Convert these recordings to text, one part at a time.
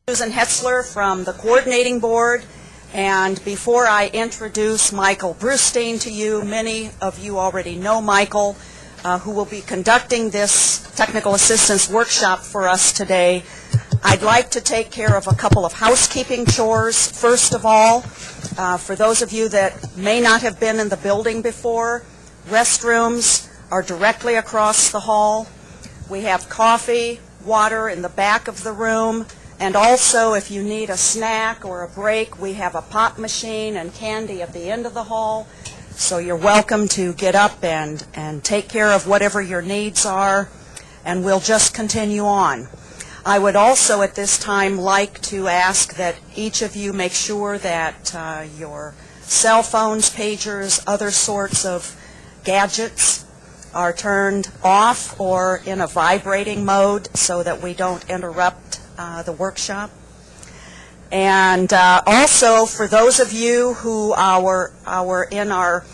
Susan Hetzler from the Coordinating Board, and before I introduce Michael Brustein to you, many of you already know Michael, who will be conducting this technical assistance workshop for us today. I'd like to take care of a couple of housekeeping chores. First of all, for those of you that may not have been in the building before, restrooms are directly across the hall. We have coffee, water in the back of the room. And also, if you need a snack or a break, we have a pop machine and candy at the end of the hall. So you're welcome to get up and take care of whatever your needs are, and we'll just continue on. I would also at this time like to ask that each of you make sure that your cell phones, pagers, other sorts of gadgets are turned off or in a vibrating mode so that we don't interrupt the workshop. And also, for those of you who are in our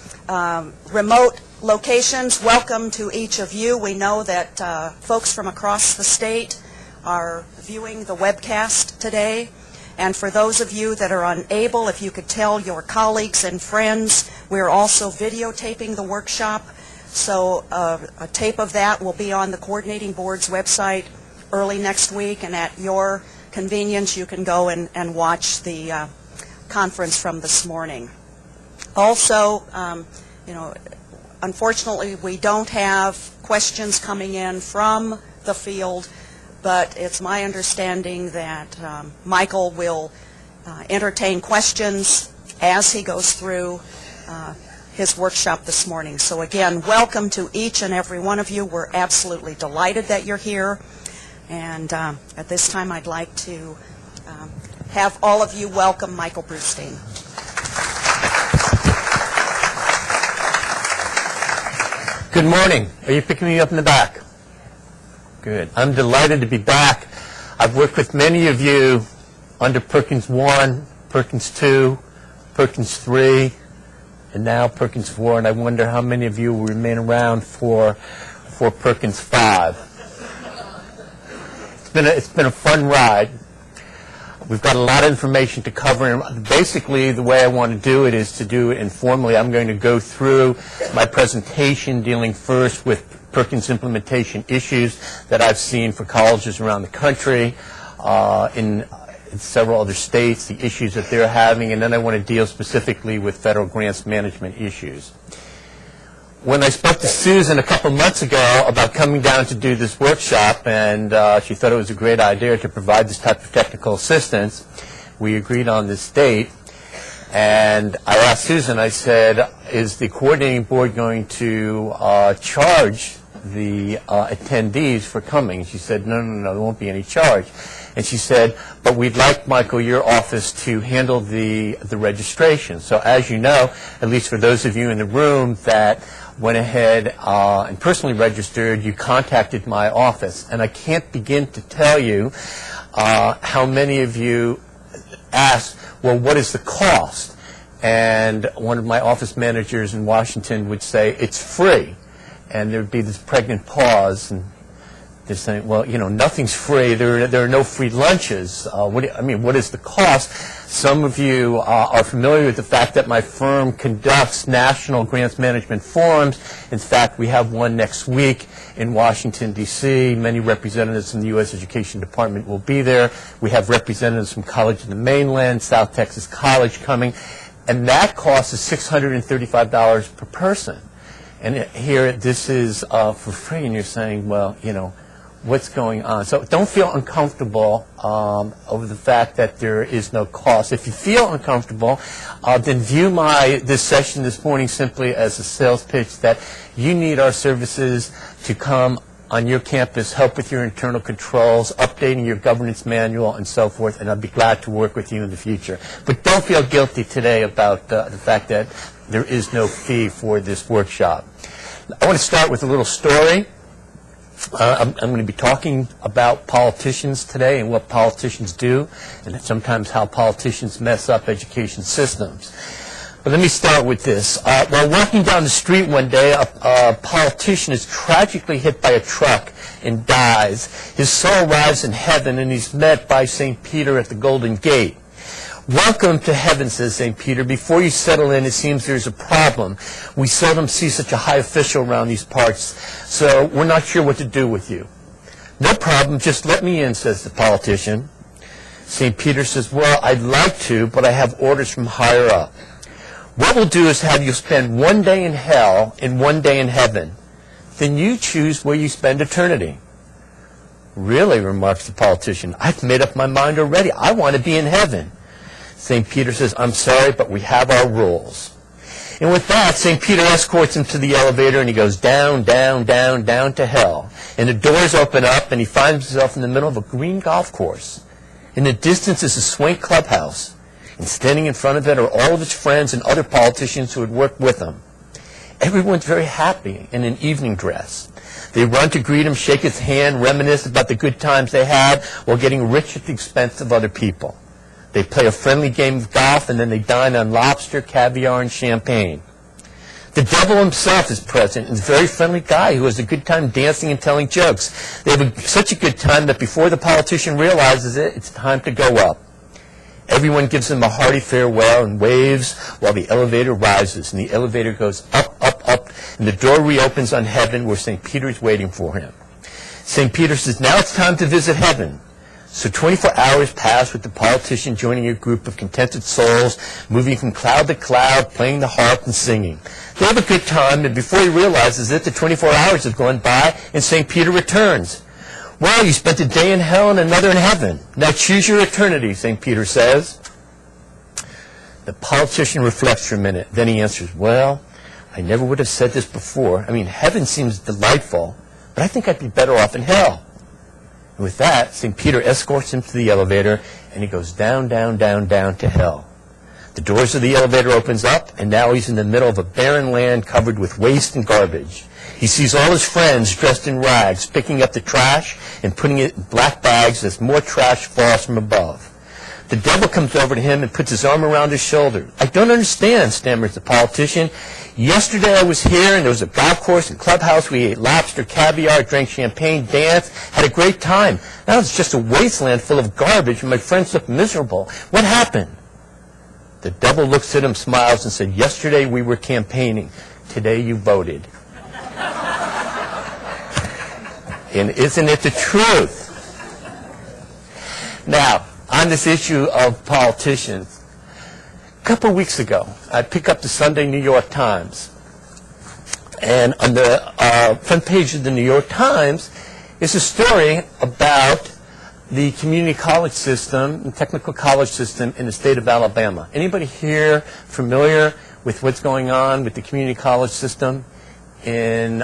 remote locations, welcome to each of you. We know that folks from across the state are viewing the webcast today. And for those of you that are unable, if you could tell your colleagues and friends, we're also videotaping the workshop. So a tape of that will be on the Coordinating Board's website early next week, and at your convenience you can go and watch the conference from this morning. Also, unfortunately we don't have questions coming in from the field, but it's my understanding that Michael will entertain questions as he goes through his workshop this morning. So again, welcome to each and every one of you. We're absolutely delighted that you're here. And at this time, I'd like to have all of you welcome Michael Brustein. Good morning. Are you picking me up in the back? Good. I'm delighted to be back. I've worked with many of you under Perkins 1, Perkins 2, Perkins 3, and now Perkins 4, and I wonder how many of you will remain around for Perkins 5. It's been a fun ride. We've got a lot of information to cover, and basically the way I want to do it is to do it informally. I'm going to go through my presentation dealing first with Perkins implementation issues that I've seen for colleges around the country, in several other states, the issues that they're having, and then I want to deal specifically with federal grants management issues. When I spoke to Susan a couple months ago about coming down to do this workshop, and she thought it was a great idea to provide this type of technical assistance, we agreed on this date. And I asked Susan, I said, is the Coordinating Board going to charge the attendees for coming? And she said, no, there won't be any charge. And she said, but we'd like, Michael, your office to handle the registration. So as you know, at least for those of you in the room that went ahead and personally registered, you contacted my office. And I can't begin to tell you how many of you asked, well, what is the cost? And one of my office managers in Washington would say, it's free. And there'd be this pregnant pause, and they're saying, well, nothing's free. There are no free lunches. What is the cost? Some of you are familiar with the fact that my firm conducts national grants management forums. In fact, we have one next week in Washington, D.C. Many representatives from the U.S. Education Department will be there. We have representatives from College in the Mainland, South Texas College coming. And that cost is $635 per person. And here, this is for free, and you're saying, well, what's going on? So don't feel uncomfortable over the fact that there is no cost. If you feel uncomfortable, then view this session this morning simply as a sales pitch that you need our services to come on your campus, help with your internal controls, updating your governance manual, and so forth, and I'd be glad to work with you in the future. But don't feel guilty today about the fact that there is no fee for this workshop. I want to start with a little story. I'm going to be talking about politicians today and what politicians do, and sometimes how politicians mess up education systems. But let me start with this. While walking down the street one day, a politician is tragically hit by a truck and dies. His soul arrives in heaven, and he's met by St. Peter at the Golden Gate. "Welcome to heaven," says St. Peter. "Before you settle in, it seems there's a problem. We seldom see such a high official around these parts, so we're not sure what to do with you." "No problem, just let me in," says the politician. St. Peter says, "Well, I'd like to, but I have orders from higher up. What we'll do is have you spend one day in hell and one day in heaven. Then you choose where you spend eternity." "Really," remarks the politician, "I've made up my mind already. I want to be in heaven." St. Peter says, "I'm sorry, but we have our rules." And with that, St. Peter escorts him to the elevator, and he goes down, down, down, down to hell. And the doors open up, and he finds himself in the middle of a green golf course. In the distance is a swank clubhouse, and standing in front of it are all of his friends and other politicians who had worked with him. Everyone's very happy and in evening dress. They run to greet him, shake his hand, reminisce about the good times they had while getting rich at the expense of other people. They play a friendly game of golf, and then they dine on lobster, caviar, and champagne. The devil himself is present, and is a very friendly guy who has a good time dancing and telling jokes. They have such a good time that before the politician realizes it, it's time to go up. Everyone gives him a hearty farewell and waves while the elevator rises, and the elevator goes up, up, up, and the door reopens on heaven where St. Peter is waiting for him. St. Peter says, "Now it's time to visit heaven." So 24 hours pass with the politician joining a group of contented souls, moving from cloud to cloud, playing the harp and singing. They have a good time, and before he realizes it, the 24 hours have gone by, and St. Peter returns. "Well, you spent a day in hell and another in heaven. Now choose your eternity," St. Peter says. The politician reflects for a minute. Then he answers, "Well, I never would have said this before. I mean, heaven seems delightful, but I think I'd be better off in hell." And with that, St. Peter escorts him to the elevator, and he goes down, down, down, down to hell. The doors of the elevator opens up, and now he's in the middle of a barren land covered with waste and garbage. He sees all his friends dressed in rags, picking up the trash and putting it in black bags as more trash falls from above. The devil comes over to him and puts his arm around his shoulder. "I don't understand," stammers the politician. "Yesterday I was here, and there was a golf course and clubhouse. We ate lobster, caviar, drank champagne, danced, had a great time. Now it's just a wasteland full of garbage, and my friends look miserable. What happened?" The devil looks at him, smiles, and said, "Yesterday we were campaigning. Today you voted." And isn't it the truth? Now, on this issue of politicians, a couple of weeks ago, I picked up the Sunday New York Times. And on the front page of the New York Times is a story about the community college system, the technical college system in the state of Alabama. Anybody here familiar with what's going on with the community college system in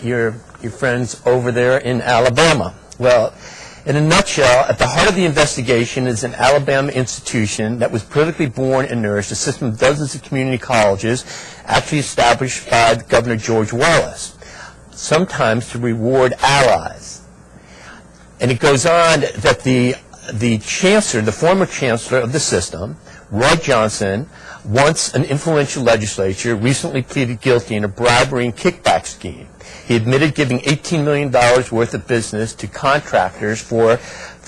your friends over there in Alabama? Well, in a nutshell, at the heart of the investigation is an Alabama institution that was politically born and nourished, a system of dozens of community colleges actually established by Governor George Wallace, sometimes to reward allies. And it goes on that the chancellor, the former chancellor of the system, Roy Johnson, once an influential legislator, recently pleaded guilty in a bribery and kickback scheme. He admitted giving $18 million worth of business to contractors for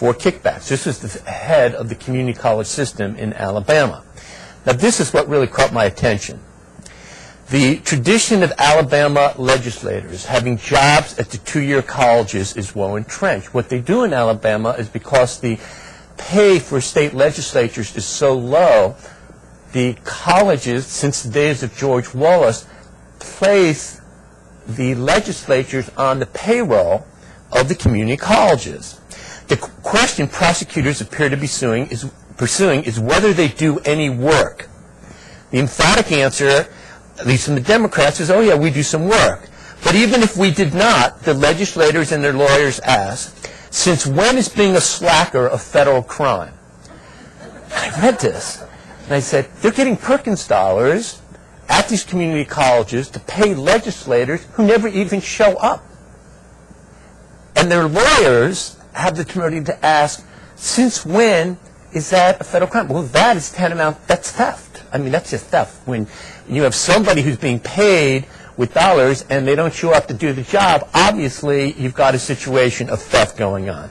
kickbacks. This was the head of the community college system in Alabama. Now, this is what really caught my attention. The tradition of Alabama legislators having jobs at the two-year colleges is well entrenched. What they do in Alabama is because the pay for state legislatures is so low, the colleges, since the days of George Wallace, place the legislatures on the payroll of the community colleges. The question prosecutors appear to be pursuing is whether they do any work. The emphatic answer, at least from the Democrats, is, "Oh yeah, we do some work." But even if we did not, the legislators and their lawyers ask, since when is being a slacker a federal crime? I read this, and I said, they're getting Perkins dollars at these community colleges to pay legislators who never even show up. And their lawyers have the temerity to ask, since when is that a federal crime? Well, that is tantamount, that's theft. I mean, that's just theft. When you have somebody who's being paid with dollars and they don't show up to do the job, obviously you've got a situation of theft going on.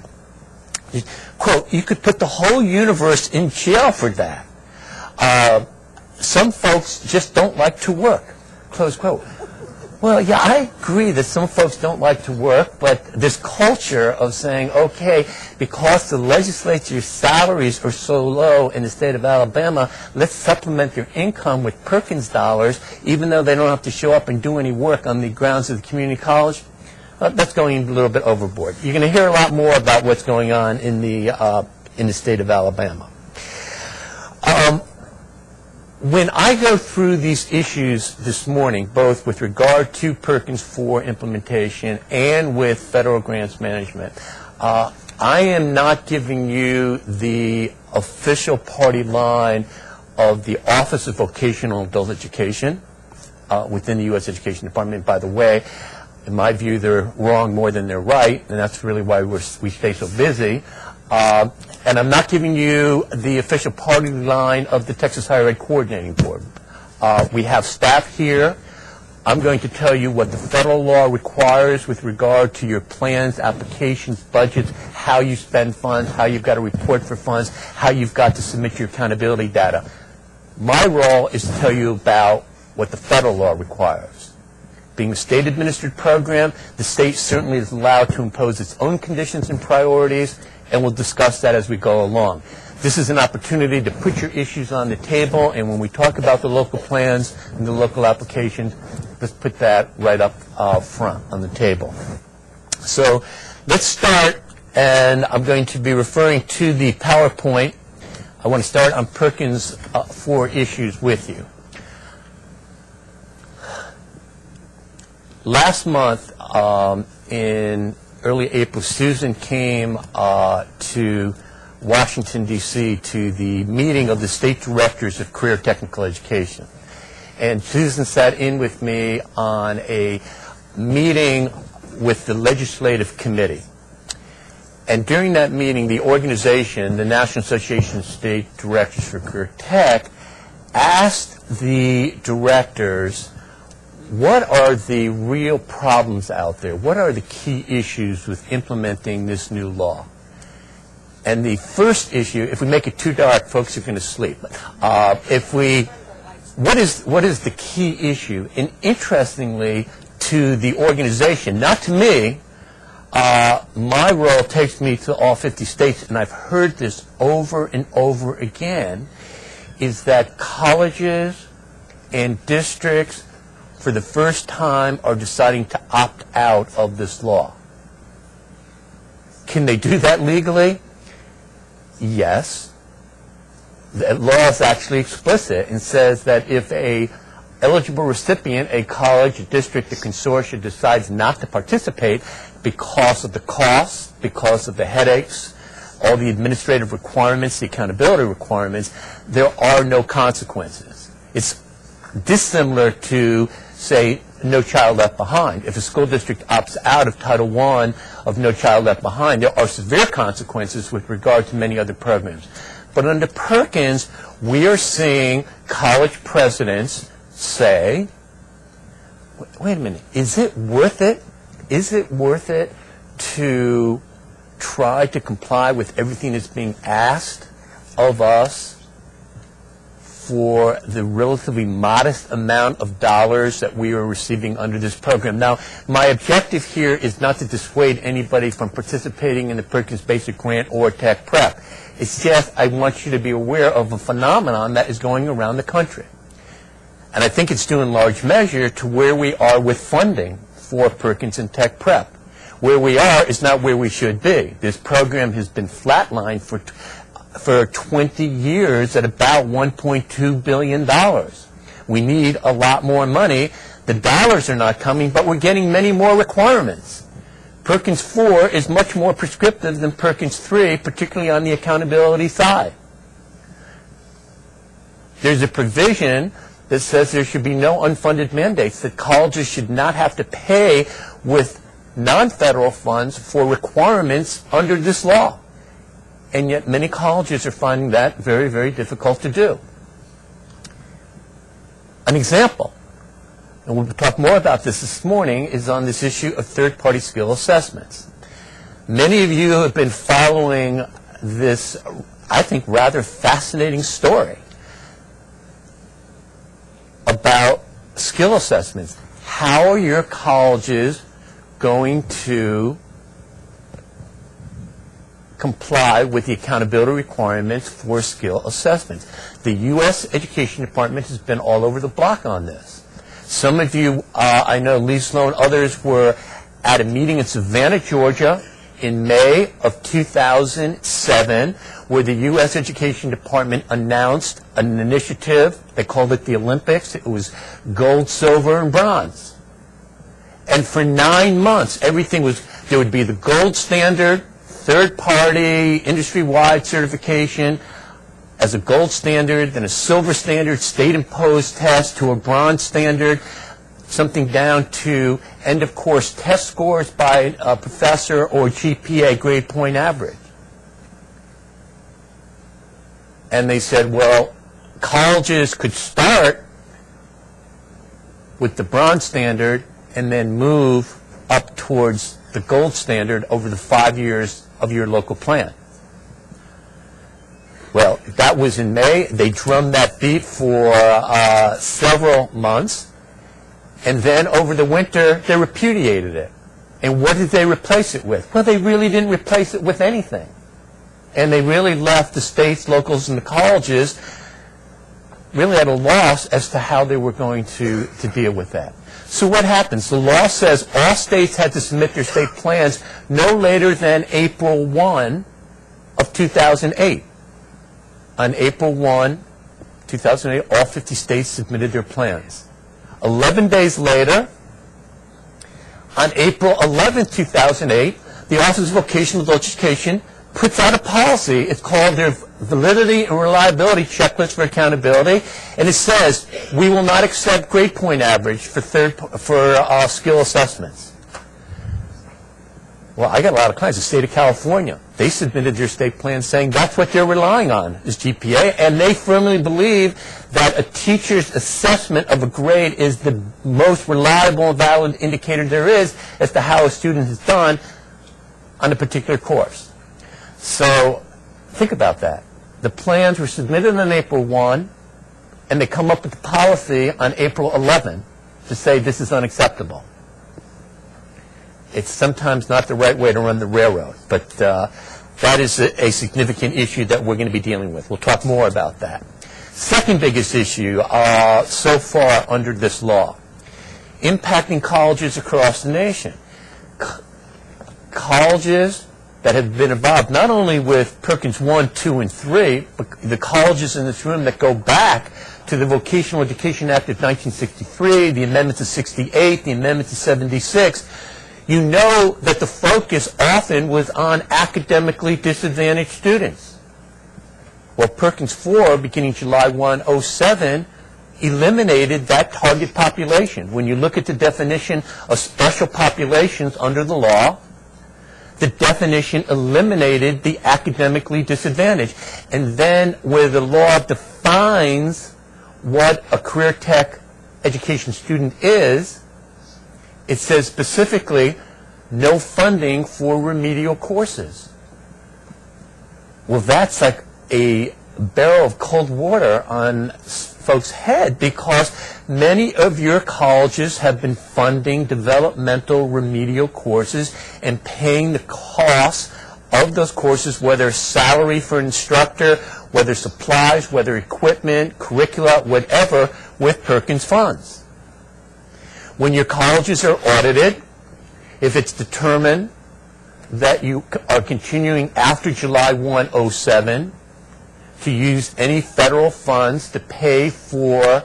Quote, you could put the whole universe in jail for that. Some folks just don't like to work, close quote. Well, yeah, I agree that some folks don't like to work, but this culture of saying, okay, because the legislature's salaries are so low in the state of Alabama, let's supplement their income with Perkins dollars, even though they don't have to show up and do any work on the grounds of the community college, that's going a little bit overboard. You're going to hear a lot more about what's going on in the state of Alabama. When I go through these issues this morning, both with regard to Perkins 4 implementation and with federal grants management, I am not giving you the official party line of the Office of Vocational Adult Education within the U.S. Education Department. By the way, in my view, they're wrong more than they're right, and that's really why we stay so busy. And I'm not giving you the official party line of the Texas Higher Ed Coordinating Board. We have staff here. I'm going to tell you what the federal law requires with regard to your plans, applications, budgets, how you spend funds, how you've got to report for funds, how you've got to submit your accountability data. My role is to tell you about what the federal law requires. Being a state-administered program, the state certainly is allowed to impose its own conditions and priorities, and we'll discuss that as we go along. This is an opportunity to put your issues on the table, and when we talk about the local plans and the local applications, let's put that right up front on the table. So let's start, and I'm going to be referring to the PowerPoint. I want to start on Perkins 4 issues with you. Last month, in early April, Susan came to Washington, D.C. to the meeting of the state directors of career technical education. And Susan sat in with me on a meeting with the legislative committee. And during that meeting, the organization, the National Association of State Directors for Career Tech, asked the directors, what are the real problems out there? What are the key issues with implementing this new law? And the first issue, if we make it too dark, folks are going to sleep. What is the key issue? And interestingly, to the organization, not to me, my role takes me to all 50 states, and I've heard this over and over again, is that colleges and districts for the first time are deciding to opt out of this law. Can they do that legally? Yes. The law is actually explicit and says that if a eligible recipient, a college, a district, a consortium decides not to participate because of the costs, because of the headaches, all the administrative requirements, the accountability requirements, there are no consequences. It's dissimilar to, say, No Child Left Behind. If a school district opts out of Title I of No Child Left Behind, there are severe consequences with regard to many other programs. But under Perkins, we are seeing college presidents say, wait a minute, is it worth it? Is it worth it to try to comply with everything that's being asked of us for the relatively modest amount of dollars that we are receiving under this program? Now, my objective here is not to dissuade anybody from participating in the Perkins Basic Grant or Tech Prep. It's just I want you to be aware of a phenomenon that is going around the country. And I think it's due in large measure to where we are with funding for Perkins and Tech Prep. Where we are is not where we should be. This program has been flatlined for 20 years at about $1.2 billion. We need a lot more money. The dollars are not coming, but we're getting many more requirements. Perkins 4 is much more prescriptive than Perkins 3, particularly on the accountability side. There's a provision that says there should be no unfunded mandates, that colleges should not have to pay with non-federal funds for requirements under this law. And yet many colleges are finding that very, very difficult to do. An example, and we'll talk more about this morning, is on this issue of third-party skill assessments. Many of you have been following this, I think, rather fascinating story about skill assessments. How are your colleges going to comply with the accountability requirements for skill assessments? The U.S. Education Department has been all over the block on this. Some of you, I know Lee Sloan, others were at a meeting in Savannah, Georgia in May of 2007 where the U.S. Education Department announced an initiative. They called it the Olympics. It was gold, silver, and bronze. And for 9 months, everything was, there would be the gold standard, third-party, industry-wide certification as a gold standard, then a silver standard, state-imposed test to a bronze standard, something down to end-of-course test scores by a professor or GPA, grade point average. And they said, well, colleges could start with the bronze standard and then move up towards the gold standard over the 5 years of your local plan. Well, that was in May. They drummed that beat for several months. And then over the winter, they repudiated it. And what did they replace it with? Well, they really didn't replace it with anything. And they really left the states, locals, and the colleges really at a loss as to how they were going to deal with that. So what happens? The law says all states had to submit their state plans no later than April 1 of 2008. On April 1, 2008, all 50 states submitted their plans. 11 days later, on April 11, 2008, the Office of Vocational Education puts out a policy. It's called their Validity and Reliability Checklist for Accountability, and it says we will not accept grade point average for skill assessments. Well, I got a lot of clients. The state of California, they submitted their state plan saying that's what they're relying on is GPA, and they firmly believe that a teacher's assessment of a grade is the most reliable and valid indicator there is as to how a student has done on a particular course. So think about that. The plans were submitted on April 1, and they come up with the policy on April 11 to say this is unacceptable. It's sometimes not the right way to run the railroad, but that is a significant issue that we're going to be dealing with. We'll talk more about that. Second biggest issue so far under this law, impacting colleges across the nation. Colleges that have been involved not only with Perkins 1, 2, and 3, but the colleges in this room that go back to the Vocational Education Act of 1963, the amendments of 68, the amendments of 76, you know that the focus often was on academically disadvantaged students. Well, Perkins 4, beginning July 1, 07, eliminated that target population. When you look at the definition of special populations under the law, the definition eliminated the academically disadvantaged. And then where the law defines what a career tech education student is, it says specifically no funding for remedial courses. Well, that's like a barrel of cold water on folks' head because many of your colleges have been funding developmental remedial courses and paying the costs of those courses, whether salary for an instructor, whether supplies, whether equipment, curricula, whatever, with Perkins funds. When your colleges are audited, if it's determined that you are continuing after July 1, 07 to use any federal funds to pay for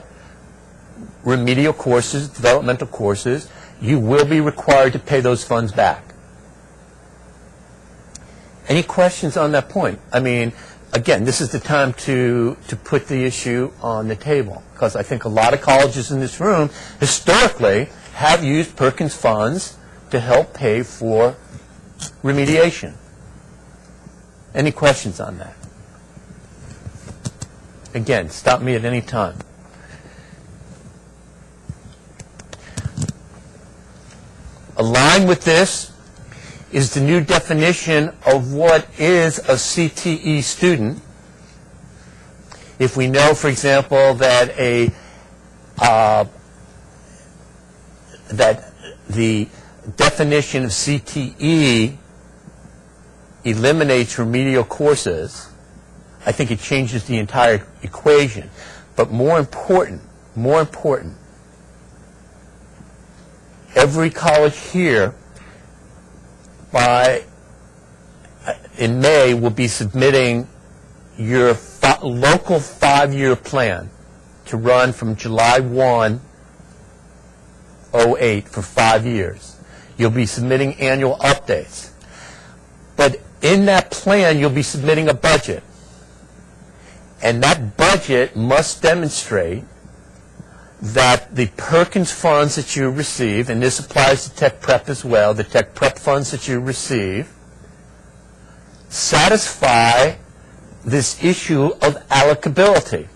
remedial courses, developmental courses, you will be required to pay those funds back. Any questions on that point? I mean, again, this is the time to put the issue on the table because I think a lot of colleges in this room historically have used Perkins funds to help pay for remediation. Any questions on that? Again, stop me at any time. Aligned with this is the new definition of what is a CTE student. If we know, for example, that that the definition of CTE eliminates remedial courses, I think it changes the entire equation. But more important, every college here in May will be submitting your local 5-year plan to run from July 1, 08 for 5 years. You'll be submitting annual updates. But in that plan, you'll be submitting a budget. And that budget must demonstrate that the Perkins funds that you receive, and this applies to Tech Prep as well, the Tech Prep funds that you receive, satisfy this issue of allocability.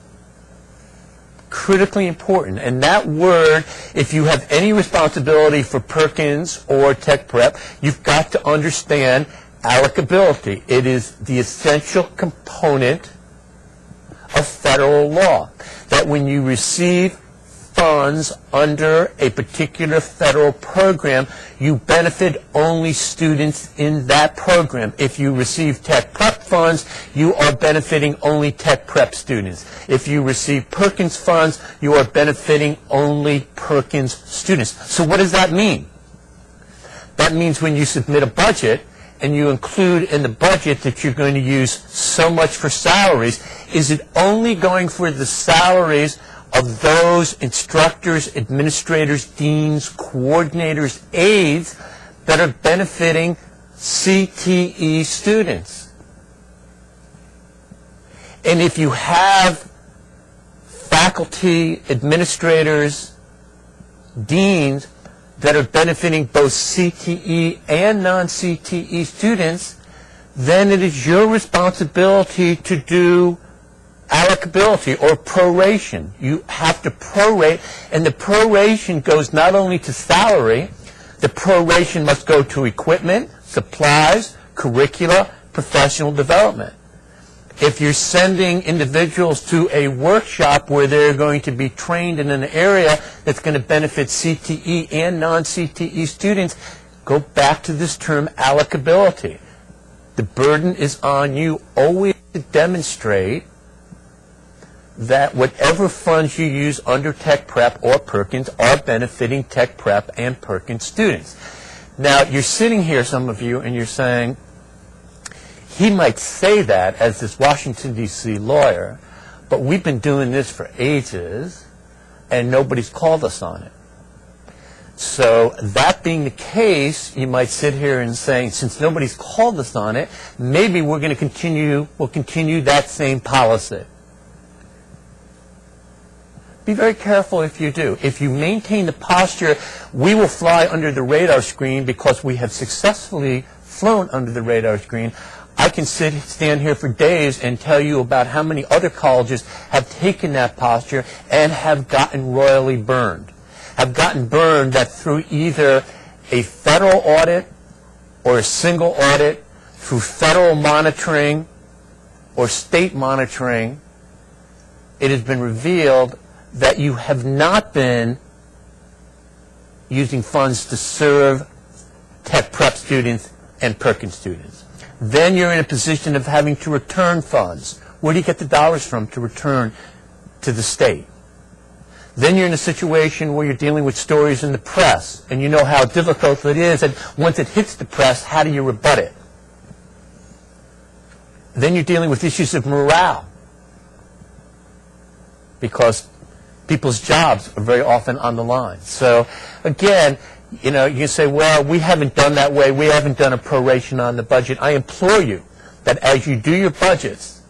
Critically important. And that word, if you have any responsibility for Perkins or Tech Prep, you've got to understand allocability. It is the essential component of federal law. That when you receive funds under a particular federal program, you benefit only students in that program. If you receive Tech Prep funds, you are benefiting only Tech Prep students. If you receive Perkins funds, you are benefiting only Perkins students. So what does that mean? That means when you submit a budget and you include in the budget that you're going to use so much for salaries, is it only going for the salaries of those instructors, administrators, deans, coordinators, aides that are benefiting CTE students? And if you have faculty, administrators, deans that are benefiting both CTE and non-CTE students, then it is your responsibility to do allocability or proration. You have to prorate, and the proration goes not only to salary, the proration must go to equipment, supplies, curricula, professional development. If you're sending individuals to a workshop where they're going to be trained in an area that's going to benefit CTE and non-CTE students, go back to this term allocability. The burden is on you always to demonstrate that whatever funds you use under Tech Prep or Perkins are benefiting Tech Prep and Perkins students. Now, you're sitting here, some of you, and you're saying, he might say that as this Washington, D.C. lawyer, but we've been doing this for ages, and nobody's called us on it. So that being the case, you might sit here and say, since nobody's called us on it, maybe we'll continue that same policy. Be very careful if you do. If you maintain the posture, we will fly under the radar screen because we have successfully flown under the radar screen. I can stand here for days and tell you about how many other colleges have taken that posture and have gotten royally burned. Have gotten burned that through either a federal audit or a single audit, through federal monitoring or state monitoring, it has been revealed that you have not been using funds to serve Tech Prep students and Perkins students. Then you're in a position of having to return funds. Where do you get the dollars from to return to the state? Then you're in a situation where you're dealing with stories in the press, and you know how difficult it is, and once it hits the press, how do you rebut it? Then you're dealing with issues of morale, because people's jobs are very often on the line. So again, you can say, well, we haven't done that way. We haven't done a proration on the budget. I implore you that as you do your budgets,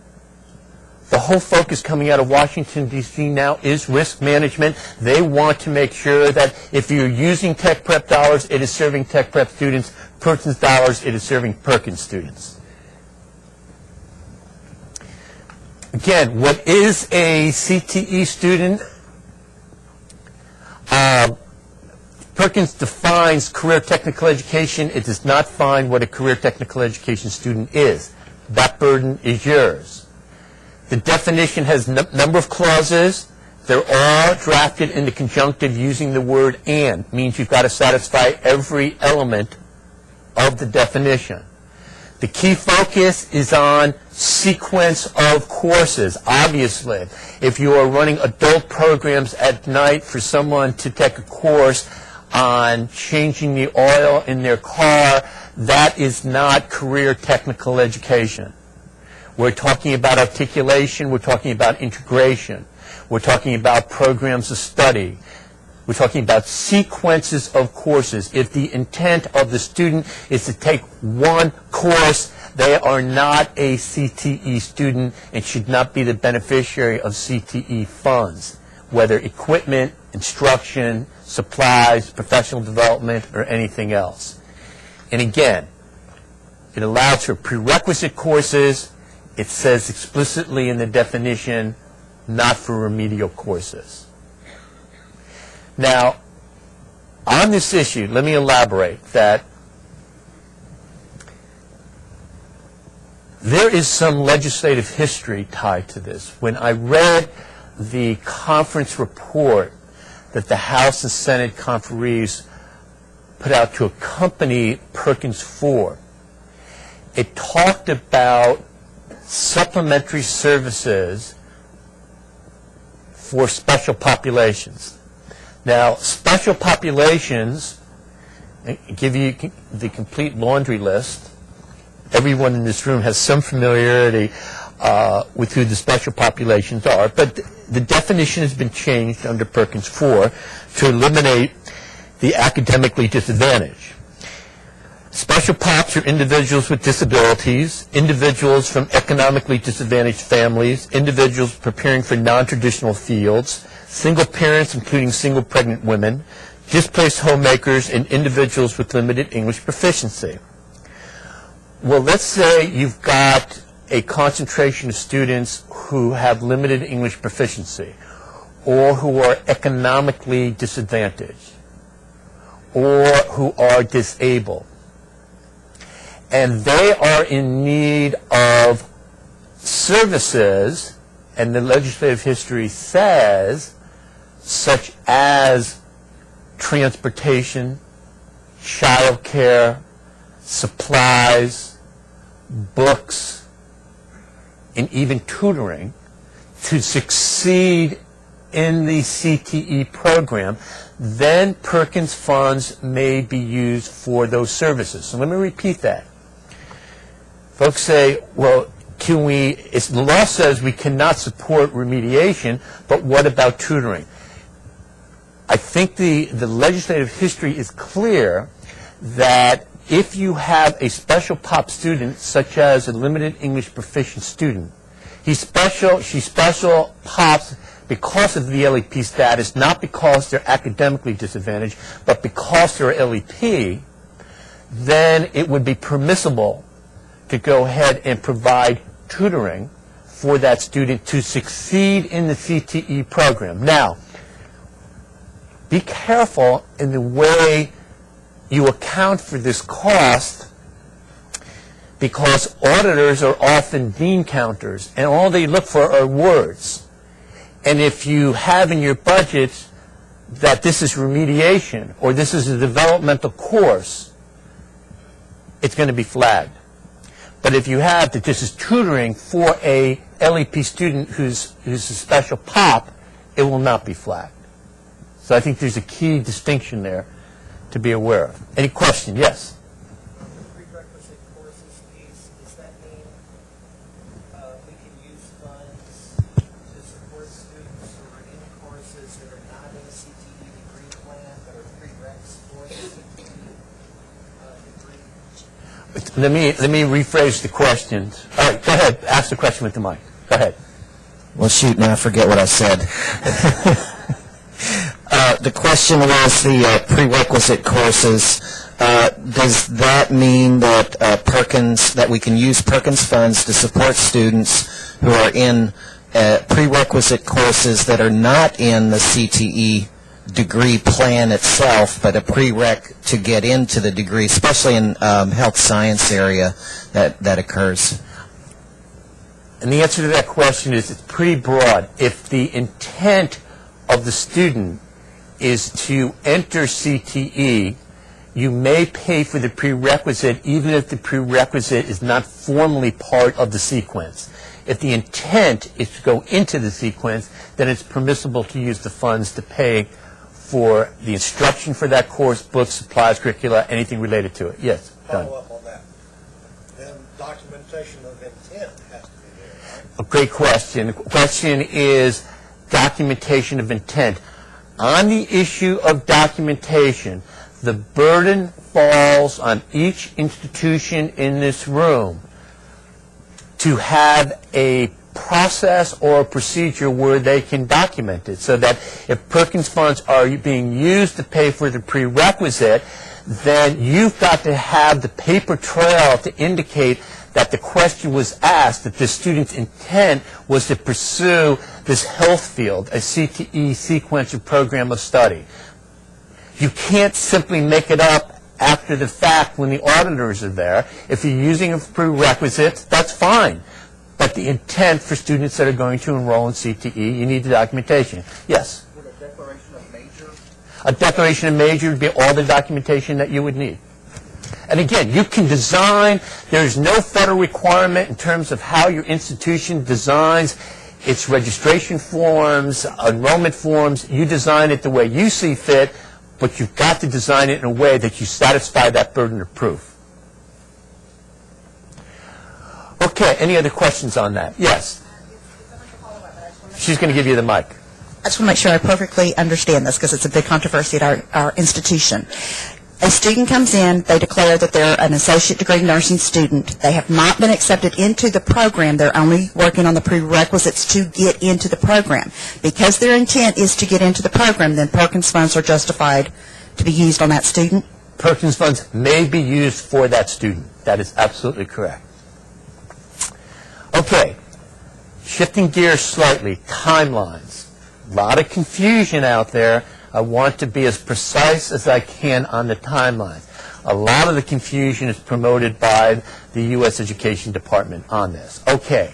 the whole focus coming out of Washington, D.C. now is risk management. They want to make sure that if you're using Tech Prep dollars, it is serving Tech Prep students. Perkins dollars, it is serving Perkins students. Again, what is a CTE student? Perkins defines career technical education. It does not find what a career technical education student is. That burden is yours. The definition has a number of clauses. They're all drafted in the conjunctive using the word and. Means you've got to satisfy every element of the definition. The key focus is on sequence of courses. Obviously, if you are running adult programs at night for someone to take a course on changing the oil in their car, that is not career technical education. We're talking about articulation. We're talking about integration. We're talking about programs of study. We're talking about sequences of courses. If the intent of the student is to take one course, they are not a CTE student and should not be the beneficiary of CTE funds, whether equipment, instruction, supplies, professional development, or anything else. And again, it allows for prerequisite courses. It says explicitly in the definition, not for remedial courses. Now, on this issue, let me elaborate that there is some legislative history tied to this. When I read the conference report that the House and Senate conferees put out to accompany Perkins 4, it talked about supplementary services for special populations. Now, special populations, I give you the complete laundry list. Everyone in this room has some familiarity with who the special populations are, but the definition has been changed under Perkins 4 to eliminate the academically disadvantaged. Special pops are individuals with disabilities, individuals from economically disadvantaged families, individuals preparing for non-traditional fields, single parents, including single pregnant women, displaced homemakers, and individuals with limited English proficiency. Well, let's say you've got a concentration of students who have limited English proficiency, or who are economically disadvantaged, or who are disabled. And they are in need of services, and the legislative history says, such as transportation, child care, supplies, books, and even tutoring to succeed in the CTE program, then Perkins funds may be used for those services. So let me repeat that. Folks say, well, the law says we cannot support remediation, but what about tutoring? I think the legislative history is clear that if you have a special pop student, such as a limited English proficient student, she special pops because of the LEP status, not because they're academically disadvantaged, but because they're LEP, then it would be permissible to go ahead and provide tutoring for that student to succeed in the CTE program. Now, be careful in the way you account for this cost, because auditors are often bean counters, and all they look for are words. And if you have in your budget that this is remediation or this is a developmental course, it's going to be flagged. But if you have that this is tutoring for a LEP student who's a special pop, it will not be flagged. So I think there's a key distinction there to be aware of. Any question? Yes? The prerequisite courses piece, does that mean we can use funds to support students who are in courses that are not in the CTE degree plan, that are prereqs for the CTE degree? Let me rephrase the question. All right, go ahead. Ask the question with the mic. Go ahead. Well, shoot, now I forget what I said. The question was the prerequisite courses. Does that mean that that we can use Perkins funds to support students who are in prerequisite courses that are not in the CTE degree plan itself, but a prereq to get into the degree, especially in health science area that occurs? And the answer to that question is it's pretty broad. If the intent of the student is to enter CTE, you may pay for the prerequisite even if the prerequisite is not formally part of the sequence. If the intent is to go into the sequence, then it's permissible to use the funds to pay for the instruction for that course, books, supplies, curricula, anything related to it. Yes, done. Follow up on that. Then documentation of intent has to be there, right? A great question. The question is documentation of intent. On the issue of documentation, the burden falls on each institution in this room to have a process or a procedure where they can document it, so that if Perkins funds are being used to pay for the prerequisite, then you've got to have the paper trail to indicate that the question was asked, that the student's intent was to pursue this health field, a CTE sequence or program of study. You can't simply make it up after the fact when the auditors are there. If you're using a prerequisite, that's fine. But the intent for students that are going to enroll in CTE, you need the documentation. Yes? Would a declaration of major? A declaration of major would be all the documentation that you would need. And again, you can design, there's no federal requirement in terms of how your institution designs its registration forms, enrollment forms. You design it the way you see fit, but you've got to design it in a way that you satisfy that burden of proof. Okay, any other questions on that? Yes? She's going to give you the mic. I just want to make sure I perfectly understand this because it's a big controversy at our institution. A student comes in, they declare that they're an associate degree nursing student. They have not been accepted into the program. They're only working on the prerequisites to get into the program. Because their intent is to get into the program, then Perkins funds are justified to be used on that student? Perkins funds may be used for that student. That is absolutely correct. Okay, shifting gears slightly, timelines. A lot of confusion out there. I want to be as precise as I can on the timelines. A lot of the confusion is promoted by the U.S. Education Department on this. Okay,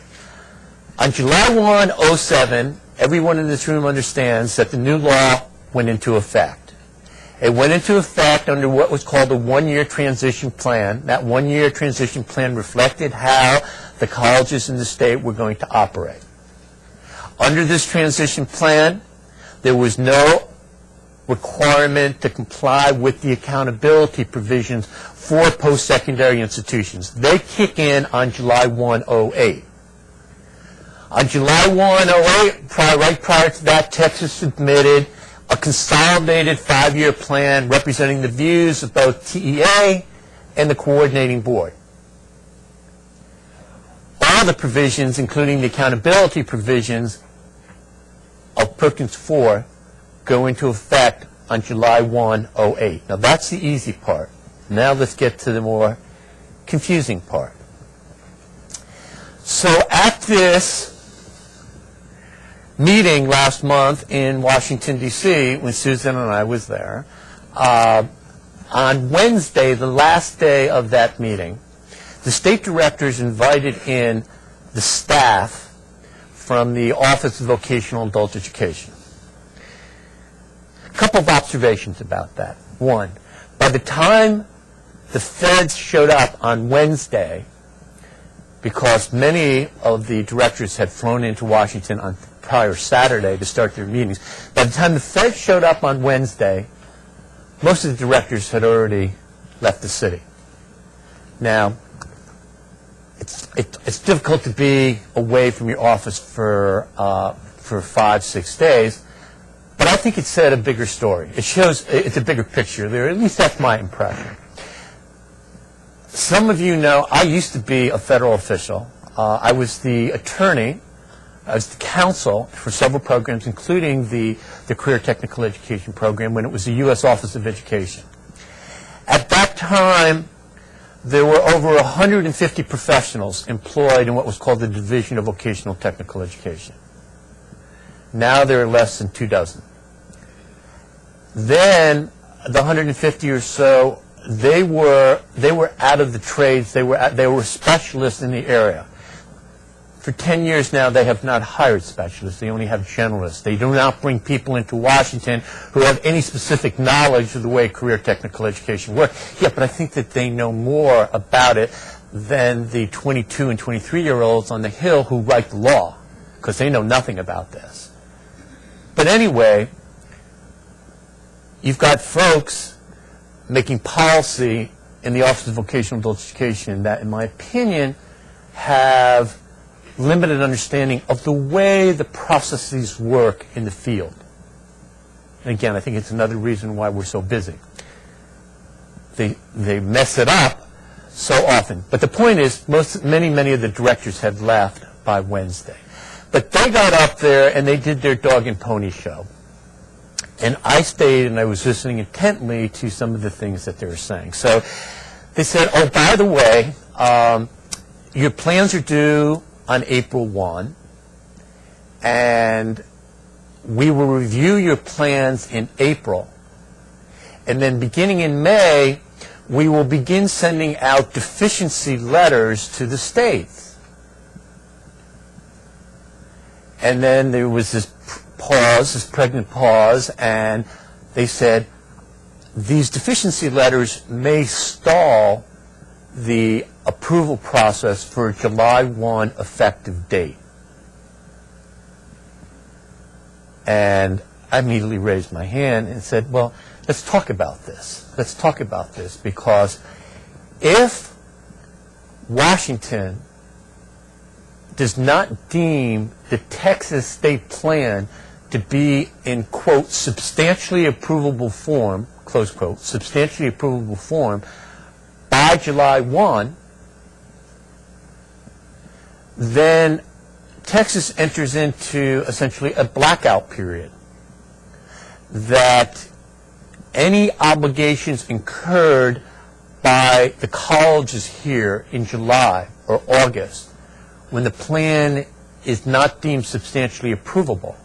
on July 1, 07, everyone in this room understands that the new law went into effect. It went into effect under what was called a one-year transition plan. That one-year transition plan reflected how the colleges in the state were going to operate. Under this transition plan, there was no requirement to comply with the accountability provisions for post-secondary institutions. They kick in on July 1, 08. On July 1, 08, right prior to that, Texas submitted a consolidated 5-year plan representing the views of both TEA and the coordinating board. All the provisions, including the accountability provisions of Perkins 4, go into effect on July 1, 08. Now that's the easy part. Now let's get to the more confusing part. So at this meeting last month in Washington, D.C., when Susan and I was there, on Wednesday, the last day of that meeting, the state directors invited in the staff from the Office of Vocational Adult Education. A couple of observations about that. One, by the time the feds showed up on Wednesday, because many of the directors had flown into Washington on prior Saturday to start their meetings, by the time the feds showed up on Wednesday, most of the directors had already left the city. Now, it's difficult to be away from your office for 5-6 days, but I think it said a bigger story. It shows, it's a bigger picture there. At least that's my impression. Some of you know I used to be a federal official. I was the attorney, I was the counsel for several programs, including the Career Technical Education Program when it was the U.S. Office of Education. At that time, there were over 150 professionals employed in what was called the Division of Vocational Technical Education. Now there are less than 2 dozen. Then the 150 or so, they were out of the trades. They were specialists in the area. For 10 years now, they have not hired specialists. They only have generalists. They do not bring people into Washington who have any specific knowledge of the way career technical education works. Yeah, but I think that they know more about it than the 22 and 23-year-olds on the Hill who write the law, because they know nothing about this. But anyway, you've got folks making policy in the Office of Vocational Adult Education that, in my opinion, have limited understanding of the way the processes work in the field. And again, I think it's another reason why we're so busy. They mess it up so often. But the point is, many of the directors had left by Wednesday. But they got up there and they did their dog and pony show. And I stayed and I was listening intently to some of the things that they were saying. So they said, oh, by the way, your plans are due on April 1, and we will review your plans in April. And then beginning in May, we will begin sending out deficiency letters to the states. And then there was this pause, this pregnant pause, and they said, these deficiency letters may stall the approval process for a July 1 effective date. And I immediately raised my hand and said, well, let's talk about this. Let's talk about this, because if Washington does not deem the Texas state plan to be in, quote, substantially approvable form, close quote, substantially approvable form, by July 1, then Texas enters into essentially a blackout period, that any obligations incurred by the colleges here in July or August, when the plan is not deemed substantially approvable,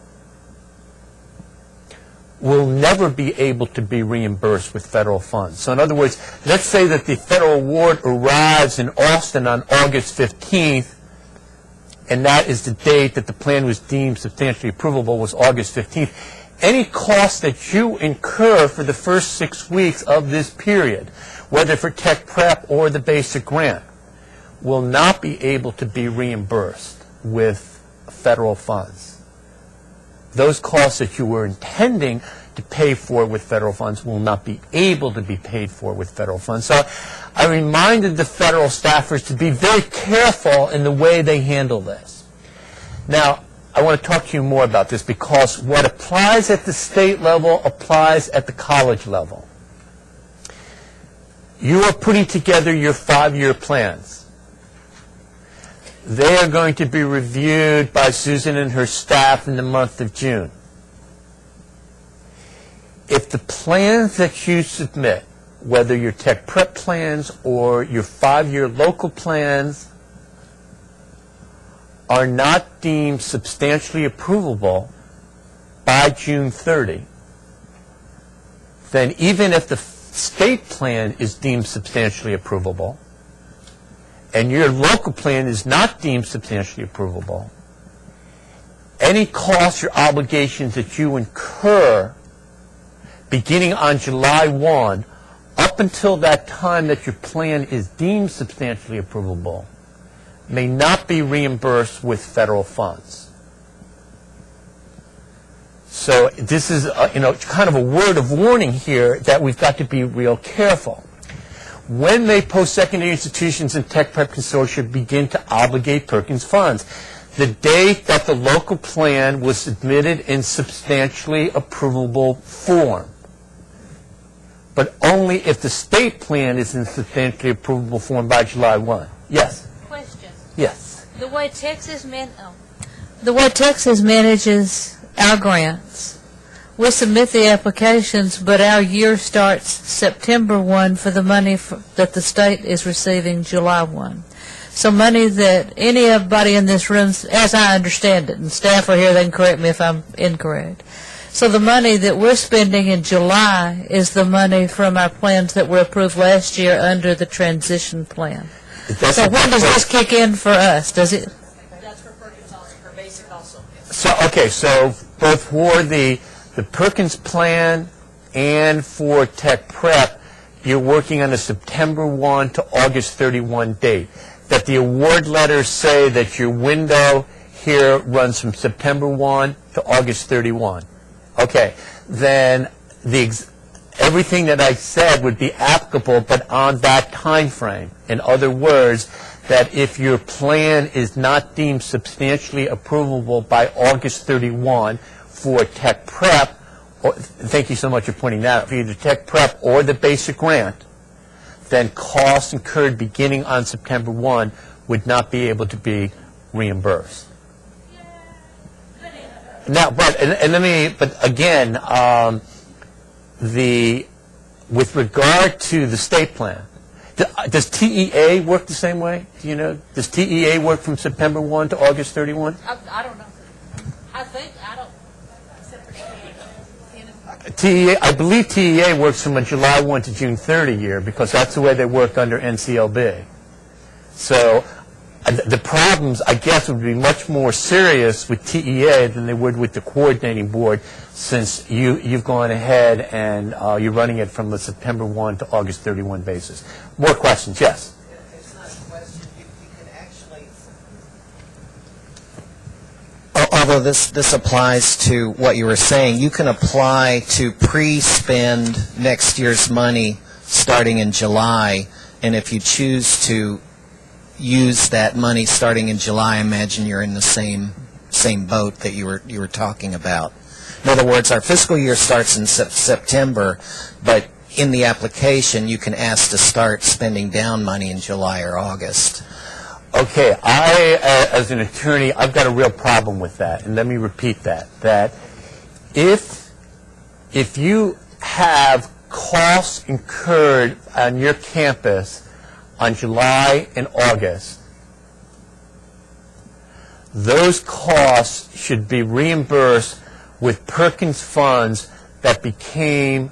will never be able to be reimbursed with federal funds. So in other words, let's say that the federal award arrives in Austin on August 15th, and that is the date that the plan was deemed substantially approvable, was August 15th. Any costs that you incur for the first 6 weeks of this period, whether for tech prep or the basic grant, will not be able to be reimbursed with federal funds. Those costs that you were intending to pay for with federal funds will not be able to be paid for with federal funds. So I reminded the federal staffers to be very careful in the way they handle this. Now, I want to talk to you more about this, because what applies at the state level applies at the college level. You are putting together your 5-year plans. They are going to be reviewed by Susan and her staff in the month of June. If the plans that you submit, whether your tech prep plans or your 5-year local plans, are not deemed substantially approvable by June 30, then even if the state plan is deemed substantially approvable, and your local plan is not deemed substantially approvable, any costs or obligations that you incur beginning on July 1 up until that time that your plan is deemed substantially approvable may not be reimbursed with federal funds. So this is kind of a word of warning here that we've got to be real careful. When may post-secondary institutions and tech prep consortia begin to obligate Perkins funds? The date that the local plan was submitted in substantially approvable form, but only if the state plan is in substantially approvable form by July 1. Yes? Question. Yes. The way Texas manages our grants, we submit the applications, but our year starts September 1 for the money that the state is receiving July 1. So money that anybody in this room, as I understand it, and staff are here, they can correct me if I'm incorrect. So the money that we're spending in July is the money from our plans that were approved last year under the transition plan. So when does this kick in for us? Does it? That's for Perkins also, for basic also. So, okay, so both for the Perkins plan and for Tech Prep, you're working on a September 1 to August 31 date. That the award letters say that your window here runs from September 1 to August 31. Okay, then everything that I said would be applicable, but on that time frame. In other words, that if your plan is not deemed substantially approvable by August 31 for Tech Prep, thank you so much for pointing that out, for either Tech Prep or the basic grant, then costs incurred beginning on September 1 would not be able to be reimbursed. Now, but again, with regard to the state plan, does TEA work the same way? Do you know? Does TEA work from September 1 to August 31? I don't know. I think, I don't. TEA, I believe TEA works from a July 1 to June 30 year because that's the way they work under NCLB. So the problems, I guess, would be much more serious with TEA than they would with the coordinating board, since you've gone ahead and you're running it from the September 1 to August 31 basis. More questions? Yes? It's not a question. You can actually, Although this applies to what you were saying, you can apply to pre-spend next year's money starting in July, and if you choose to use that money starting in July, I imagine you're in the same boat that you were talking about. In other words, our fiscal year starts in September, but in the application, you can ask to start spending down money in July or August. Okay, as an attorney, I've got a real problem with that, and let me repeat that. That if you have costs incurred on your campus on July and August, those costs should be reimbursed with Perkins funds that became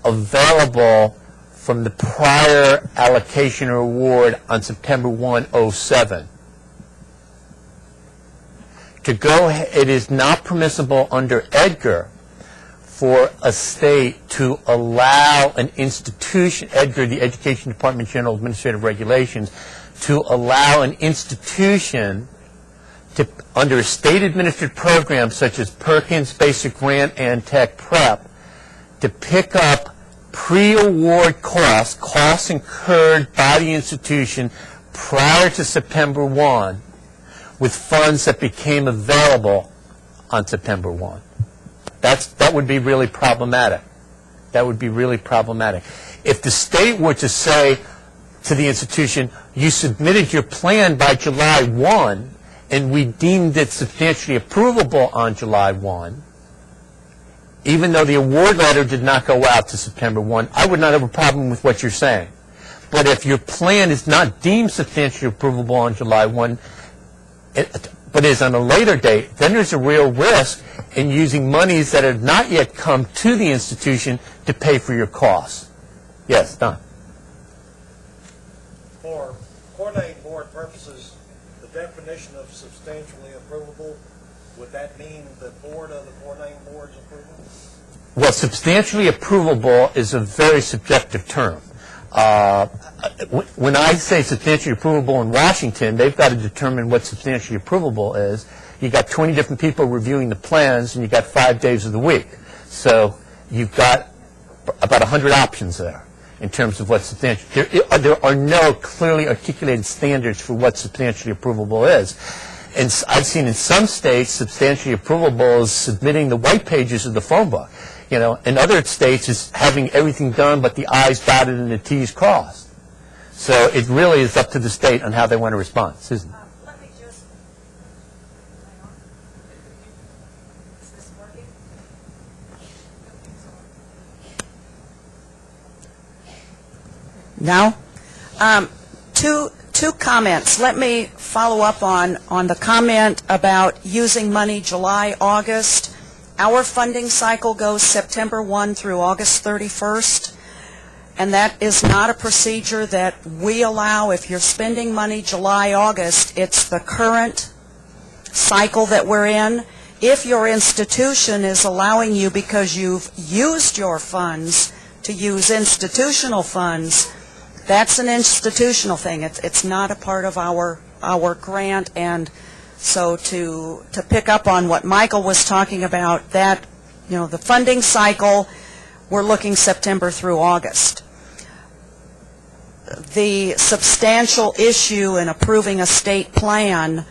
available from the prior allocation or award on September 1, 07. It is not permissible under Edgar for a state to allow an institution, Edgar, the Education Department General Administrative Regulations, to allow an institution to, under a state-administered program such as Perkins, Basic Grant, and Tech Prep, to pick up pre-award costs incurred by the institution prior to September 1, with funds that became available on September 1. That would be really problematic. That would be really problematic. If the state were to say to the institution, you submitted your plan by July 1, and we deemed it substantially approvable on July 1, even though the award letter did not go out to September 1, I would not have a problem with what you're saying. But if your plan is not deemed substantially approvable on July 1, but is on a later date, then there's a real risk in using monies that have not yet come to the institution to pay for your costs. Yes, Don? For coordinating board purposes, the definition of substantially approvable, would that mean the board of the coordinating board's approval? Well, substantially approvable is a very subjective term. When I say substantially approvable in Washington, they've got to determine what substantially approvable is. You've got 20 different people reviewing the plans, and you've got 5 days of the week. So you've got about 100 options there in terms of what's substantial. There are no clearly articulated standards for what substantially approvable is. And I've seen in some states, substantially approvable is submitting the white pages of the phone book. You know, in other states, it's having everything done but the I's dotted and the T's crossed. So it really is up to the state on how they want to respond. Susan? Let me just, hang on. Is this working? Now? Two comments. Let me follow up on the comment about using money July, August. Our funding cycle goes September 1 through August 31st, and that is not a procedure that we allow. If you're spending money July, August, it's the current cycle that we're in. If your institution is allowing you, because you've used your funds, to use institutional funds, that's an institutional thing. It's not a part of our grant. And so to pick up on what Michael was talking about, that, the funding cycle, we're looking September through August. The substantial issue in approving a state plan,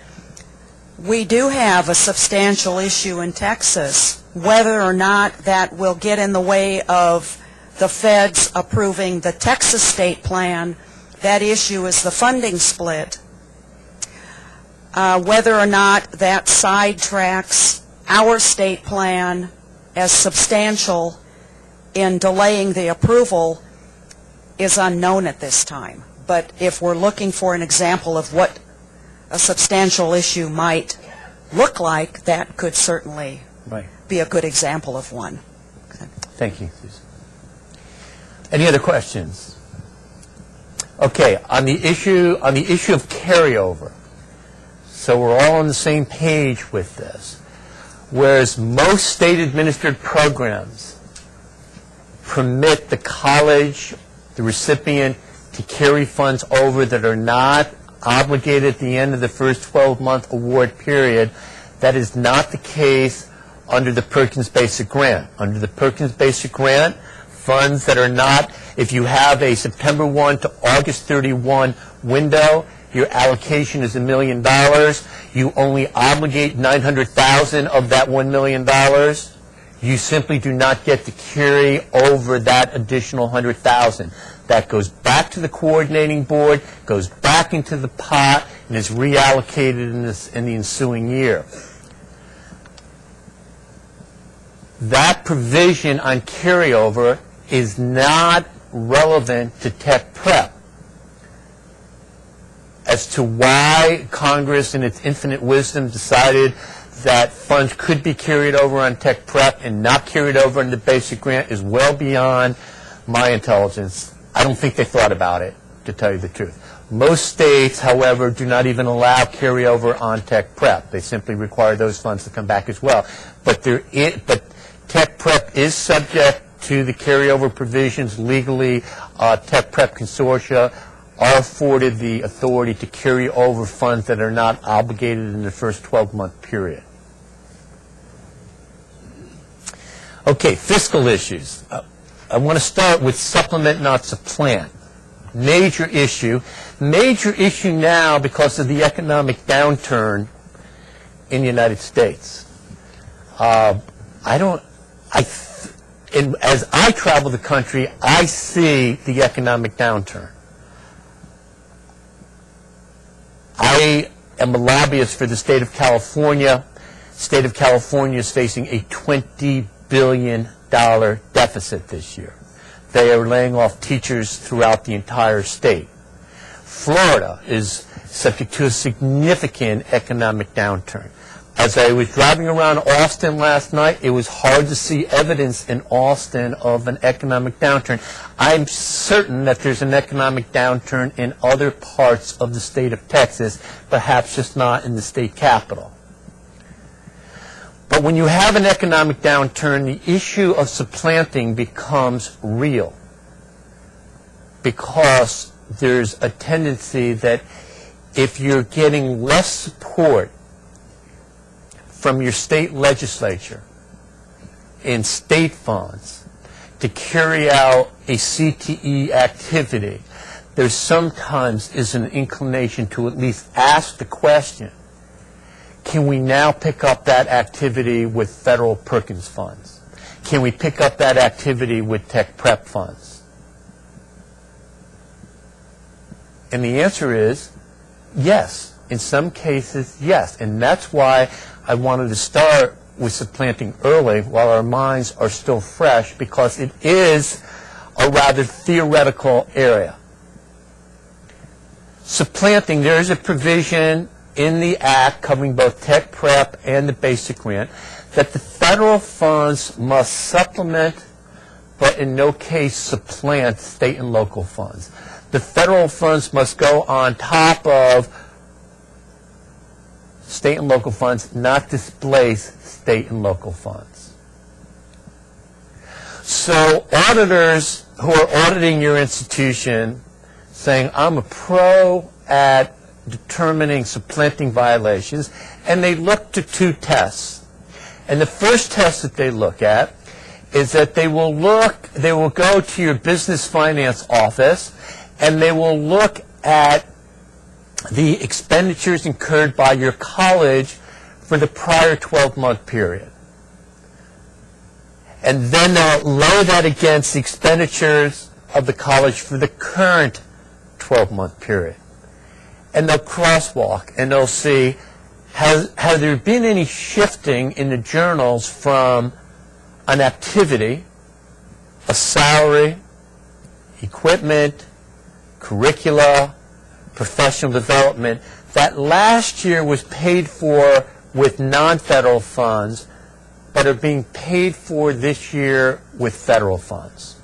we do have a substantial issue in Texas. Whether or not that will get in the way of the feds approving the Texas state plan, that issue is the funding split. Whether or not that sidetracks our state plan as substantial in delaying the approval is unknown at this time. But if we're looking for an example of what a substantial issue might look like, that could certainly be a good example of one. Thank you, Susan. Any other questions? Okay, on the issue of carryover, so we're all on the same page with this. Whereas most state-administered programs permit the college, the recipient, to carry funds over that are not obligated at the end of the first 12-month award period, that is not the case under the Perkins Basic Grant. Under the Perkins Basic Grant, funds that are not, if you have a September 1 to August 31 window, your allocation is $1 million. You only obligate $900,000 of that $1 million. You simply do not get to carry over that additional $100,000. That goes back to the coordinating board, goes back into the pot, and is reallocated in the ensuing year. That provision on carryover is not relevant to tech prep. As to why Congress, in its infinite wisdom, decided that funds could be carried over on tech prep and not carried over in the basic grant is well beyond my intelligence. I don't think they thought about it, to tell you the truth. Most states, however, do not even allow carryover on tech prep. They simply require those funds to come back as well. But tech prep is subject to the carryover provisions legally. Tech prep consortia are afforded the authority to carry over funds that are not obligated in the first 12-month period. Okay, fiscal issues. I want to start with supplement, not supplant. Major issue. Major issue now because of the economic downturn in the United States. As I travel the country, I see the economic downturn. I am a lobbyist for the state of California. State of California is facing a $20 billion deficit this year. They are laying off teachers throughout the entire state. Florida is subject to a significant economic downturn. As I was driving around Austin last night, it was hard to see evidence in Austin of an economic downturn. I'm certain that there's an economic downturn in other parts of the state of Texas, perhaps just not in the state capital. But when you have an economic downturn, the issue of supplanting becomes real, because there's a tendency that if you're getting less support from your state legislature in state funds to carry out a CTE activity, there sometimes is an inclination to at least ask the question, can we now pick up that activity with federal Perkins funds? Can we pick up that activity with tech prep funds? And the answer is yes. In some cases, yes. And that's why I wanted to start with supplanting early while our minds are still fresh, because it is a rather theoretical area. Supplanting, there is a provision in the Act covering both tech prep and the basic grant that the federal funds must supplement, but in no case supplant, state and local funds. The federal funds must go on top of state and local funds, not displace state and local funds. So auditors who are auditing your institution saying, I'm a pro at determining supplanting violations, and they look to two tests. And the first test that they look at is that they will go to your business finance office and they will look at the expenditures incurred by your college for the prior 12-month period. And then they'll load that against the expenditures of the college for the current 12-month period. And they'll crosswalk and they'll see, has there been any shifting in the journals from an activity, a salary, equipment, curricula, professional development that last year was paid for with non-federal funds, but are being paid for this year with federal funds.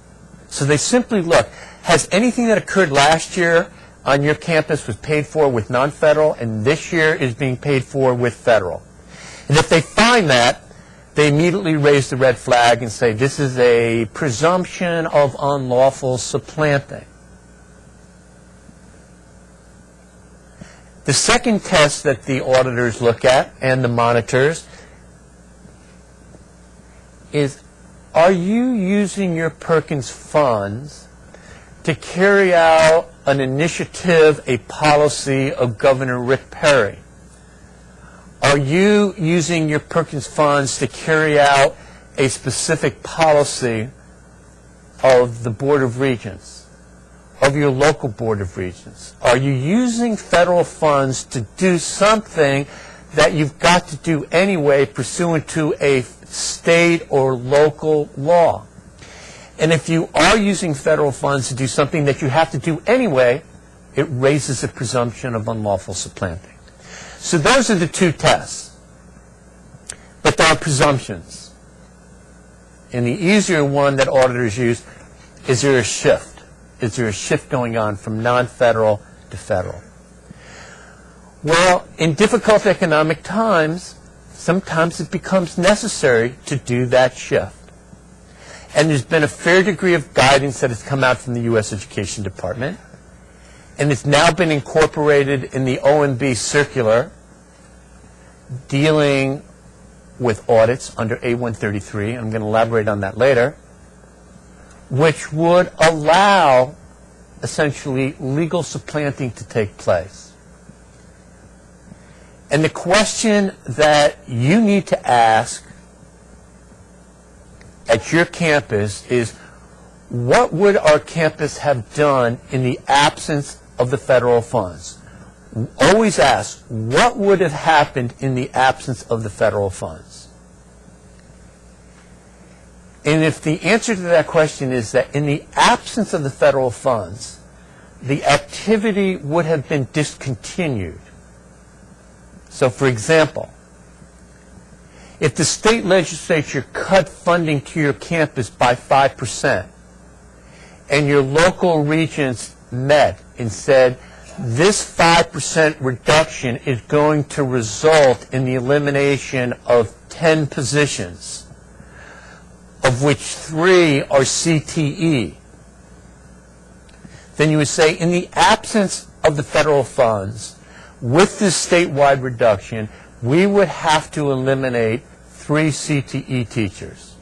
So they simply look, has anything that occurred last year on your campus was paid for with non-federal and this year is being paid for with federal? And if they find that, they immediately raise the red flag and say, this is a presumption of unlawful supplanting. The second test that the auditors look at and the monitors is, are you using your Perkins funds to carry out an initiative, a policy of Governor Rick Perry? Are you using your Perkins funds to carry out a specific policy of the Board of Regents, of your local Board of Regents? Are you using federal funds to do something that you've got to do anyway pursuant to a state or local law? And if you are using federal funds to do something that you have to do anyway, it raises a presumption of unlawful supplanting. So those are the two tests. But there are presumptions. And the easier one that auditors use, is there a shift? Is there a shift going on from non-federal to federal? Well, in difficult economic times, sometimes it becomes necessary to do that shift. And there's been a fair degree of guidance that has come out from the U.S. Education Department, and it's now been incorporated in the OMB circular dealing with audits under A133. I'm going to elaborate on that later, which would allow essentially legal supplanting to take place. And the question that you need to ask at your campus is, what would our campus have done in the absence of the federal funds? Always ask, what would have happened in the absence of the federal funds? And if the answer to that question is that in the absence of the federal funds, the activity would have been discontinued. So, for example, if the state legislature cut funding to your campus by 5%, and your local regents met and said, this 5% reduction is going to result in the elimination of 10 positions, of which 3 are CTE, then you would say, in the absence of the federal funds, with this statewide reduction, we would have to eliminate 3 CTE teachers.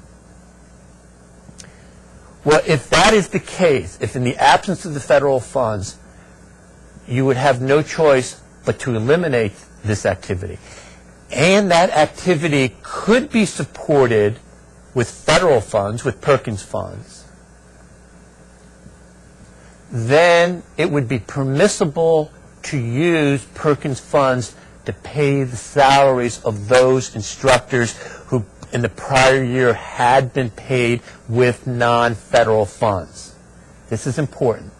Well, if that is the case, if in the absence of the federal funds, you would have no choice but to eliminate this activity, and that activity could be supported with federal funds, with Perkins funds, then it would be permissible to use Perkins funds to pay the salaries of those instructors who in the prior year had been paid with non-federal funds. This is important.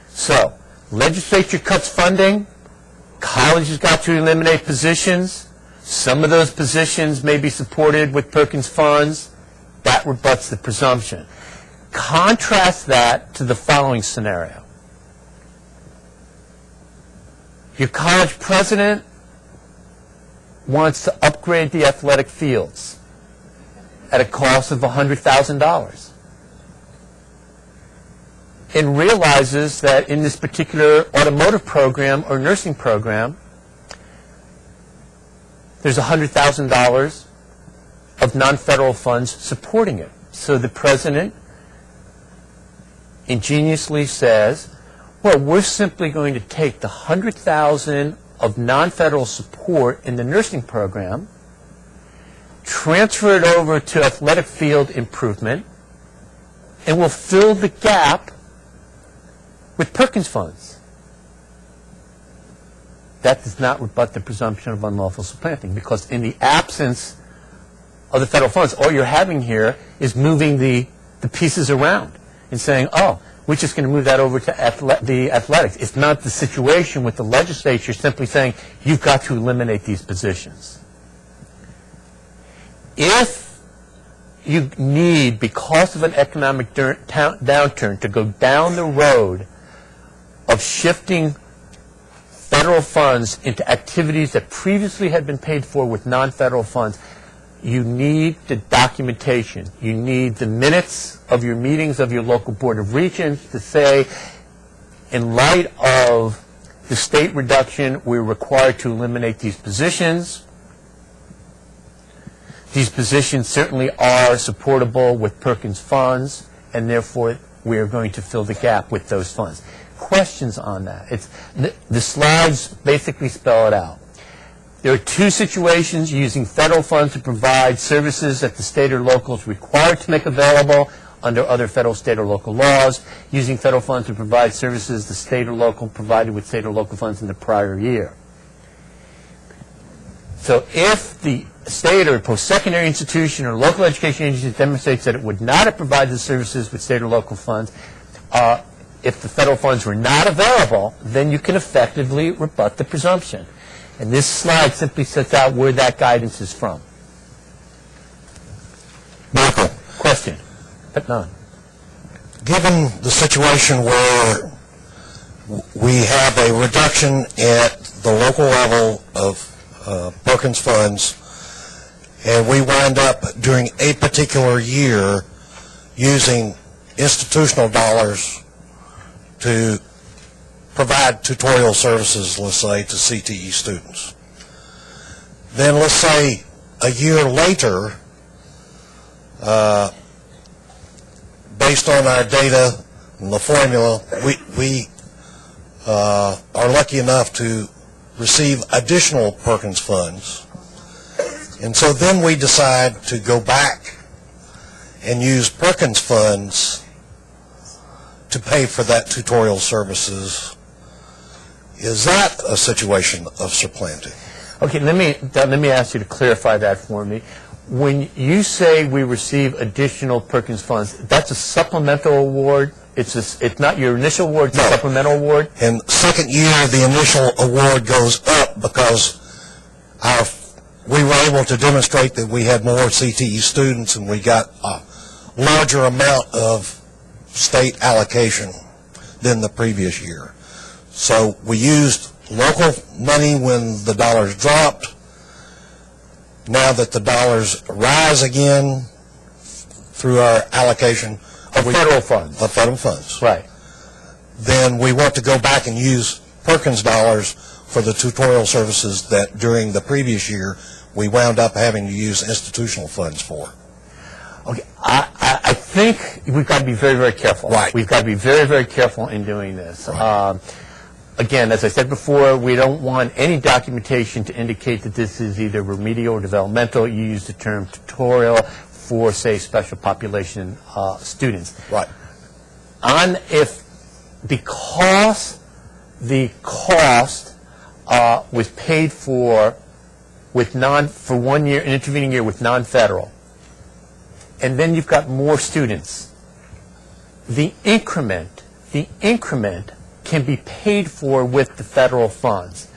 So, legislature cuts funding, colleges got to eliminate positions, Some of those positions may be supported with Perkins funds. That rebuts the presumption. Contrast that to the following scenario. Your college president wants to upgrade the athletic fields at a cost of $100,000 and realizes that in this particular automotive program or nursing program, there's $100,000 of non-federal funds supporting it. So the president ingeniously says, well, we're simply going to take the $100,000 of non-federal support in the nursing program, transfer it over to athletic field improvement, and we'll fill the gap with Perkins funds. That does not rebut the presumption of unlawful supplanting, because in the absence of the federal funds, all you're having here is moving the pieces around and saying, oh, we're just going to move that over to the athletics. It's not the situation with the legislature simply saying, you've got to eliminate these positions. If you need, because of an economic downturn, to go down the road of shifting federal funds into activities that previously had been paid for with non-federal funds, you need the documentation. You need the minutes of your meetings of your local board of regents to say, in light of the state reduction, we're required to eliminate these positions. These positions certainly are supportable with Perkins funds, and therefore we are going to fill the gap with those funds. Questions on that? The slides basically spell it out. There are two situations: using federal funds to provide services that the state or local is required to make available under other federal, state, or local laws; using federal funds to provide services the state or local provided with state or local funds in the prior year. So if the state or post-secondary institution or local education agency demonstrates that it would not have provided the services with state or local funds, if the federal funds were not available, then you can effectively rebut the presumption. And this slide simply sets out where that guidance is from. Michael, Question? But none. given the situation where we have a reduction at the local level of Perkins funds, and we wind up during a particular year using institutional dollars to provide tutorial services, let's say, to CTE students. Then let's say a year later, based on our data and the formula, we are lucky enough to receive additional Perkins funds. And so then we decide to go back and use Perkins funds to pay for that tutorial services. Is that a situation of supplanting? Okay, let me ask you to clarify that for me. When you say we receive additional Perkins funds, that's a supplemental award? It's not your initial award, it's a supplemental award? In second year, the initial award goes up because we were able to demonstrate that we had more CTE students and we got a larger amount of state allocation than the previous year. So we used local money when the dollars dropped. Now that the dollars rise again through our allocation Of federal funds. of federal funds, Right. then we want to go back and use Perkins dollars for the tutorial services that during the previous year we wound up having to use institutional funds for. Okay, I think we've got to be very, very careful. Right. We've got to be very, very careful in doing this. Right. Again, as I said before, we don't want any documentation to indicate that this is either remedial or developmental. You use the term tutorial for, say, special population students. Right. Because the cost was paid for for 1 year, an intervening year with non-federal, and then you've got more students, the increment can be paid for with the federal funds.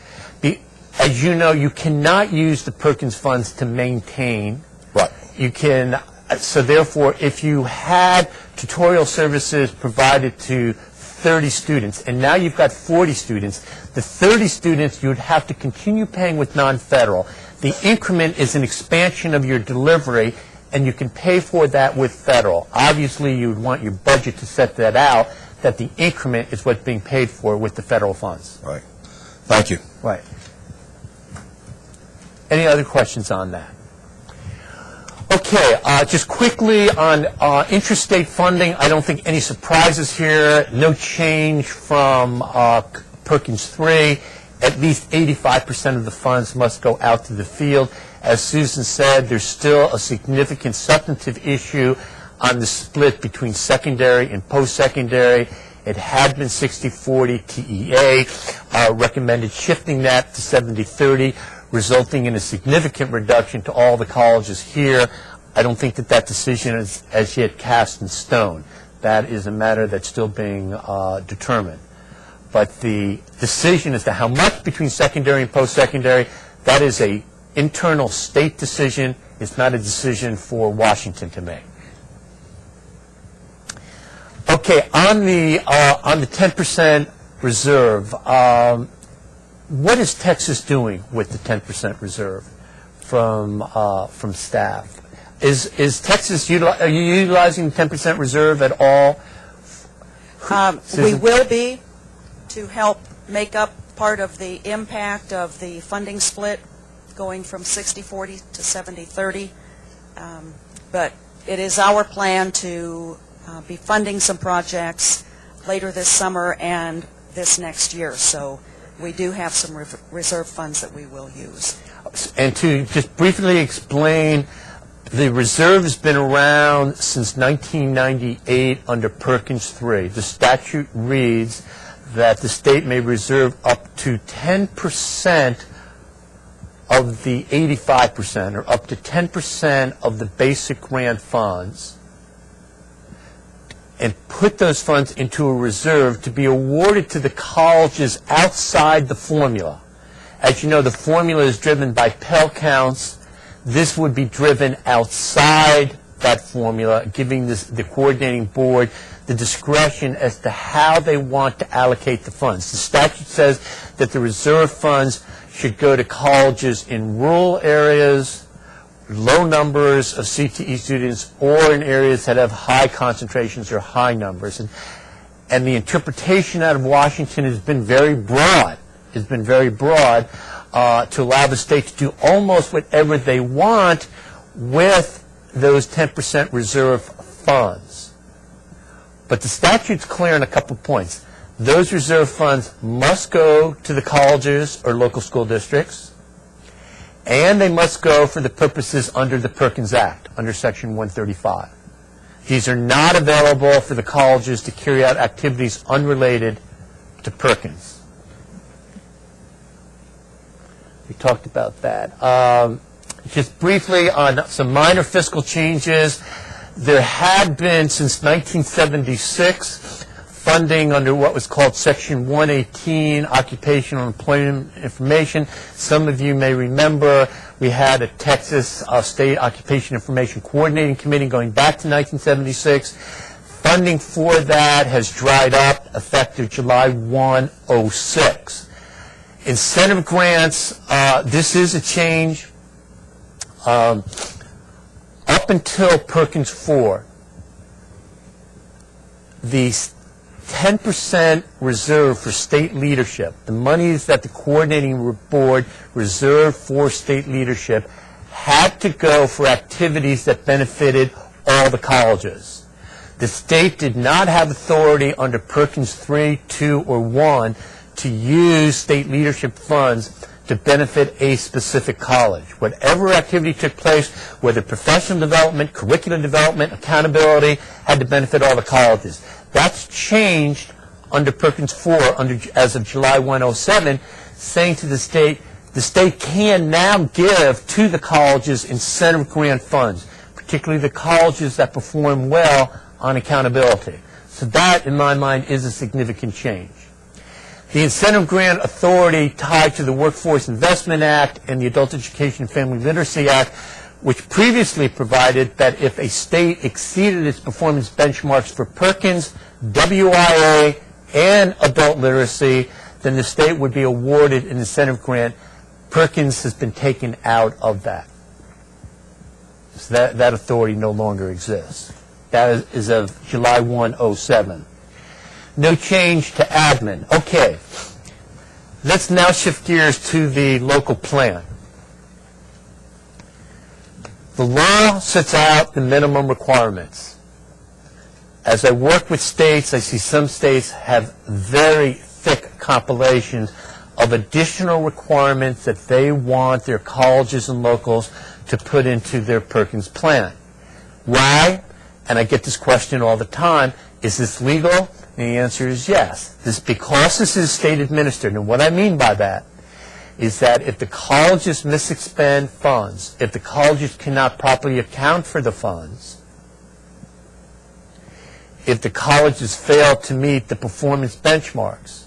as you know, you cannot use the Perkins funds to maintain. Right. You can, so therefore, if you had tutorial services provided to 30 students, and now you've got 40 students, the 30 students you would have to continue paying with non-federal. The increment is an expansion of your delivery, and you can pay for that with federal. Obviously, you would want your budget to set that out, that the increment is what's being paid for with the federal funds. Right. Thank you. Right. Any other questions on that? Okay, just quickly on interstate funding, I don't think any surprises here. No change from Perkins 3. At least 85% of the funds must go out to the field. As Susan said, there's still a significant substantive issue on the split between secondary and post-secondary. It had been 60-40 TEA, recommended shifting that to 70-30, resulting in a significant reduction to all the colleges here. I don't think that that decision is as yet cast in stone. That is a matter that's still being determined. But the decision as to how much between secondary and post-secondary, that is a internal state decision. It's not a decision for Washington to make. Okay, on the 10% reserve, what is Texas doing with the 10% reserve from staff? Is Texas are you utilizing the 10% reserve at all? We will be, to help make up part of the impact of the funding split going from 60-40 to 70-30. But it is our plan to be funding some projects later this summer and this next year. So we do have some reserve funds that we will use. And to just briefly explain, the reserve has been around since 1998 under Perkins 3. The statute reads that the state may reserve up to 10% of the 85%, or up to 10% of the basic grant funds, and put those funds into a reserve to be awarded to the colleges outside the formula. As you know, the formula is driven by Pell counts. This would be driven outside that formula, giving the coordinating board the discretion as to how they want to allocate the funds. The statute says that the reserve funds should go to colleges in rural areas, low numbers of CTE students, or in areas that have high concentrations or high numbers. And the interpretation out of Washington has been very broad. To allow the state to do almost whatever they want with those 10% reserve funds. But the statute's clear on a couple points. Those reserve funds must go to the colleges or local school districts, and they must go for the purposes under the Perkins Act, under Section 135. These are not available for the colleges to carry out activities unrelated to Perkins. We talked about that. Just briefly on some minor fiscal changes, there had been since 1976 funding under what was called Section 118, Occupational Employment Information. Some of you may remember we had a Texas State Occupation Information Coordinating Committee going back to 1976. Funding for that has dried up effective July 1, 2006. Incentive grants, this is a change. Up until Perkins 4, the 10% reserve for state leadership, the monies that the coordinating board reserved for state leadership, had to go for activities that benefited all the colleges. The state did not have authority under Perkins 3, 2, or 1 to use state leadership funds to benefit a specific college. Whatever activity took place, whether professional development, curriculum development, accountability, had to benefit all the colleges. That's changed under Perkins 4 as of July 1, 2007, saying to the state can now give to the colleges incentive grant funds, particularly the colleges that perform well on accountability. So that, in my mind, is a significant change. The incentive grant authority tied to the Workforce Investment Act and the Adult Education and Family Literacy Act, which previously provided that if a state exceeded its performance benchmarks for Perkins, WIA, and adult literacy, then the state would be awarded an incentive grant. Perkins has been taken out of that. So that authority no longer exists. That is of July 1, 07. No change to admin. Okay, let's now shift gears to the local plan. The law sets out the minimum requirements. As I work with states, I see some states have very thick compilations of additional requirements that they want their colleges and locals to put into their Perkins plan. Why? And I get this question all the time, is this legal? And the answer is yes. Because this is state administered, and what I mean by that is that if the colleges misexpend funds, if the colleges cannot properly account for the funds, if the colleges fail to meet the performance benchmarks,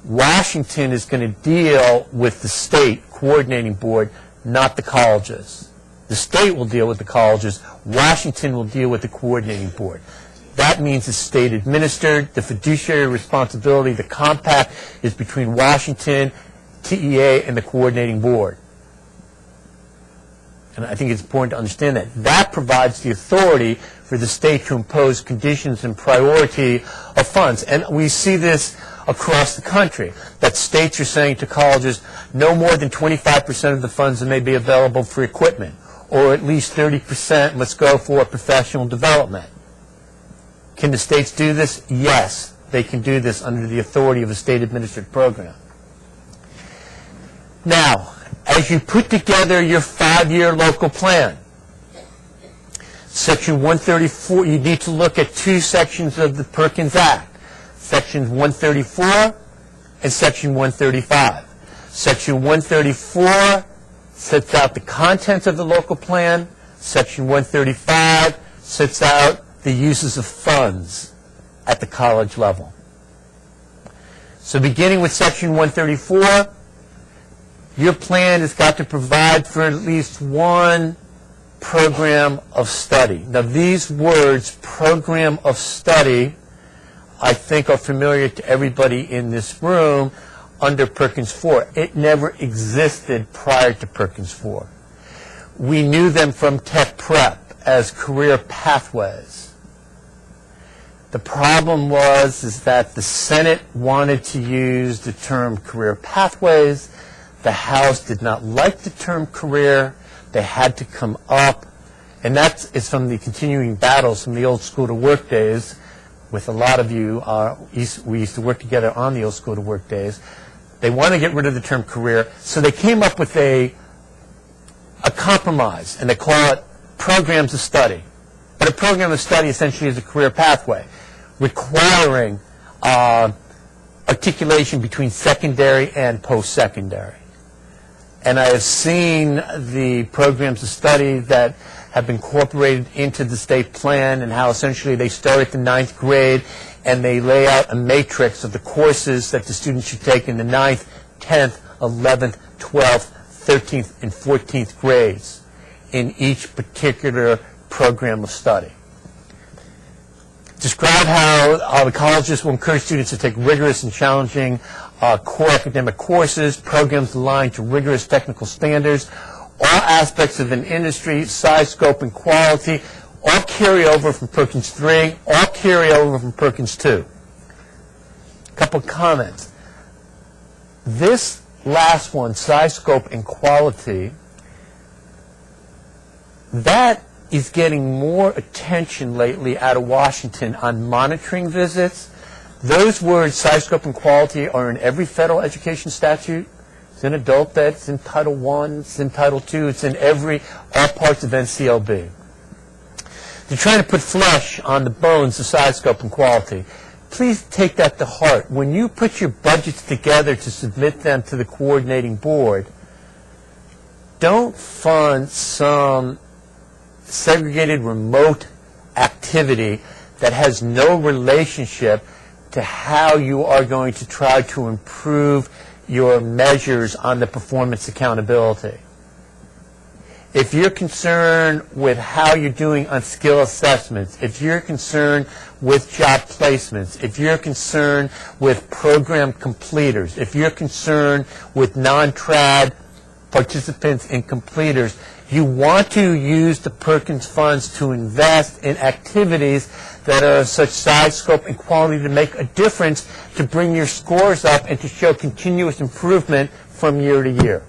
Washington is going to deal with the state coordinating board, not the colleges. The state will deal with the colleges. Washington will deal with the coordinating board. That means it's state administered. The fiduciary responsibility, the compact, is between Washington, TEA, and the coordinating board. And I think it's important to understand that. That provides the authority for the state to impose conditions and priority of funds. And we see this across the country, that states are saying to colleges, no more than 25% of the funds that may be available for equipment, or at least 30% must go for professional development. Can the states do this? Yes, they can do this under the authority of a state-administered program. Now, as you put together your 5-year local plan, Section 134, you need to look at two sections of the Perkins Act, Sections 134 and Section 135. Section 134 sets out the contents of the local plan. Section 135 sets out the uses of funds at the college level. So beginning with Section 134, your plan has got to provide for at least one program of study. Now these words, program of study, I think are familiar to everybody in this room under Perkins 4. It never existed prior to Perkins 4. We knew them from Tech Prep as career pathways. The problem is that the Senate wanted to use the term career pathways. The House did not like the term career. They had to come up, and that is from the continuing battles from the old school to work days. With a lot of you, we used to work together on the old school to work days. They want to get rid of the term career, so they came up with a compromise, and they call it programs of study. But a program of study essentially is a career pathway, requiring articulation between secondary and post-secondary. And I have seen the programs of study that have been incorporated into the state plan, and how essentially they start at the 9th grade and they lay out a matrix of the courses that the students should take in the 9th, 10th, 11th, 12th, 13th, and 14th grades in each particular program of study. Describe how the colleges will encourage students to take rigorous and challenging core academic courses, programs aligned to rigorous technical standards, all aspects of an industry, size, scope, and quality, all carry over from Perkins 3, all carry over from Perkins 2. A couple of comments. This last one, size, scope, and quality, that is getting more attention lately out of Washington on monitoring visits. Those words, size, scope, and quality, are in every federal education statute. It's in adult ed, it's in Title I, it's in Title II, it's in all parts of NCLB. They're trying to put flesh on the bones of size, scope, and quality. Please take that to heart. When you put your budgets together to submit them to the coordinating board, don't fund some segregated remote activity that has no relationship to how you are going to try to improve your measures on the performance accountability. If you're concerned with how you're doing on skill assessments, if you're concerned with job placements, if you're concerned with program completers, if you're concerned with non-trad participants and completers, you want to use the Perkins funds to invest in activities that are of such size, scope, and quality to make a difference, to bring your scores up, and to show continuous improvement from year to year.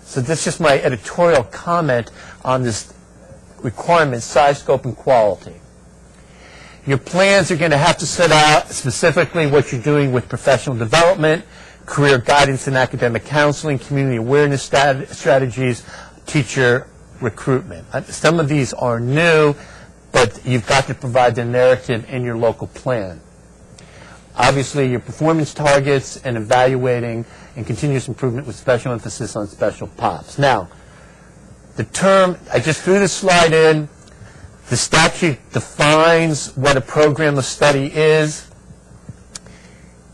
So this is just my editorial comment on this requirement, size, scope, and quality. Your plans are going to have to set out specifically what you're doing with professional development, career guidance and academic counseling, community awareness strategies, teacher recruitment. Some of these are new, but you've got to provide the narrative in your local plan. Obviously, your performance targets and evaluating and continuous improvement with special emphasis on special POPs. Now, the term, I just threw this slide in. The statute defines what a program of study is.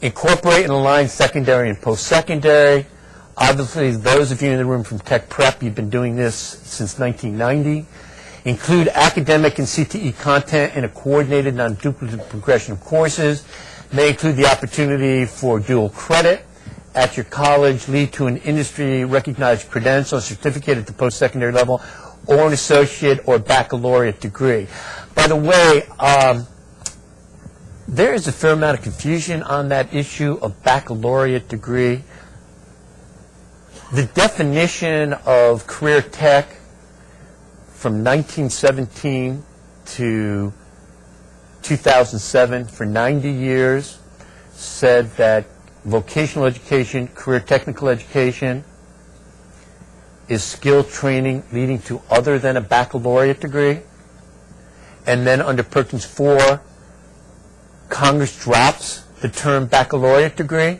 Incorporate and align secondary and post-secondary. Obviously, those of you in the room from Tech Prep, you've been doing this since 1990. Include academic and CTE content in a coordinated, non-duplicative progression of courses. May include the opportunity for dual credit at your college, lead to an industry-recognized credential, certificate at the post-secondary level, or an associate or baccalaureate degree. By the way, there is a fair amount of confusion on that issue of baccalaureate degree. The definition of career tech from 1917 to 2007 for 90 years said that vocational education, career technical education, is skill training leading to other than a baccalaureate degree. And then under Perkins 4, Congress drops the term baccalaureate degree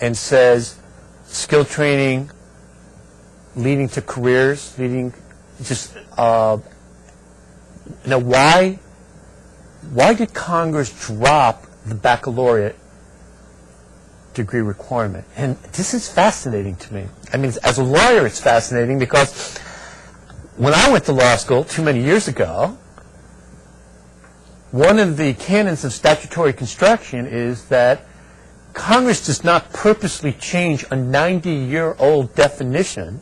and says skill training leading to careers, leading just, now why did Congress drop the baccalaureate degree requirement? And this is fascinating to me. I mean, as a lawyer, it's fascinating because when I went to law school too many years ago, one of the canons of statutory construction is that Congress does not purposely change a 90-year-old definition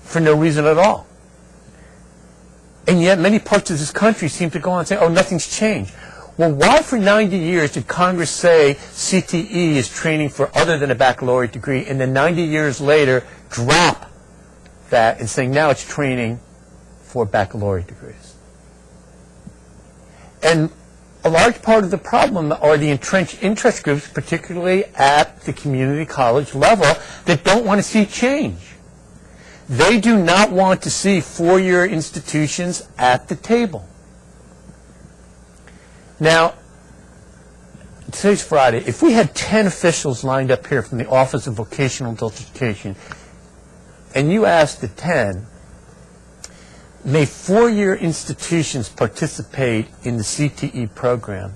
for no reason at all. And yet many parts of this country seem to go on and say, oh, nothing's changed. Well, why for 90 years did Congress say CTE is training for other than a baccalaureate degree, and then 90 years later drop that and saying now it's training for baccalaureate degrees? And a large part of the problem are the entrenched interest groups, particularly at the community college level, that don't want to see change. They do not want to see four-year institutions at the table. Now, today's Friday. If we had 10 officials lined up here from the Office of Vocational Adult Education, and you asked the 10, may four-year institutions participate in the CTE program,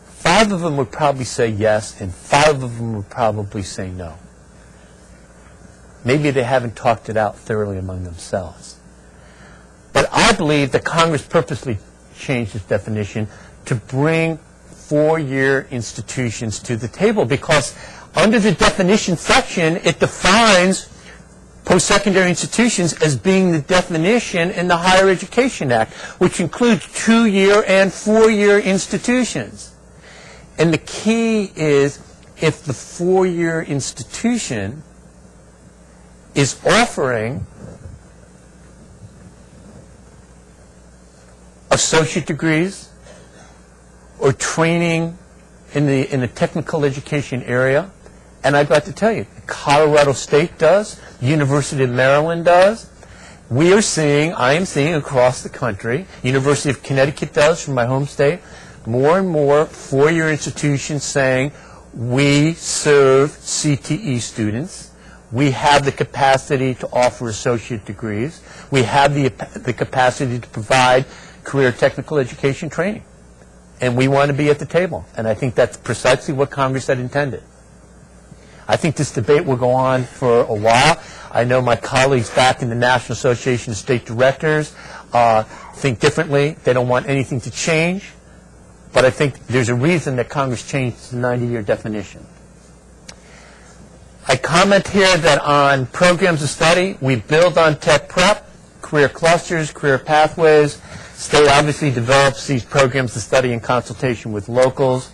5 of them would probably say yes, and 5 of them would probably say no. Maybe they haven't talked it out thoroughly among themselves. But I believe that Congress purposely changed its definition to bring four-year institutions to the table, because under the definition section, it defines post-secondary institutions as being the definition in the Higher Education Act, which includes 2-year and 4-year institutions. And the key is if the 4-year institution is offering associate degrees or training in the technical education area, and I've got to tell you, Colorado State does, University of Maryland does. I am seeing across the country, University of Connecticut does from my home state, more and more four-year institutions saying, we serve CTE students. We have the capacity to offer associate degrees. We have the capacity to provide career technical education training. And we want to be at the table. And I think that's precisely what Congress had intended. I think this debate will go on for a while. I know my colleagues back in the National Association of State Directors think differently. They don't want anything to change. But I think there's a reason that Congress changed the 90-year definition. I comment here that on programs of study, we build on tech prep, career clusters, career pathways. State obviously develops these programs of study in consultation with locals,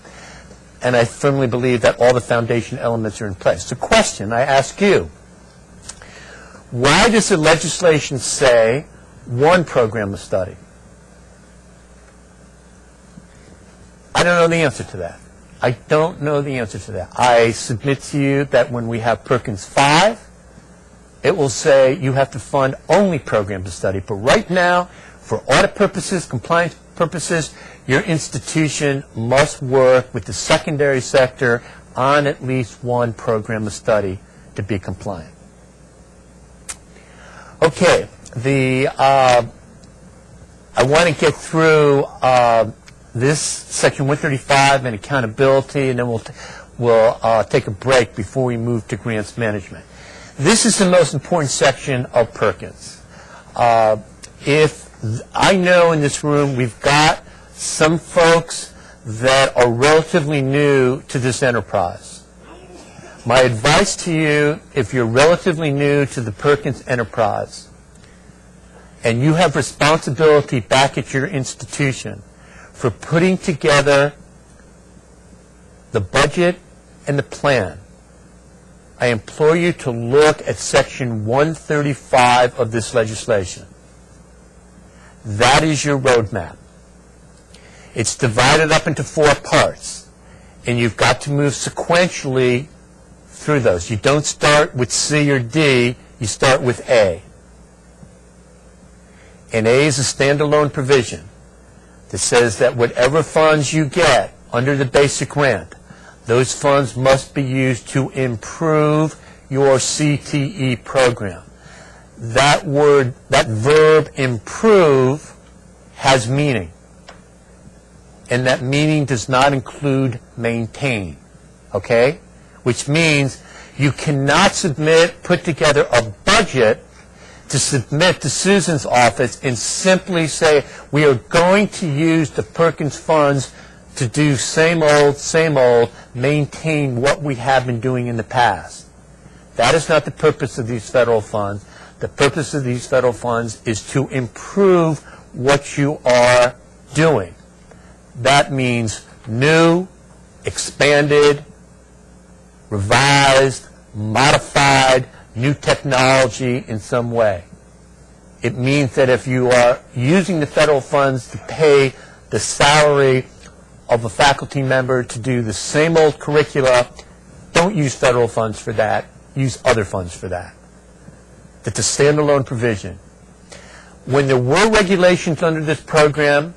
and I firmly believe that all the foundation elements are in place. The question I ask you, why does the legislation say one program of study? I don't know the answer to that. I don't know the answer to that. I submit to you that when we have Perkins 5, it will say you have to fund only programs of study. But right now, for audit purposes, compliance purposes, your institution must work with the secondary sector on at least one program of study to be compliant. Okay, I want to get through this section 135 and accountability, and then we'll take a break before we move to grants management. This is the most important section of Perkins. If I know in this room we've got some folks that are relatively new to this enterprise. My advice to you, if you're relatively new to the Perkins enterprise and you have responsibility back at your institution for putting together the budget and the plan, I implore you to look at Section 135 of this legislation. That is your roadmap. It's divided up into 4 parts, and you've got to move sequentially through those. You don't start with C or D, you start with A. And A is a standalone provision that says that whatever funds you get under the basic grant, those funds must be used to improve your CTE program. That verb improve has meaning. And that meaning does not include maintain. Okay? Which means you cannot put together a budget to submit to Susan's office and simply say, we are going to use the Perkins funds to do same old, maintain what we have been doing in the past. That is not the purpose of these federal funds. The purpose of these federal funds is to improve what you are doing. That means new, expanded, revised, modified, new technology in some way. It means that if you are using the federal funds to pay the salary of a faculty member to do the same old curricula, don't use federal funds for that. Use other funds for that. That's a standalone provision. When there were regulations under this program,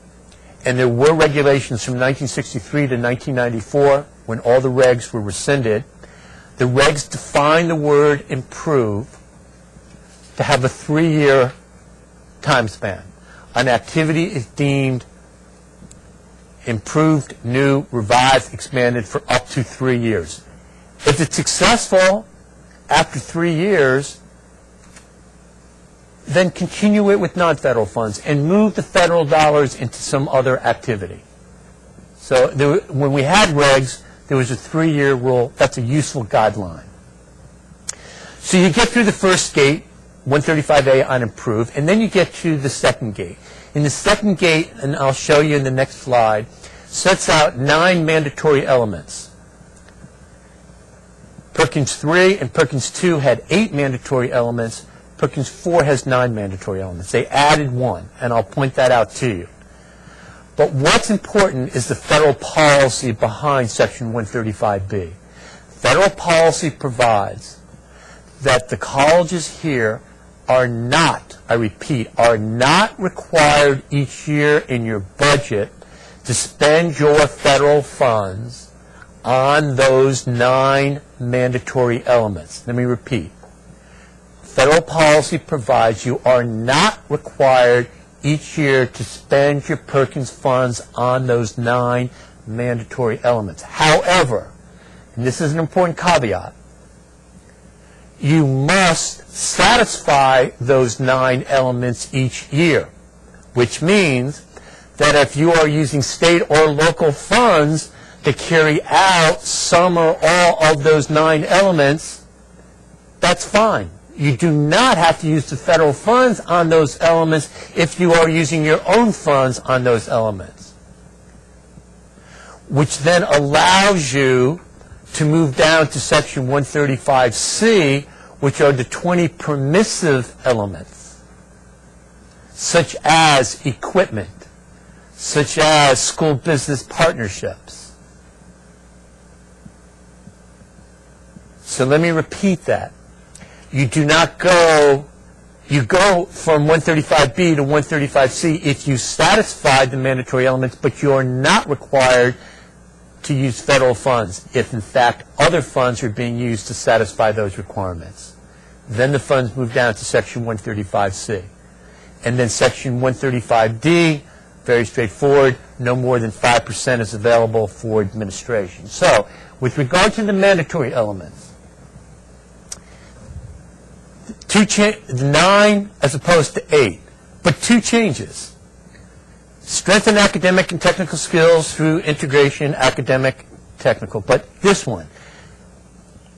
and there were regulations from 1963 to 1994, when all the regs were rescinded, the regs define the word improve to have a 3-year time span. An activity is deemed improved, new, revised, expanded for up to 3 years. If it's successful after 3 years, then continue it with non-federal funds and move the federal dollars into some other activity. So when we had regs, there was a 3-year rule. That's a useful guideline. So you get through the first gate, 135A on improve, and then you get to the second gate. In the second gate, and I'll show you in the next slide, sets out 9 mandatory elements. Perkins 3 and Perkins 2 had 8 mandatory elements. Perkins 4 has 9 mandatory elements. They added 1, and I'll point that out to you. But what's important is the federal policy behind Section 135B. Federal policy provides that the colleges here are not, I repeat, are not required each year in your budget to spend your federal funds on those 9 mandatory elements. Let me repeat. Federal policy provides you are not required each year to spend your Perkins funds on those 9 mandatory elements. However, and this is an important caveat, you must satisfy those 9 elements each year, which means that if you are using state or local funds to carry out some or all of those 9 elements, that's fine. You do not have to use the federal funds on those elements if you are using your own funds on those elements, which then allows you to move down to Section 135C, which are the 20 permissive elements, such as equipment, such as school business partnerships. So let me repeat that. You do not go, you go from 135B to 135C if you satisfy the mandatory elements, but you are not required to use federal funds if, in fact, other funds are being used to satisfy those requirements. Then the funds move down to Section 135C. And then Section 135D, very straightforward, no more than 5% is available for administration. So, with regard to the mandatory elements, 9 as opposed to 8, but 2 changes. Strengthen academic and technical skills through integration, academic, technical. But this one,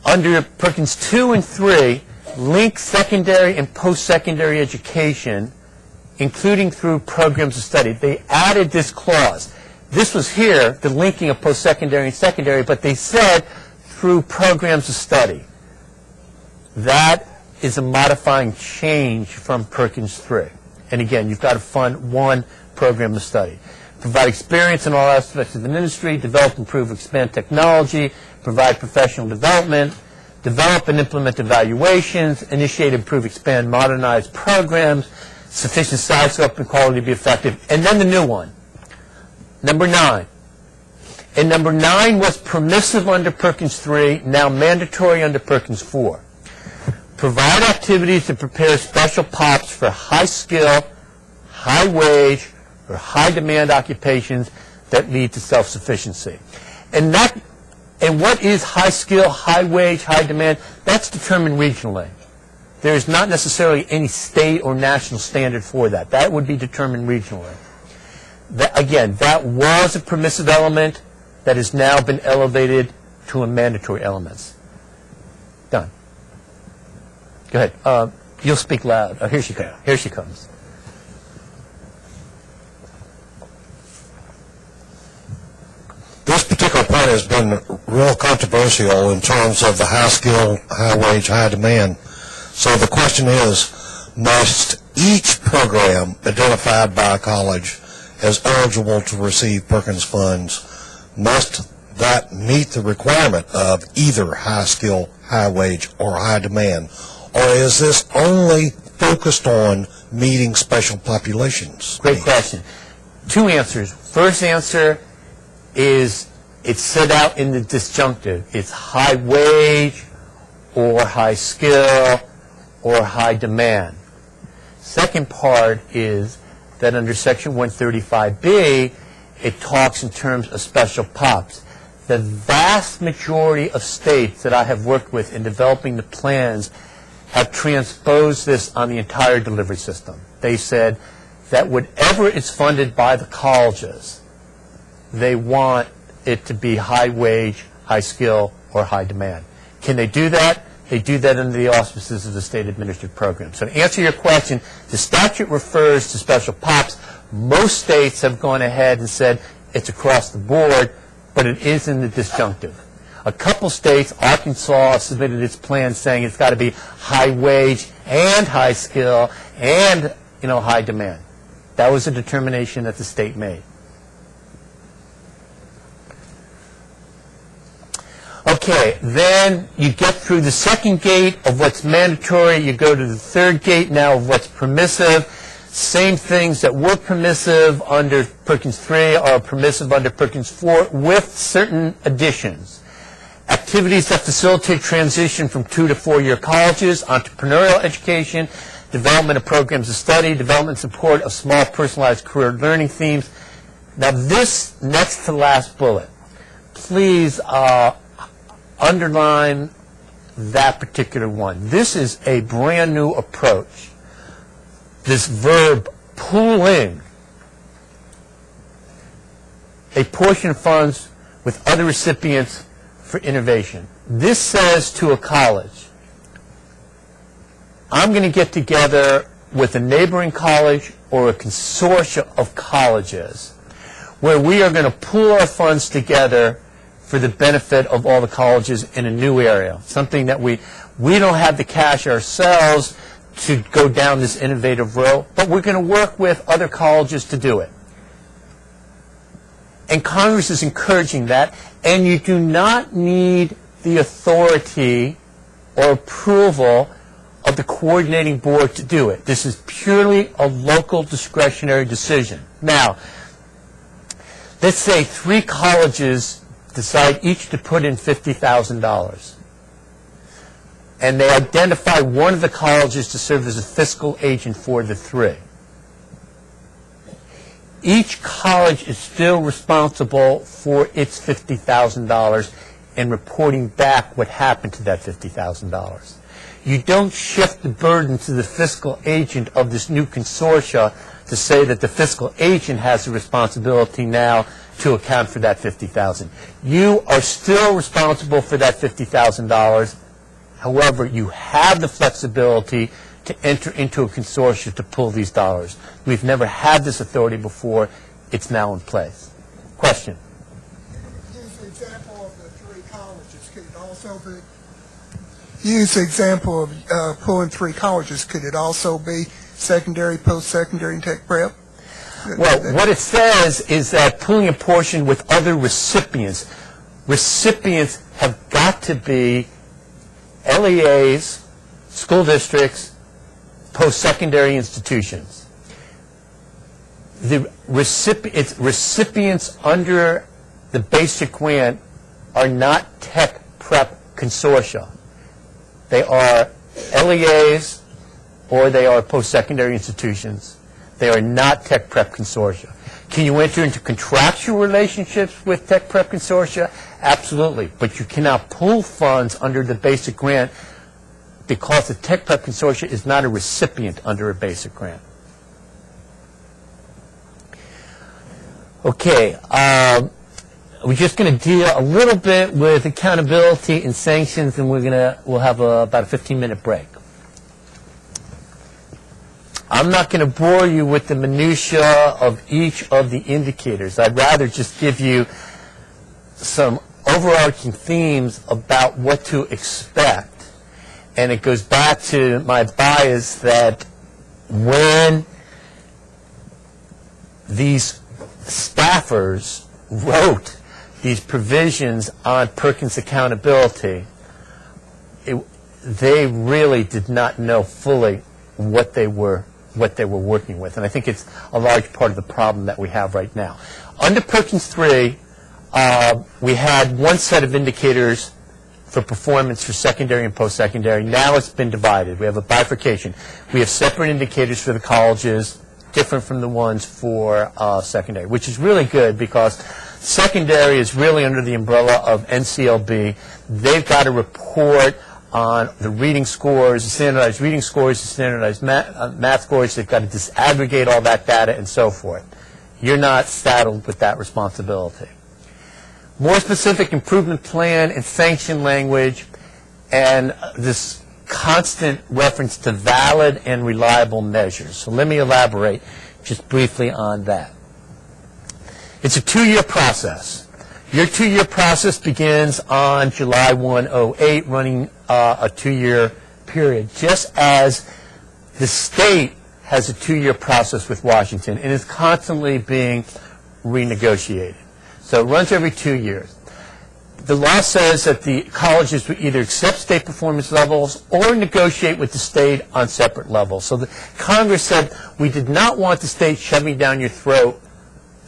under Perkins 2 and 3, link secondary and post-secondary education, including through programs of study. They added this clause. This was here, the linking of post-secondary and secondary, but they said through programs of study. That is a modifying change from Perkins 3. And again, you've got to fund 1 program of study. Provide experience in all aspects of an industry, develop, improve, expand technology, provide professional development, develop and implement evaluations, initiate, improve, expand, modernize programs, sufficient size, scope, and quality to be effective. And then the new one, number 9. And number 9 was permissive under Perkins 3, now mandatory under Perkins 4. Provide activities to prepare special POPs for high-skill, high-wage, or high-demand occupations that lead to self-sufficiency. And what is high-skill, high-wage, high-demand? That's determined regionally. There is not necessarily any state or national standard for that. That would be determined regionally. Again, that was a permissive element that has now been elevated to a mandatory element. Done. Go ahead. You'll speak loud. Oh, here she comes. Here she comes. This particular point has been real controversial in terms of the high skill, high wage, high demand. So the question is, must each program identified by a college as eligible to receive Perkins funds, must that meet the requirement of either high skill, high wage, or high demand? Or is this only focused on meeting special populations? Great question. 2 answers. First answer is it's set out in the disjunctive. It's high wage or high skill or high demand. Second part is that under Section 135B, it talks in terms of special POPs. The vast majority of states that I have worked with in developing the plans have transposed this on the entire delivery system. They said that whatever is funded by the colleges, they want it to be high wage, high skill, or high demand. Can they do that? They do that under the auspices of the state-administered program. So to answer your question, the statute refers to special POPs. Most states have gone ahead and said it's across the board, but it is in the disjunctive. A couple states, Arkansas submitted its plan saying it's got to be high wage and high skill and, high demand. That was a determination that the state made. Okay, then you get through the second gate of what's mandatory, you go to the third gate now of what's permissive. Same things that were permissive under Perkins 3 are permissive under Perkins 4 with certain additions. Activities that facilitate transition from 2 to 4 year colleges, entrepreneurial education, development of programs of study, development and support of small personalized career learning themes. Now this next to last bullet, please underline that particular one. This is a brand new approach. This verb, pooling a portion of funds with other recipients for innovation. This says to a college, I'm going to get together with a neighboring college or a consortium of colleges where we are going to pool our funds together for the benefit of all the colleges in a new area, something that we don't have the cash ourselves to go down this innovative road, but we're going to work with other colleges to do it. And Congress is encouraging that, and you do not need the authority or approval of the coordinating board to do it. This is purely a local discretionary decision. Now, let's say 3 colleges decide each to put in $50,000. And they identify one of the colleges to serve as a fiscal agent for the 3. Each college is still responsible for its $50,000 and reporting back what happened to that $50,000. You don't shift the burden to the fiscal agent of this new consortia to say that the fiscal agent has the responsibility now to account for that $50,000. You are still responsible for that $50,000. However, you have the flexibility to enter into a consortium to pull these dollars. We've never had this authority before. It's now in place. Question? Use the example of the 3 colleges. Could it also be? Use the example of pulling 3 colleges. Could it also be secondary, post-secondary, and tech prep? Well, what it says is that pooling a portion with other recipients. Recipients have got to be LEAs, school districts, post-secondary institutions. The recipients under the basic grant are not tech prep consortia. They are LEAs or they are post-secondary institutions. They are not tech prep consortia. Can you enter into contractual relationships with tech prep consortia? Absolutely. But you cannot pool funds under the basic grant because the tech prep consortia is not a recipient under a basic grant. Okay. We're just going to deal a little bit with accountability and sanctions, and we'll have about a 15-minute break. I'm not going to bore you with the minutia of each of the indicators. I'd rather just give you some overarching themes about what to expect. And it goes back to my bias that when these staffers wrote these provisions on Perkins accountability, they really did not know fully what they were working with. And I think it's a large part of the problem that we have right now. Under Perkins 3, we had one set of indicators for performance for secondary and post-secondary. Now it's been divided. We have a bifurcation. We have separate indicators for the colleges, different from the ones for secondary, which is really good because secondary is really under the umbrella of NCLB. They've got to report on the reading scores, the standardized reading scores, the standardized math scores. They've got to disaggregate all that data and so forth. You're not saddled with that responsibility. More specific improvement plan and sanction language, and this constant reference to valid and reliable measures. So let me elaborate just briefly on that. It's a 2-year process. Your 2-year process begins on July 1, 2008, running a 2-year period, just as the state has a 2-year process with Washington and is constantly being renegotiated. So it runs every 2 years. The law says that the colleges will either accept state performance levels or negotiate with the state on separate levels. So the Congress said we did not want the state shoving down your throat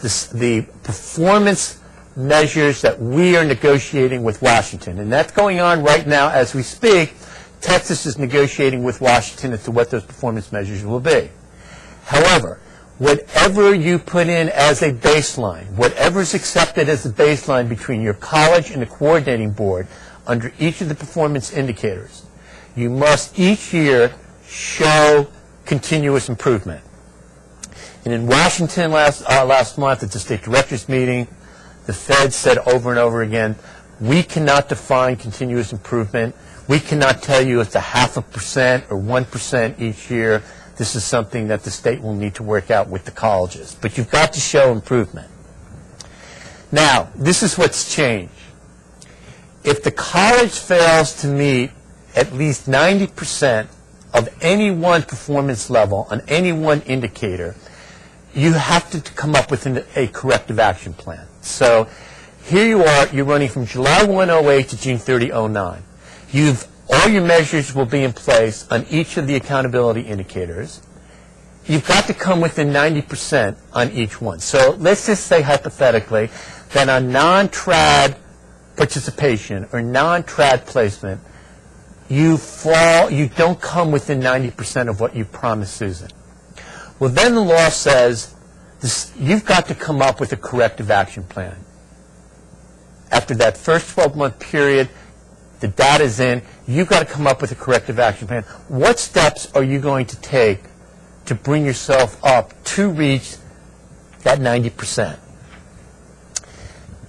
the performance measures that we are negotiating with Washington. And that's going on right now as we speak Texas is negotiating with Washington as to what those performance measures will be. However, whatever you put in as a baseline, whatever is accepted as a baseline between your college and the coordinating board under each of the performance indicators, you must each year show continuous improvement. And in Washington last month at the state directors meeting, the Fed said over and over again, we cannot define continuous improvement. We cannot tell you it's 0.5% or 1% each year. This is something that the state will need to work out with the colleges. But you've got to show improvement. Now, this is what's changed. If the college fails to meet at least 90% of any one performance level on any one indicator, you have to come up with a corrective action plan. So here you are, you're running from July 1, 08 to June 30, 09. All your measures will be in place on each of the accountability indicators. You've got to come within 90% on each one. So let's just say hypothetically that on non-trad participation or non-trad placement, you don't come within 90% of what you promised Susan. Well, then the law says you've got to come up with a corrective action plan. After that first 12-month period, the data's in, you've got to come up with a corrective action plan. What steps are you going to take to bring yourself up to reach that 90%?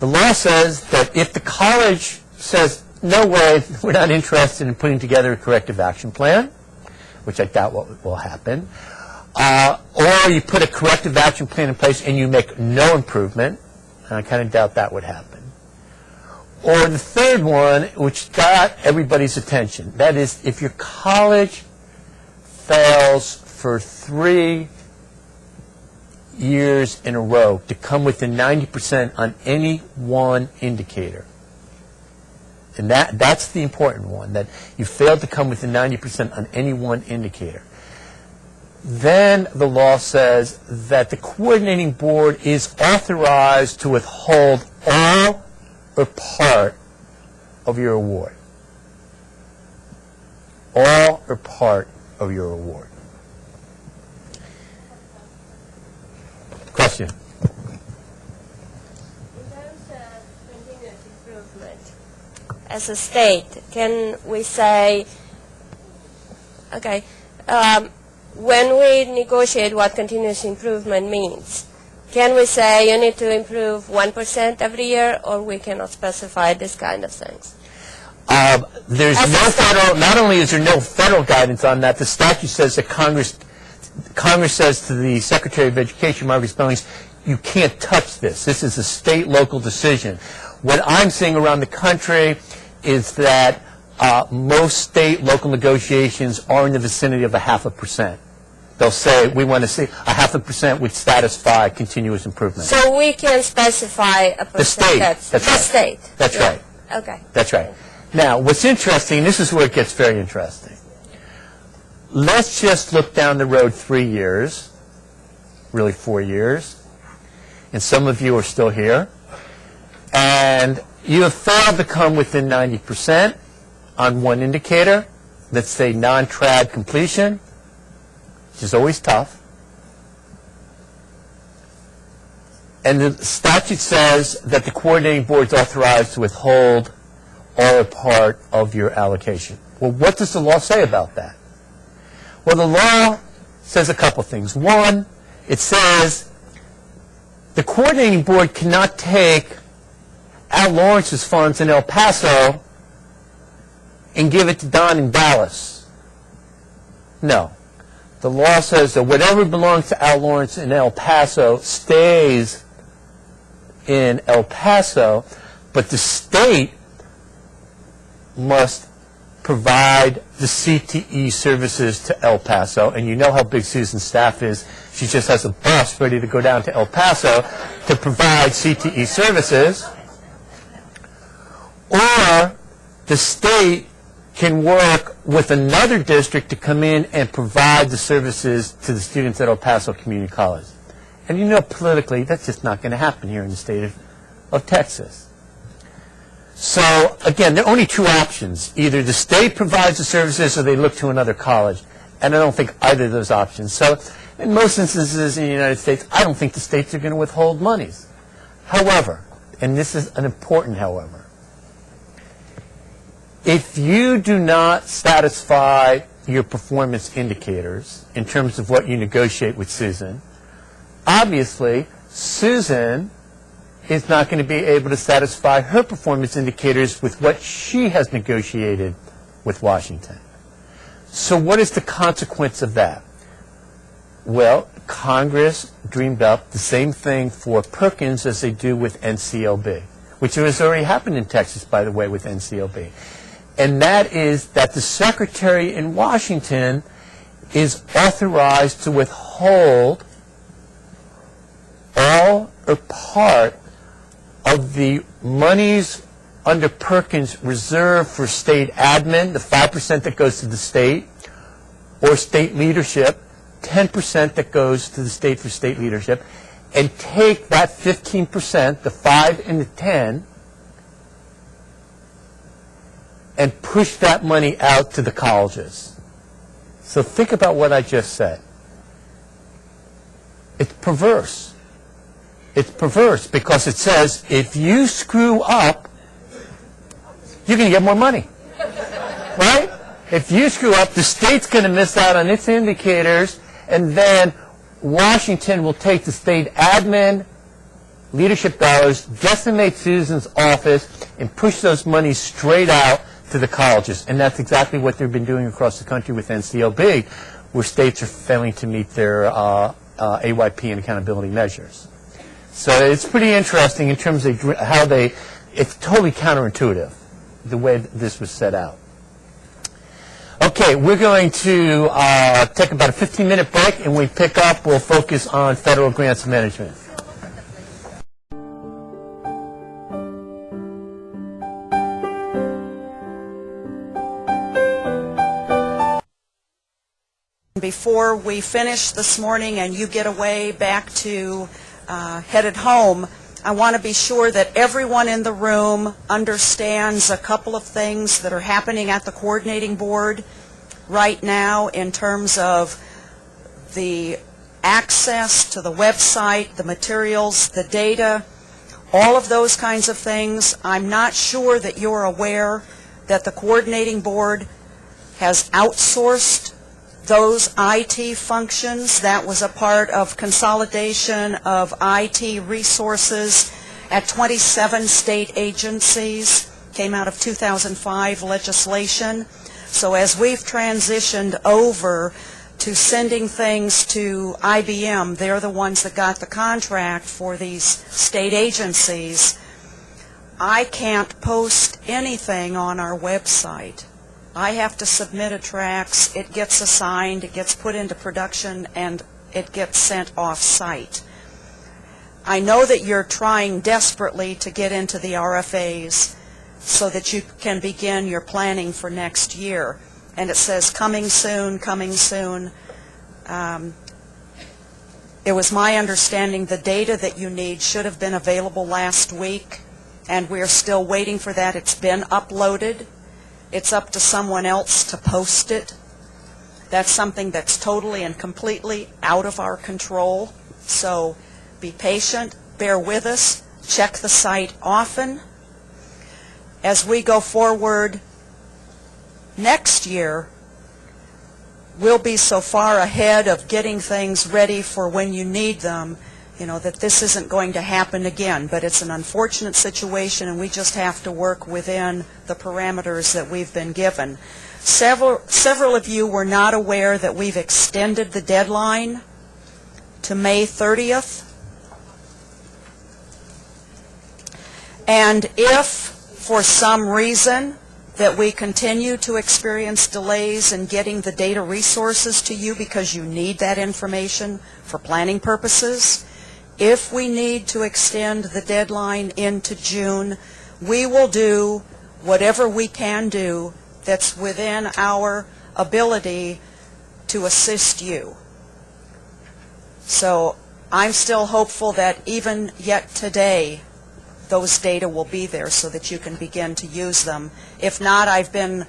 The law says that if the college says, no way, we're not interested in putting together a corrective action plan, which I doubt will happen, or you put a corrective action plan in place and you make no improvement, and I kind of doubt that would happen. Or the third one, which got everybody's attention, that is, if your college fails for 3 years in a row to come within 90% on any one indicator. And that's the important one, that you failed to come within 90% on any one indicator. Then the law says that the coordinating board is authorized to withhold all or part of your award. All or part of your award. Question? In terms of continuous improvement, as a state, can we say, okay, when we negotiate what continuous improvement means, can we say you need to improve 1% every year, or we cannot specify this kind of things? There's no federal, not only is there no federal guidance on that, the statute says that Congress says to the Secretary of Education, Margaret Spellings, you can't touch this. This is a state local decision. What I'm seeing around the country is that most state local negotiations are in the vicinity of 0.5%. They'll say, we want to see 0.5% would satisfy continuous improvement. So we can specify a percent. The state. That's right. The state. That's right. Okay. That's right. Now, what's interesting, this is where it gets very interesting. Let's just look down the road 3 years, really 4 years, and some of you are still here, and you have failed to come within 90% on one indicator, let's say non-trad completion, which is always tough. And the statute says that the coordinating board is authorized to withhold all or part of your allocation. Well, what does the law say about that? Well, the law says a couple things. One, it says the coordinating board cannot take Al Lawrence's funds in El Paso and give it to Don in Dallas. No. The law says that whatever belongs to Al Lawrence in El Paso stays in El Paso, but the state must provide the CTE services to El Paso. And you know how big Susan's staff is. She just has a bus ready to go down to El Paso to provide CTE services. Or the state can work with another district to come in and provide the services to the students at El Paso Community College. And you know politically that's just not going to happen here in the state of Texas. So, again, there are only two options. Either the state provides the services or they look to another college. And I don't think either of those options. So, in most instances in the United States, I don't think the states are going to withhold monies. However, and this is an important however, if you do not satisfy your performance indicators in terms of what you negotiate with Susan, obviously, Susan is not going to be able to satisfy her performance indicators with what she has negotiated with Washington. So what is the consequence of that? Well, Congress dreamed up the same thing for Perkins as they do with NCLB, which has already happened in Texas, by the way, with NCLB. And that is that the secretary in Washington is authorized to withhold all or part of the monies under Perkins reserved for state admin, the 5% that goes to the state, or state leadership, 10% that goes to the state for state leadership, and take that 15%, the 5 and the 10, and push that money out to the colleges. So think about what I just said. It's perverse. It's perverse because it says if you screw up, you're going to get more money. Right? If you screw up, the state's going to miss out on its indicators, and then Washington will take the state admin leadership dollars, decimate Susan's office, and push those monies straight out to the colleges. And that's exactly what they've been doing across the country with NCLB, where states are failing to meet their AYP and accountability measures. So it's pretty interesting in terms of how it's totally counterintuitive, the way this was set out. Okay, we're going to take about a 15-minute break, and when we pick up, we'll focus on federal grants management. Before we finish this morning and you get away back to headed home, I want to be sure that everyone in the room understands a couple of things that are happening at the coordinating board right now in terms of the access to the website, the materials, the data, all of those kinds of things. I'm not sure that you're aware that the coordinating board has outsourced those IT functions. That was a part of consolidation of IT resources at 27 state agencies, came out of 2005 legislation. So as we've transitioned over to sending things to IBM, they're the ones that got the contract for these state agencies, I can't post anything on our website. I have to submit a tracts, it gets assigned, it gets put into production, and it gets sent off-site. I know that you're trying desperately to get into the RFAs so that you can begin your planning for next year. And it says, coming soon, coming soon. It was my understanding the data that you need should have been available last week, and we're still waiting for that. It's been uploaded. It's up to someone else to post it. That's something that's totally and completely out of our control. So be patient, bear with us, check the site often. As we go forward next year, we'll be so far ahead of getting things ready for when you need them, that this isn't going to happen again. But it's an unfortunate situation, and we just have to work within the parameters that we've been given. Several of you were not aware that we've extended the deadline to May 30th. And if, for some reason, that we continue to experience delays in getting the data resources to you because you need that information for planning purposes, if we need to extend the deadline into June, we will do whatever we can do that's within our ability to assist you. So I'm still hopeful that even yet today, those data will be there so that you can begin to use them. If not, I've been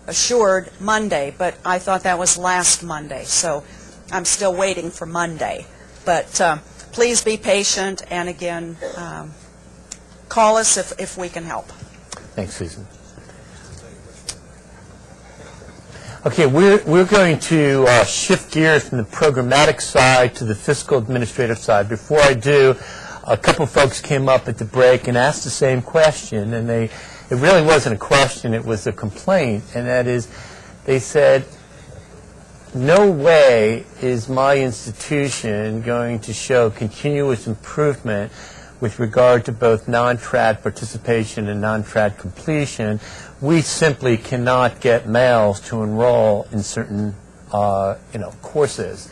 assured Monday, but I thought that was last Monday, so I'm still waiting for Monday. But please be patient, and again, call us if we can help. Thanks, Susan. Okay, we're going to shift gears from the programmatic side to the fiscal administrative side. Before I do, a couple folks came up at the break and asked the same question, and it really wasn't a question, it was a complaint, and that is, they said, no way is my institution going to show continuous improvement with regard to both non-trad participation and non-trad completion. We simply cannot get males to enroll in certain courses.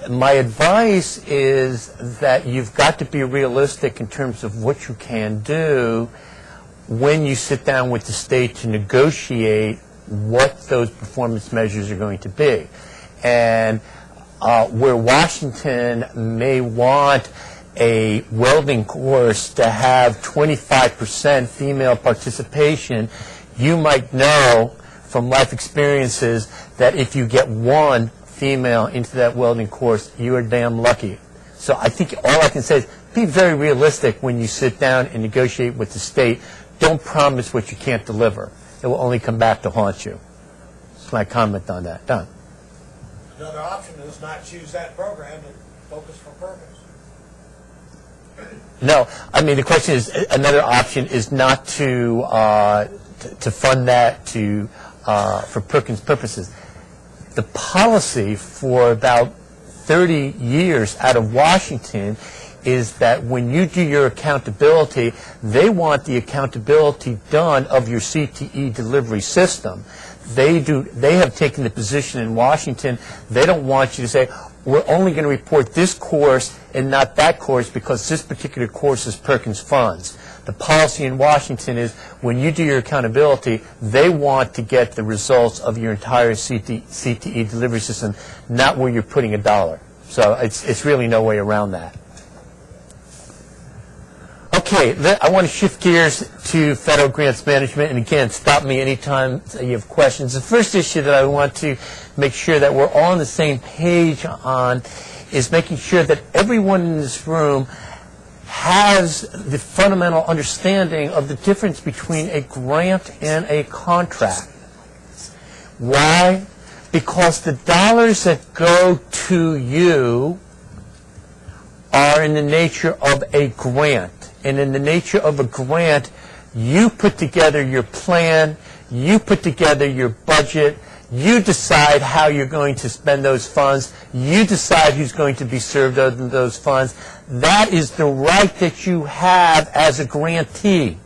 My advice is that you've got to be realistic in terms of what you can do when you sit down with the state to negotiate what those performance measures are going to be. And where Washington may want a welding course to have 25% female participation, you might know from life experiences that if you get one female into that welding course, you are damn lucky. So I think all I can say is be very realistic when you sit down and negotiate with the state. Don't promise what you can't deliver. It will only come back to haunt you. That's my comment on that. Done. Another option is not choose that program and focus for Perkins. No, I mean the question is another option is not to fund that for Perkins purposes. The policy for about 30 years out of Washington is that when you do your accountability, they want the accountability done of your CTE delivery system. They have taken the position in Washington, they don't want you to say, we're only going to report this course and not that course because this particular course is Perkins funds. The policy in Washington is when you do your accountability, they want to get the results of your entire CTE delivery system, not where you're putting a dollar. So it's really no way around that. Okay, I want to shift gears to federal grants management, and again, stop me anytime you have questions. The first issue that I want to make sure that we're all on the same page on is making sure that everyone in this room has the fundamental understanding of the difference between a grant and a contract. Why? Because the dollars that go to you are in the nature of a grant. And in the nature of a grant, you put together your plan, you put together your budget, you decide how you're going to spend those funds, you decide who's going to be served under those funds. That is the right that you have as a grantee.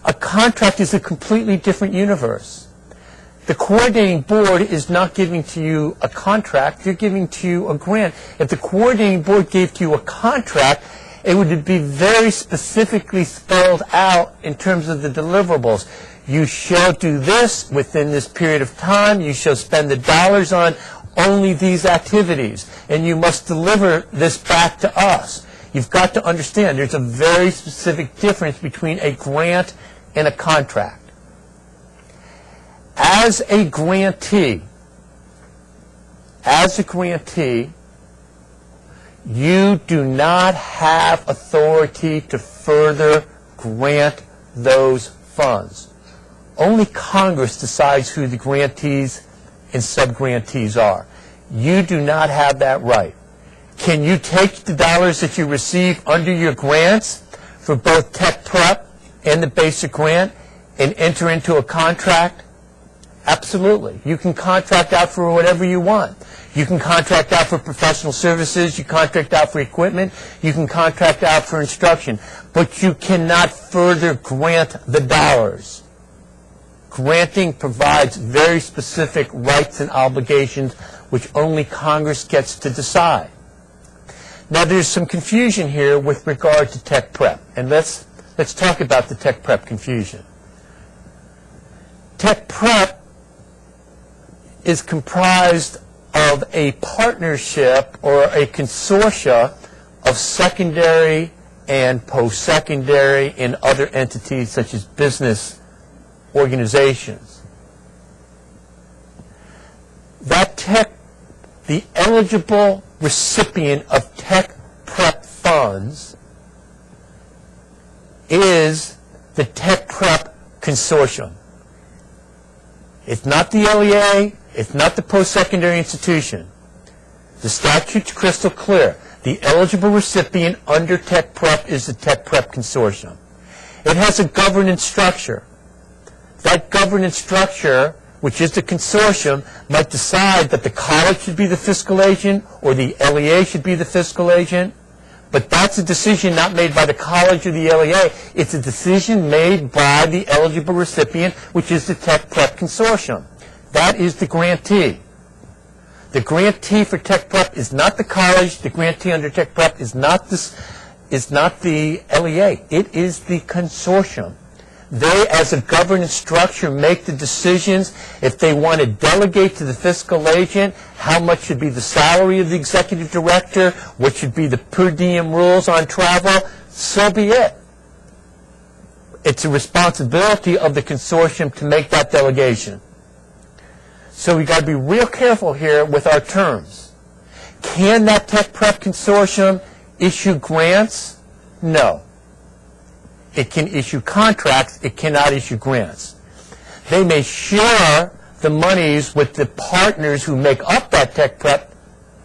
A contract is a completely different universe. The coordinating board is not giving to you a contract, they're giving to you a grant. If the coordinating board gave to you a contract, it would be very specifically spelled out in terms of the deliverables. You shall do this within this period of time, you shall spend the dollars on only these activities, and you must deliver this back to us. You've got to understand there's a very specific difference between a grant and a contract. As a grantee, you do not have authority to further grant those funds. Only Congress decides who the grantees and sub-grantees are. You do not have that right. Can you take the dollars that you receive under your grants for both tech prep and the basic grant and enter into a contract? Absolutely. You can contract out for whatever you want. You can contract out for professional services, you contract out for equipment, you can contract out for instruction, but you cannot further grant the dollars. Granting provides very specific rights and obligations which only Congress gets to decide. Now there's some confusion here with regard to tech prep, and let's talk about the tech prep confusion. Tech prep is comprised of a partnership or a consortia of secondary and post-secondary and other entities such as business organizations. The eligible recipient of tech prep funds is the Tech Prep Consortium. It's not the LEA, it's not the post-secondary institution. The statute's crystal clear. The eligible recipient under Tech Prep is the Tech Prep Consortium. It has a governance structure. That governance structure, which is the consortium, might decide that the college should be the fiscal agent or the LEA should be the fiscal agent. But that's a decision not made by the college or the LEA. It's a decision made by the eligible recipient, which is the Tech Prep Consortium. That is the grantee. The grantee for Tech Prep is not the college. The grantee under Tech Prep is not the LEA. It is the consortium. They, as a governance structure, make the decisions. If they want to delegate to the fiscal agent how much should be the salary of the executive director, what should be the per diem rules on travel, so be it. It's a responsibility of the consortium to make that delegation. So we've got to be real careful here with our terms. Can that Tech Prep Consortium issue grants? No. It can issue contracts. It cannot issue grants. They may share the monies with the partners who make up that Tech Prep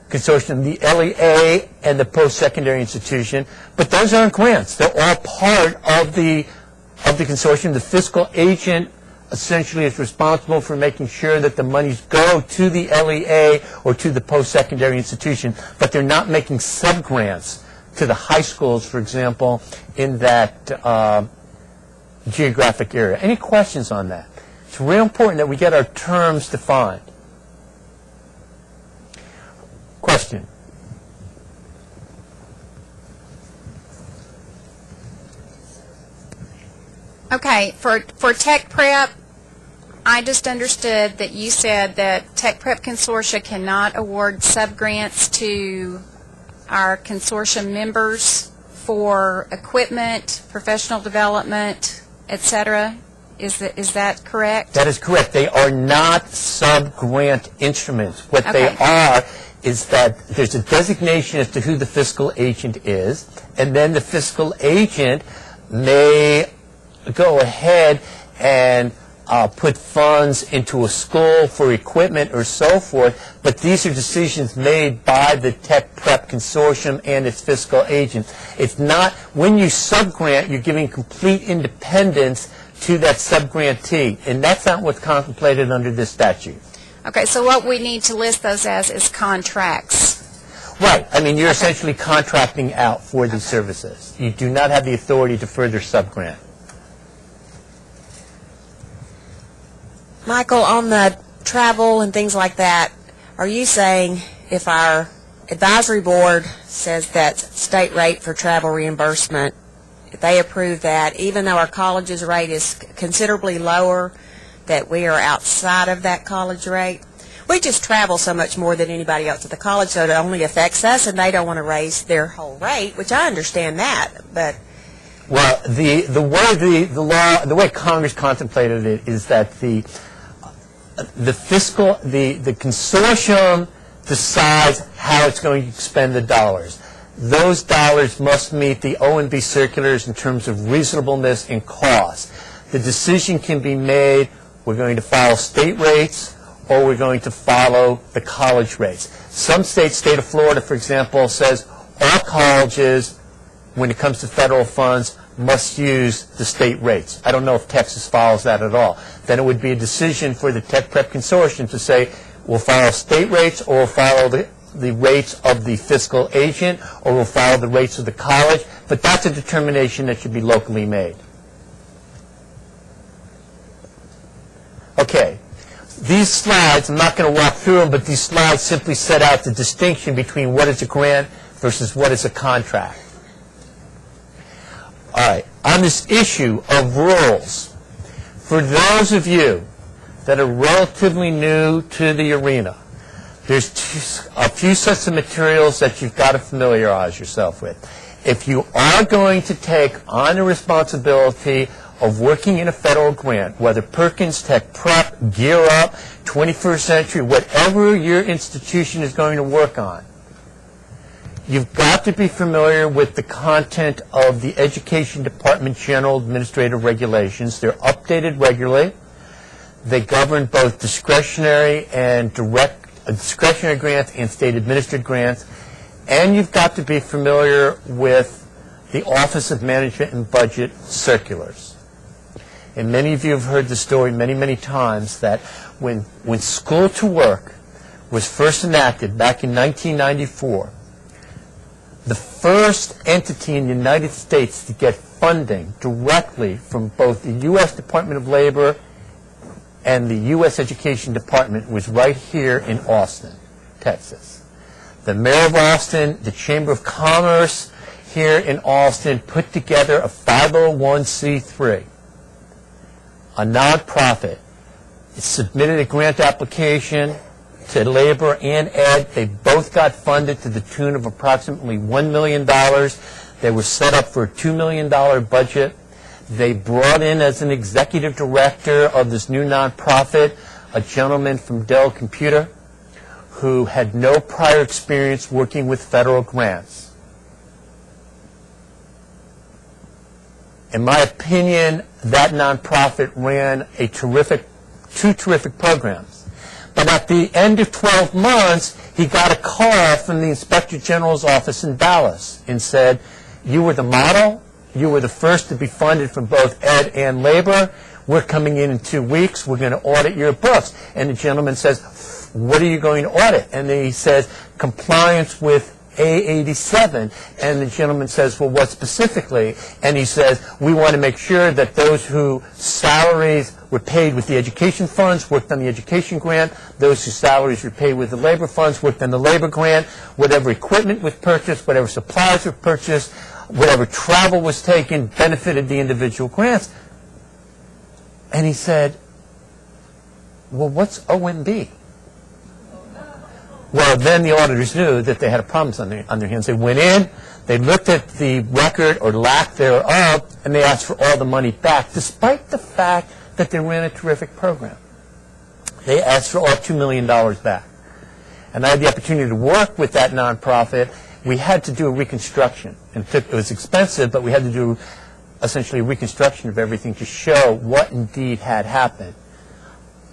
Consortium, the LEA and the post-secondary institution, but those aren't grants. They're all part of the consortium. The fiscal agent essentially is responsible for making sure that the monies go to the LEA or to the post-secondary institution, but they're not making sub-grants to the high schools, for example, in that geographic area. Any questions on that? It's real important that we get our terms defined. Question? Okay, for Tech Prep, I just understood that you said that Tech Prep Consortia cannot award sub-grants to our consortium members for equipment, professional development, etc. Is that correct? That is correct. They are not sub-grant instruments. What they Okay. are is that there's a designation as to who the fiscal agent is, and then the fiscal agent may go ahead and put funds into a school for equipment or so forth, but these are decisions made by the Tech Prep Consortium and its fiscal agent. It's not, when you sub-grant, you're giving complete independence to that sub-grantee, and that's not what's contemplated under this statute. Okay, so what we need to list those as is contracts. Right. I mean, you're essentially contracting out for these services. You do not have the authority to further sub-grant. Michael, on the travel and things like that, are you saying if our advisory board says that state rate for travel reimbursement, if they approve that, even though our college's rate is considerably lower, that we are outside of that college rate? We just travel so much more than anybody else at the college, so it only affects us, and they don't want to raise their whole rate, which I understand that, but... Well, the way Congress contemplated it is that the consortium decides how it's going to expend the dollars. Those dollars must meet the O&B circulars in terms of reasonableness and cost. The decision can be made, we're going to follow state rates or we're going to follow the college rates. Some states, state of Florida, for example, says all colleges, when it comes to federal funds, must use the state rates. I don't know if Texas follows that at all. Then it would be a decision for the Tech Prep Consortium to say, we'll follow state rates or we'll follow the rates of the fiscal agent or we'll follow the rates of the college. But that's a determination that should be locally made. Okay. These slides, I'm not going to walk through them, but these slides simply set out the distinction between what is a grant versus what is a contract. All right, on this issue of rules, for those of you that are relatively new to the arena, There's a few sets of materials that you've got to familiarize yourself with. If you are going to take on the responsibility of working in a federal grant, whether Perkins, Tech Prep, Gear Up, 21st Century, whatever your institution is going to work on, you've got to be familiar with the content of the Education Department General Administrative Regulations. They're updated regularly. They govern both discretionary and discretionary grants and state-administered grants. And you've got to be familiar with the Office of Management and Budget circulars. And many of you have heard the story many, many times that when School to Work was first enacted back in 1994, the first entity in the United States to get funding directly from both the U.S. Department of Labor and the U.S. Education Department was right here in Austin, Texas. The Mayor of Austin, the Chamber of Commerce here in Austin put together a 501c3, a nonprofit. It submitted a grant application to Labor and Ed. They both got funded to the tune of approximately $1 million. They were set up for a $2 million budget. They brought in as an executive director of this new nonprofit a gentleman from Dell Computer who had no prior experience working with federal grants. In my opinion, that nonprofit ran two terrific programs. But at the end of 12 months, he got a call from the Inspector General's office in Dallas and said, "You were the model. You were the first to be funded from both Ed and Labor. We're coming in 2 weeks. We're going to audit your books." And the gentleman says, "What are you going to audit?" And then he says, "Compliance with A87." And the gentleman says, "Well, what specifically?" And he says, "We want to make sure that those whose salaries were paid with the education funds worked on the education grant, those whose salaries were paid with the labor funds worked on the labor grant, whatever equipment was purchased, whatever supplies were purchased, whatever travel was taken benefited the individual grants." And he said, "Well, what's OMB?" Well, then the auditors knew that they had a problem on their hands. They went in, they looked at the record or lack thereof, and they asked for all the money back, despite the fact that they ran a terrific program. They asked for all $2 million back. And I had the opportunity to work with that nonprofit. We had to do a reconstruction. And it was expensive, but we had to do essentially a reconstruction of everything to show what indeed had happened.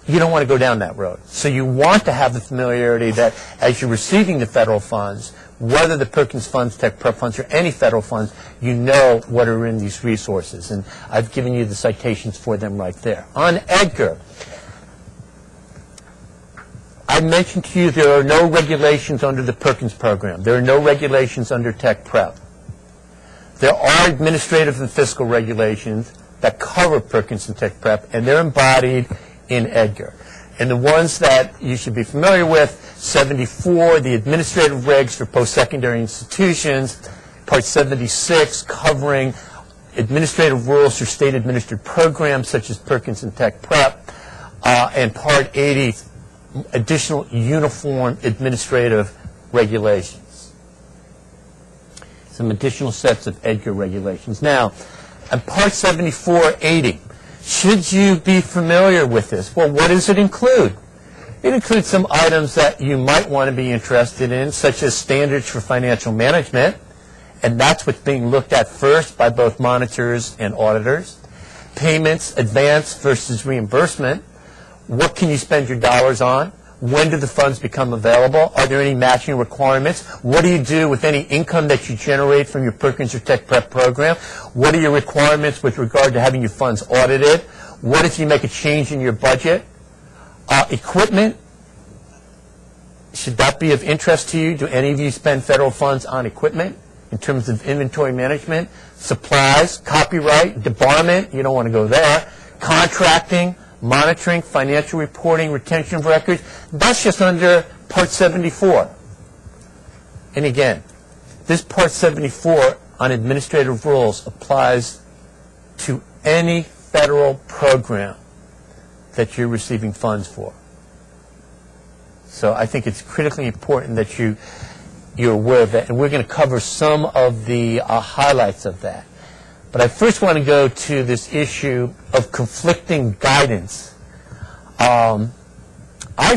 You don't want to go down that road. So you want to have the familiarity that as you're receiving the federal funds, whether the Perkins funds, Tech Prep funds, or any federal funds, you know what are in these resources. And I've given you the citations for them right there. On Edgar, I mentioned to you there are no regulations under the Perkins program. There are no regulations under Tech Prep. There are administrative and fiscal regulations that cover Perkins and Tech Prep, and they're embodied in Edgar. And the ones that you should be familiar with, 74, the administrative regs for post-secondary institutions, Part 76 covering administrative rules for state-administered programs such as Perkins and Tech Prep, and Part 80, additional uniform administrative regulations. Some additional sets of Edgar regulations. Now, on Part 7480, should you be familiar with this? Well, what does it include? It includes some items that you might want to be interested in, such as standards for financial management, and that's what's being looked at first by both monitors and auditors. Payments, advance versus reimbursement. What can you spend your dollars on? When do the funds become available? Are there any matching requirements? What do you do with any income that you generate from your Perkins or Tech Prep program? What are your requirements with regard to having your funds audited? What if you make a change in your budget? Equipment, should that be of interest to you? Do any of you spend federal funds on equipment in terms of inventory management? Supplies, copyright, debarment, you don't want to go there. Contracting, monitoring, financial reporting, retention of records, that's just under Part 74. And again, this Part 74 on administrative rules applies to any federal program that you're receiving funds for. So I think it's critically important that you're aware of that, and we're going to cover some of the highlights of that. But I first want to go to this issue of conflicting guidance. I,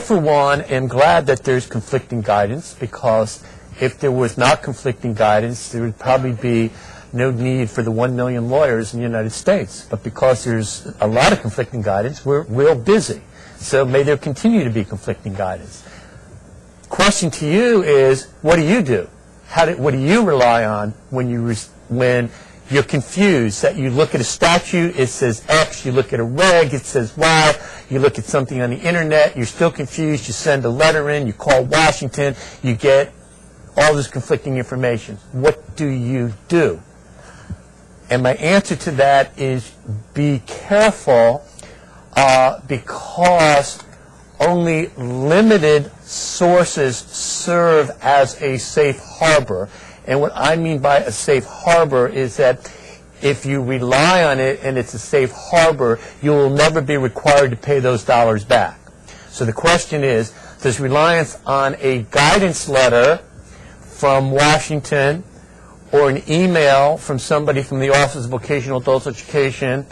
for one, am glad that there's conflicting guidance, because if there was not conflicting guidance, there would probably be no need for the 1 million lawyers in the United States. But because there's a lot of conflicting guidance, we're real busy. So may there continue to be conflicting guidance. Question to you is, what do you do? What do you rely on when you're confused? That you look at a statute, it says X, you look at a reg, it says Y, you look at something on the internet, you're still confused, you send a letter in, you call Washington, you get all this conflicting information. What do you do? And my answer to that is be careful, because only limited sources serve as a safe harbor. And what I mean by a safe harbor is that if you rely on it and it's a safe harbor, you will never be required to pay those dollars back. So the question is, does reliance on a guidance letter from Washington or an email from somebody from the Office of Vocational Adult Education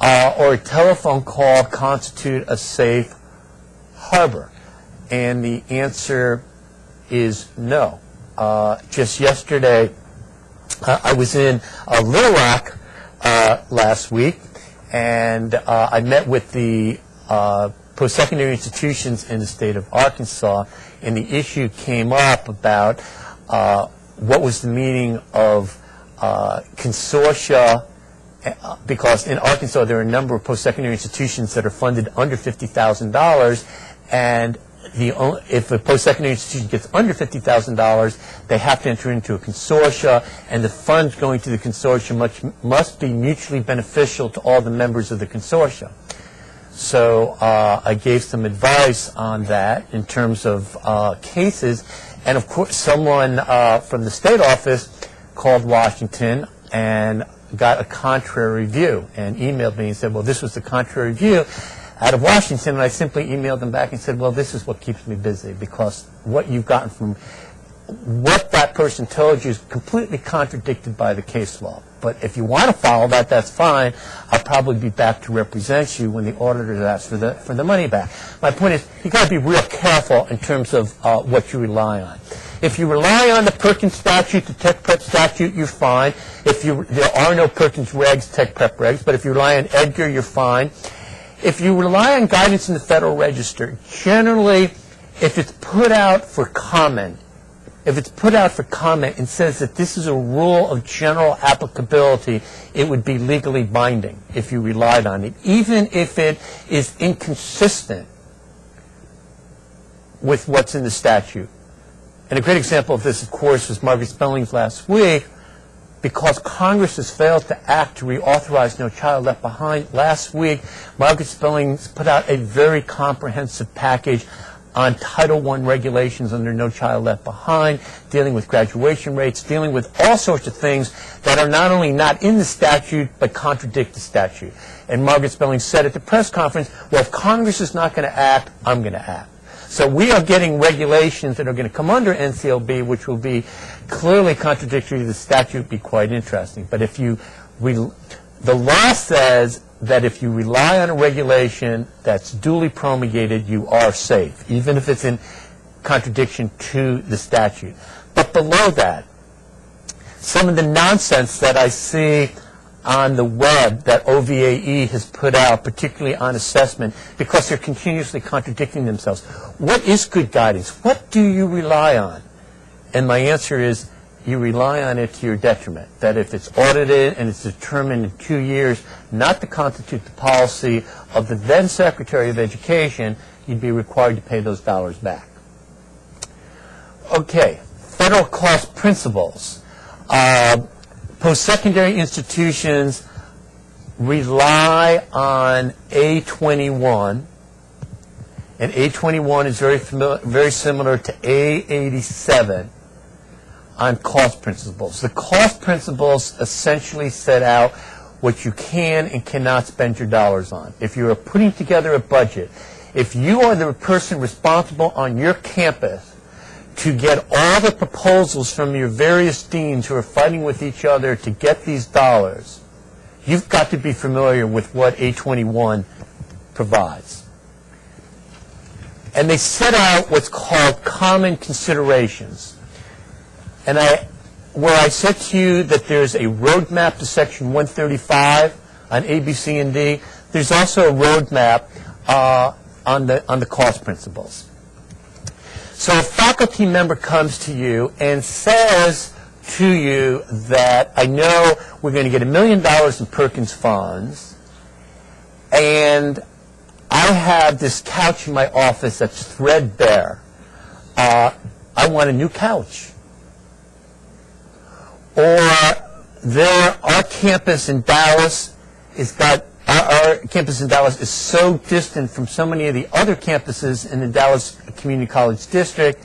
or a telephone call constitute a safe harbor? And the answer is no. Just yesterday, I was in Little Rock last week, and I met with the post-secondary institutions in the state of Arkansas, and the issue came up about what was the meaning of consortia, because in Arkansas there are a number of post-secondary institutions that are funded under $50,000, and if a post-secondary institution gets under $50,000, they have to enter into a consortia, and the funds going to the consortia must be mutually beneficial to all the members of the consortia. So I gave some advice on that in terms of cases, and of course someone from the state office called Washington and got a contrary view and emailed me and said, well, this was the contrary view out of Washington, and I simply emailed them back and said, well, this is what keeps me busy, because what you've gotten from what that person told you is completely contradicted by the case law. But if you want to follow that, that's fine. I'll probably be back to represent you when the auditors ask for the money back. My point is, you've got to be real careful in terms of what you rely on. If you rely on the Perkins statute, the Tech Prep statute, you're fine. There are no Perkins regs, Tech Prep regs, but if you rely on Edgar, you're fine. If you rely on guidance in the Federal Register, generally, if it's put out for comment, and says that this is a rule of general applicability, it would be legally binding if you relied on it, even if it is inconsistent with what's in the statute. And a great example of this, of course, was Margaret Spelling's last week. Because Congress has failed to act to reauthorize No Child Left Behind, last week Margaret Spellings put out a very comprehensive package on Title I regulations under No Child Left Behind, dealing with graduation rates, dealing with all sorts of things that are not only not in the statute, but contradict the statute. And Margaret Spellings said at the press conference, well, if Congress is not going to act, I'm going to act. So we are getting regulations that are going to come under NCLB, which will be clearly contradictory to the statute, be quite interesting. But if the law says that if you rely on a regulation that's duly promulgated, you are safe, even if it's in contradiction to the statute. But below that, some of the nonsense that I see on the web that OVAE has put out, particularly on assessment, because they're continuously contradicting themselves. What is good guidance? What do you rely on? And my answer is, you rely on it to your detriment. That if it's audited and it's determined in 2 years not to constitute the policy of the then Secretary of Education, you'd be required to pay those dollars back. Okay, federal cost principles. Post-secondary institutions rely on A21, and A21 is very similar to A87 on cost principles. The cost principles essentially set out what you can and cannot spend your dollars on. If you are putting together a budget If you are the person responsible on your campus to get all the proposals from your various deans who are fighting with each other to get these dollars, you've got to be familiar with what A21 provides. And they set out what's called common considerations. And where I said to you that there's a roadmap to Section 135 on A, B, C, and D, there's also a roadmap on the cost principles. So a faculty member comes to you and says to you that, I know we're going to get $1 million in Perkins funds, and I have this couch in my office that's threadbare. I want a new couch. Or our campus in Dallas our campus in Dallas is so distant from so many of the other campuses in the Dallas Community College District,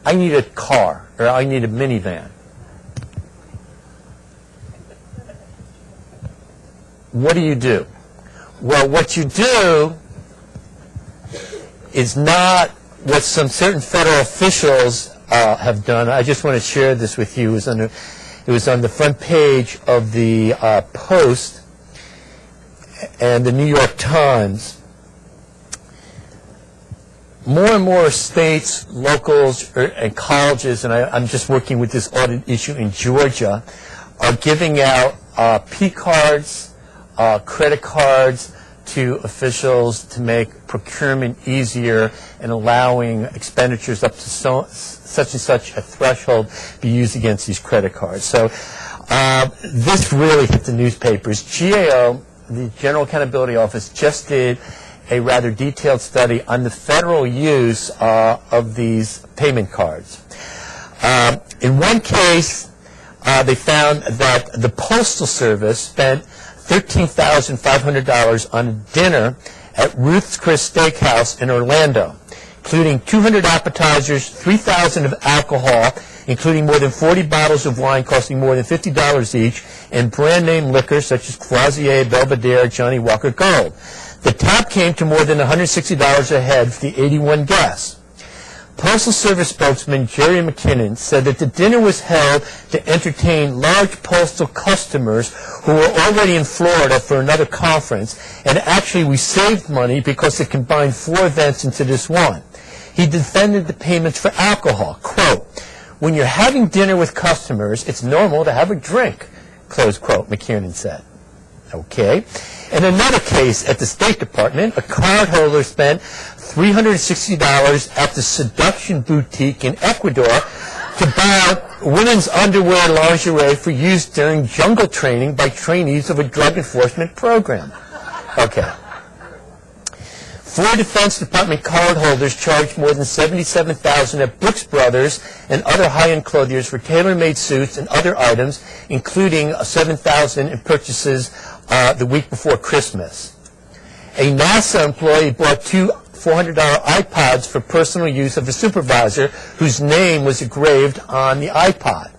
I need a car, or I need a minivan. What do? Well, what you do is not what some certain federal officials have done. I just want to share this with you. It was on the front page of the Post and the New York Times. More and more states, locals, and colleges, and I'm just working with this audit issue in Georgia, are giving out P-cards, credit cards to officials to make procurement easier and allowing expenditures up to such and such a threshold be used against these credit cards. So this really hit the newspapers. GAO, the General Accountability Office, just did a rather detailed study on the federal use of these payment cards. In one case, they found that the Postal Service spent $13,500 on a dinner at Ruth's Chris Steakhouse in Orlando, including 200 appetizers, 3,000 of alcohol, including more than 40 bottles of wine costing more than $50 each, and brand-name liquor such as Croisier, Belvedere, Johnny Walker Gold. The tab came to more than $160 a head for the 81 guests. Postal Service spokesman Jerry McKinnon said that the dinner was held to entertain large postal customers who were already in Florida for another conference, and actually we saved money because it combined 4 events into this one. He defended the payments for alcohol. Quote, "When you're having dinner with customers, it's normal to have a drink," close quote, McKinnon said. Okay. In another case at the State Department, a cardholder spent $360 at the Seduction Boutique in Ecuador to buy women's underwear lingerie for use during jungle training by trainees of a drug enforcement program. Okay. 4 Defense Department cardholders charged more than $77,000 at Brooks Brothers and other high-end clothiers for tailor-made suits and other items, including $7,000 in purchases the week before Christmas. A NASA employee bought 2 $400 iPods for personal use of a supervisor whose name was engraved on the iPod.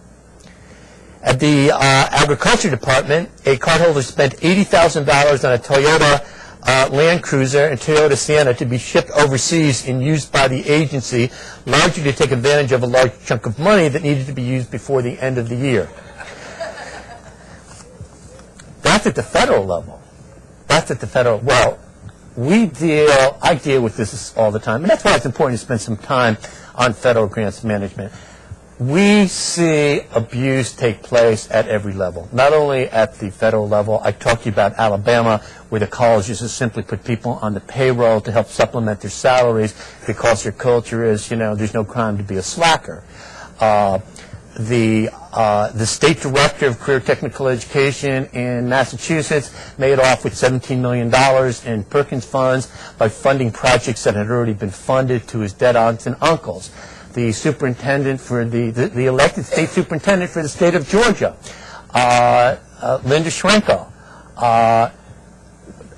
At the Agriculture Department, a cardholder spent $80,000 on a Toyota Land Cruiser and Toyota Sienna to be shipped overseas and used by the agency, largely to take advantage of a large chunk of money that needed to be used before the end of the year. That's at the federal level. Well, I deal with this all the time, and that's why it's important to spend some time on federal grants management. We see abuse take place at every level, not only at the federal level. I talked to you about Alabama, where the colleges have simply put people on the payroll to help supplement their salaries because their culture is, there's no crime to be a slacker. The state director of career technical education in Massachusetts made off with $17 million in Perkins funds by funding projects that had already been funded to his dead aunts and uncles. The superintendent for the elected state superintendent for the state of Georgia, Linda Schrenko.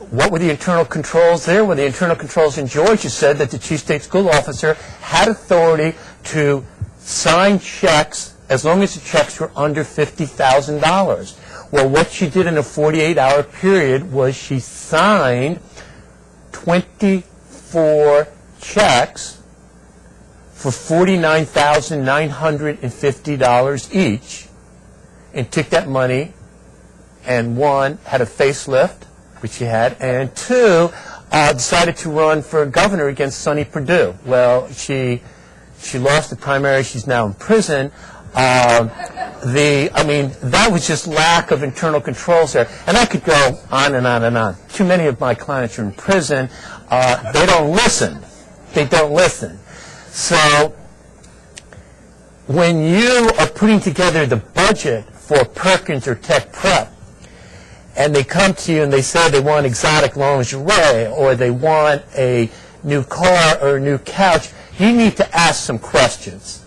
What were the internal controls there? Well, the internal controls in Georgia said that the chief state school officer had authority to sign checks as long as the checks were under $50,000. Well, what she did in a 48-hour period was she signed 24 checks for $49,950 each, and took that money and, one, had a facelift, which she had, and two, decided to run for governor against Sonny Perdue. Well, she lost the primary. She's now in prison. That was just lack of internal controls there. And I could go on and on and on. Too many of my clients are in prison. They don't listen. They don't listen. So when you are putting together the budget for Perkins or Tech Prep, and they come to you and they say they want exotic lingerie, or they want a new car or a new couch, you need to ask some questions.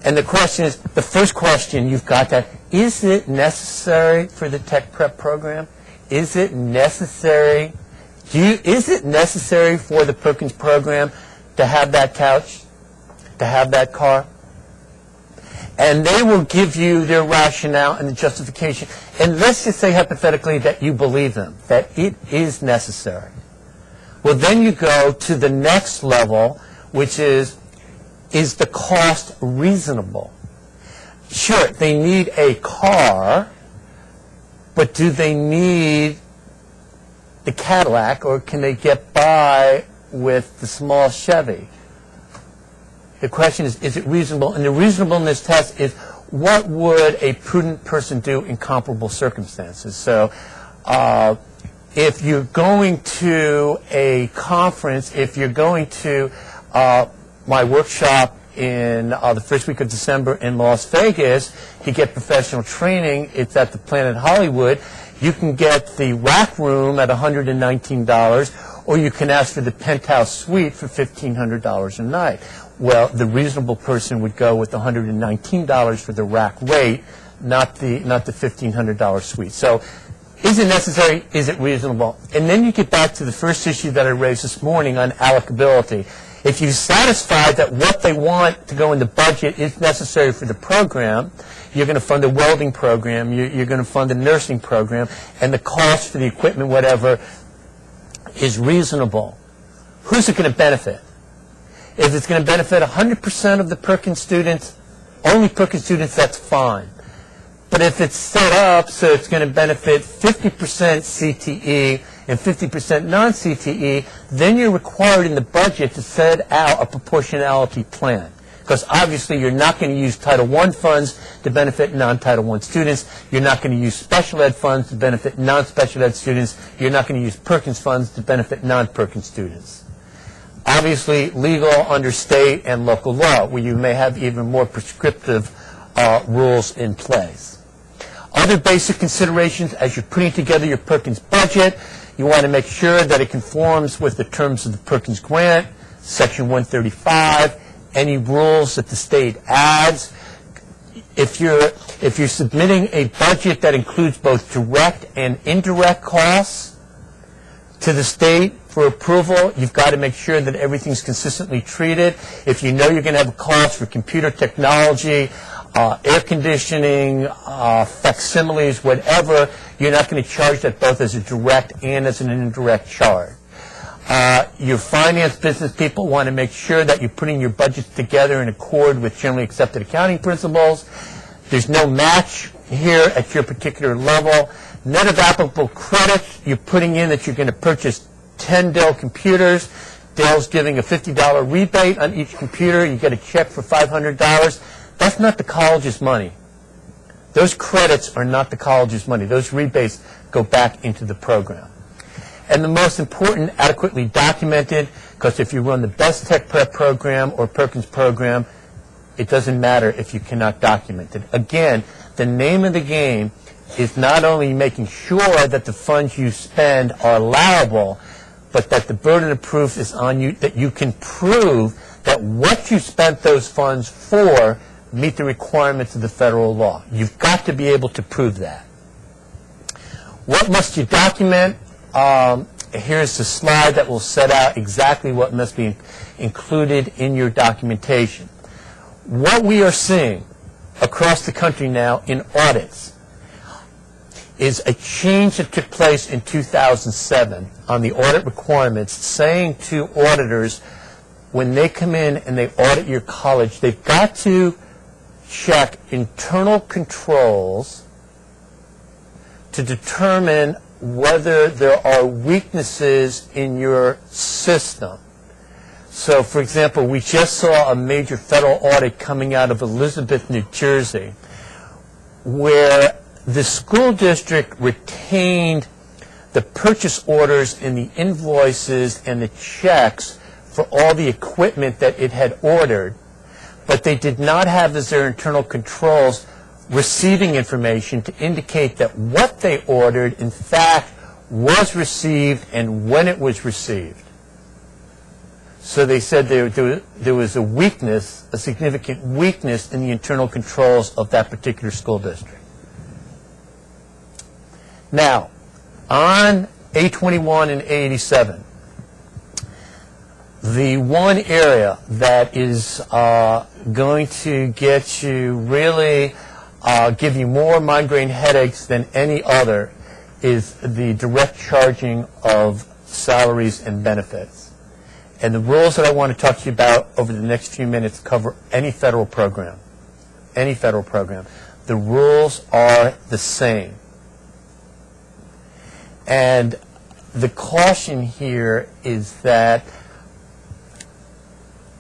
And the question is, the first question you've got to, is it necessary for the Tech Prep program? Is it necessary? Is it necessary for the Perkins program to have that couch, to have that car? And they will give you their rationale and the justification. And let's just say hypothetically that you believe them, that it is necessary. Well, then you go to the next level, which is the cost reasonable? Sure, they need a car, but do they need the Cadillac, or can they get by with the small Chevy? The question is it reasonable? And the reasonableness test is, what would a prudent person do in comparable circumstances? So if you're going to a conference, if you're going to my workshop in the first week of December in Las Vegas to get professional training, it's at the Planet Hollywood. You can get the rack room at $119, or you can ask for the penthouse suite for $1,500 a night. Well, the reasonable person would go with the $119 for the rack rate, not the $1,500 suite. So, is it necessary? Is it reasonable? And then you get back to the first issue that I raised this morning on allocability. If you're satisfied that what they want to go in the budget is necessary for the program, you're going to fund a welding program, you're going to fund a nursing program, and the cost for the equipment, whatever, is reasonable. Who's it going to benefit? If it's going to benefit 100% of the Perkins students, only Perkins students, that's fine. But if it's set up so it's going to benefit 50% CTE and 50% non-CTE, then you're required in the budget to set out a proportionality plan. Because obviously you're not going to use Title I funds to benefit non-Title I students. You're not going to use special ed funds to benefit non-special ed students. You're not going to use Perkins funds to benefit non-Perkins students. Obviously legal under state and local law, where you may have even more prescriptive rules in place. Other basic considerations as you're putting together your Perkins budget, you want to make sure that it conforms with the terms of the Perkins grant, Section 135, any rules that the state adds. If you're submitting a budget that includes both direct and indirect costs to the state for approval, you've got to make sure that everything's consistently treated. If you know you're going to have a cost for computer technology, air conditioning, facsimiles, whatever, you're not going to charge that both as a direct and as an indirect charge. Your finance business people want to make sure that you're putting your budgets together in accord with generally accepted accounting principles. There's no match here at your particular level. Net of applicable credits, you're putting in that you're going to purchase 10 Dell computers. Dell's giving a $50 rebate on each computer. You get a check for $500. That's not the college's money. Those credits are not the college's money. Those rebates go back into the program. And the most important, adequately documented, because if you run the best Tech Prep program or Perkins program, it doesn't matter if you cannot document it. Again, the name of the game is not only making sure that the funds you spend are allowable, but that the burden of proof is on you, that you can prove that what you spent those funds for meet the requirements of the federal law. You've got to be able to prove that. What must you document? Here's the slide that will set out exactly what must be included in your documentation. What we are seeing across the country now in audits is a change that took place in 2007 on the audit requirements, saying to auditors, when they come in and they audit your college, they've got to check internal controls to determine whether there are weaknesses in your system. So, for example, we just saw a major federal audit coming out of Elizabeth, New Jersey, where the school district retained the purchase orders and the invoices and the checks for all the equipment that it had ordered, but they did not have as their internal controls receiving information to indicate that what they ordered, in fact, was received and when it was received. So they said there was a weakness, a significant weakness in the internal controls of that particular school district. Now, on A21 and A87, the one area that is going to get you really, give you more migraine headaches than any other is the direct charging of salaries and benefits. And the rules that I want to talk to you about over the next few minutes cover any federal program. Any federal program. The rules are the same. And the caution here is that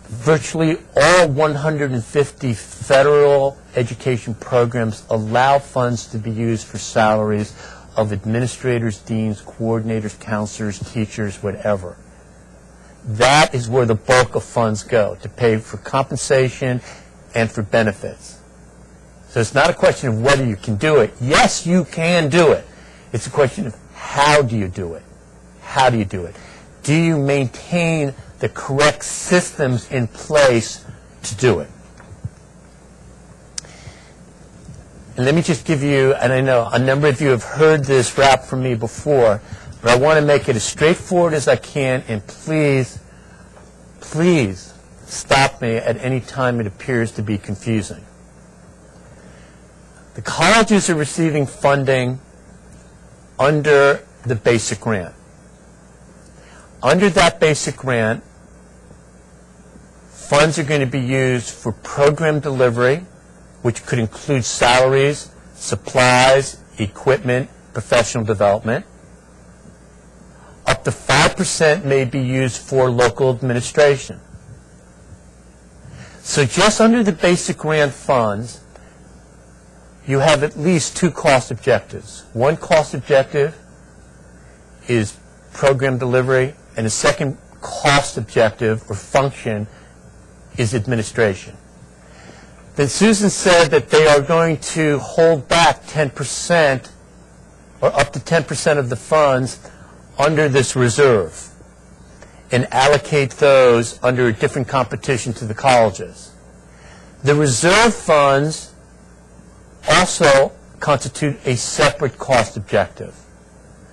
virtually all 150 federal education programs allow funds to be used for salaries of administrators, deans, coordinators, counselors, teachers, whatever. That is where the bulk of funds go, to pay for compensation and for benefits. So it's not a question of whether you can do it. Yes, you can do it. It's a question of how do you do it? How do you do it? Do you maintain the correct systems in place to do it? And let me just give you, and I know a number of you have heard this rap from me before, but I want to make it as straightforward as I can, and please, please stop me at any time it appears to be confusing. The colleges are receiving funding under the basic grant. Under that basic grant, funds are going to be used for program delivery, which could include salaries, supplies, equipment, professional development. Up to 5% may be used for local administration. So just under the basic grant funds, you have at least two cost objectives. One cost objective is program delivery, and the second cost objective or function is administration. Then Susan said that they are going to hold back 10% or up to 10% of the funds under this reserve and allocate those under a different competition to the colleges. The reserve funds also constitute a separate cost objective.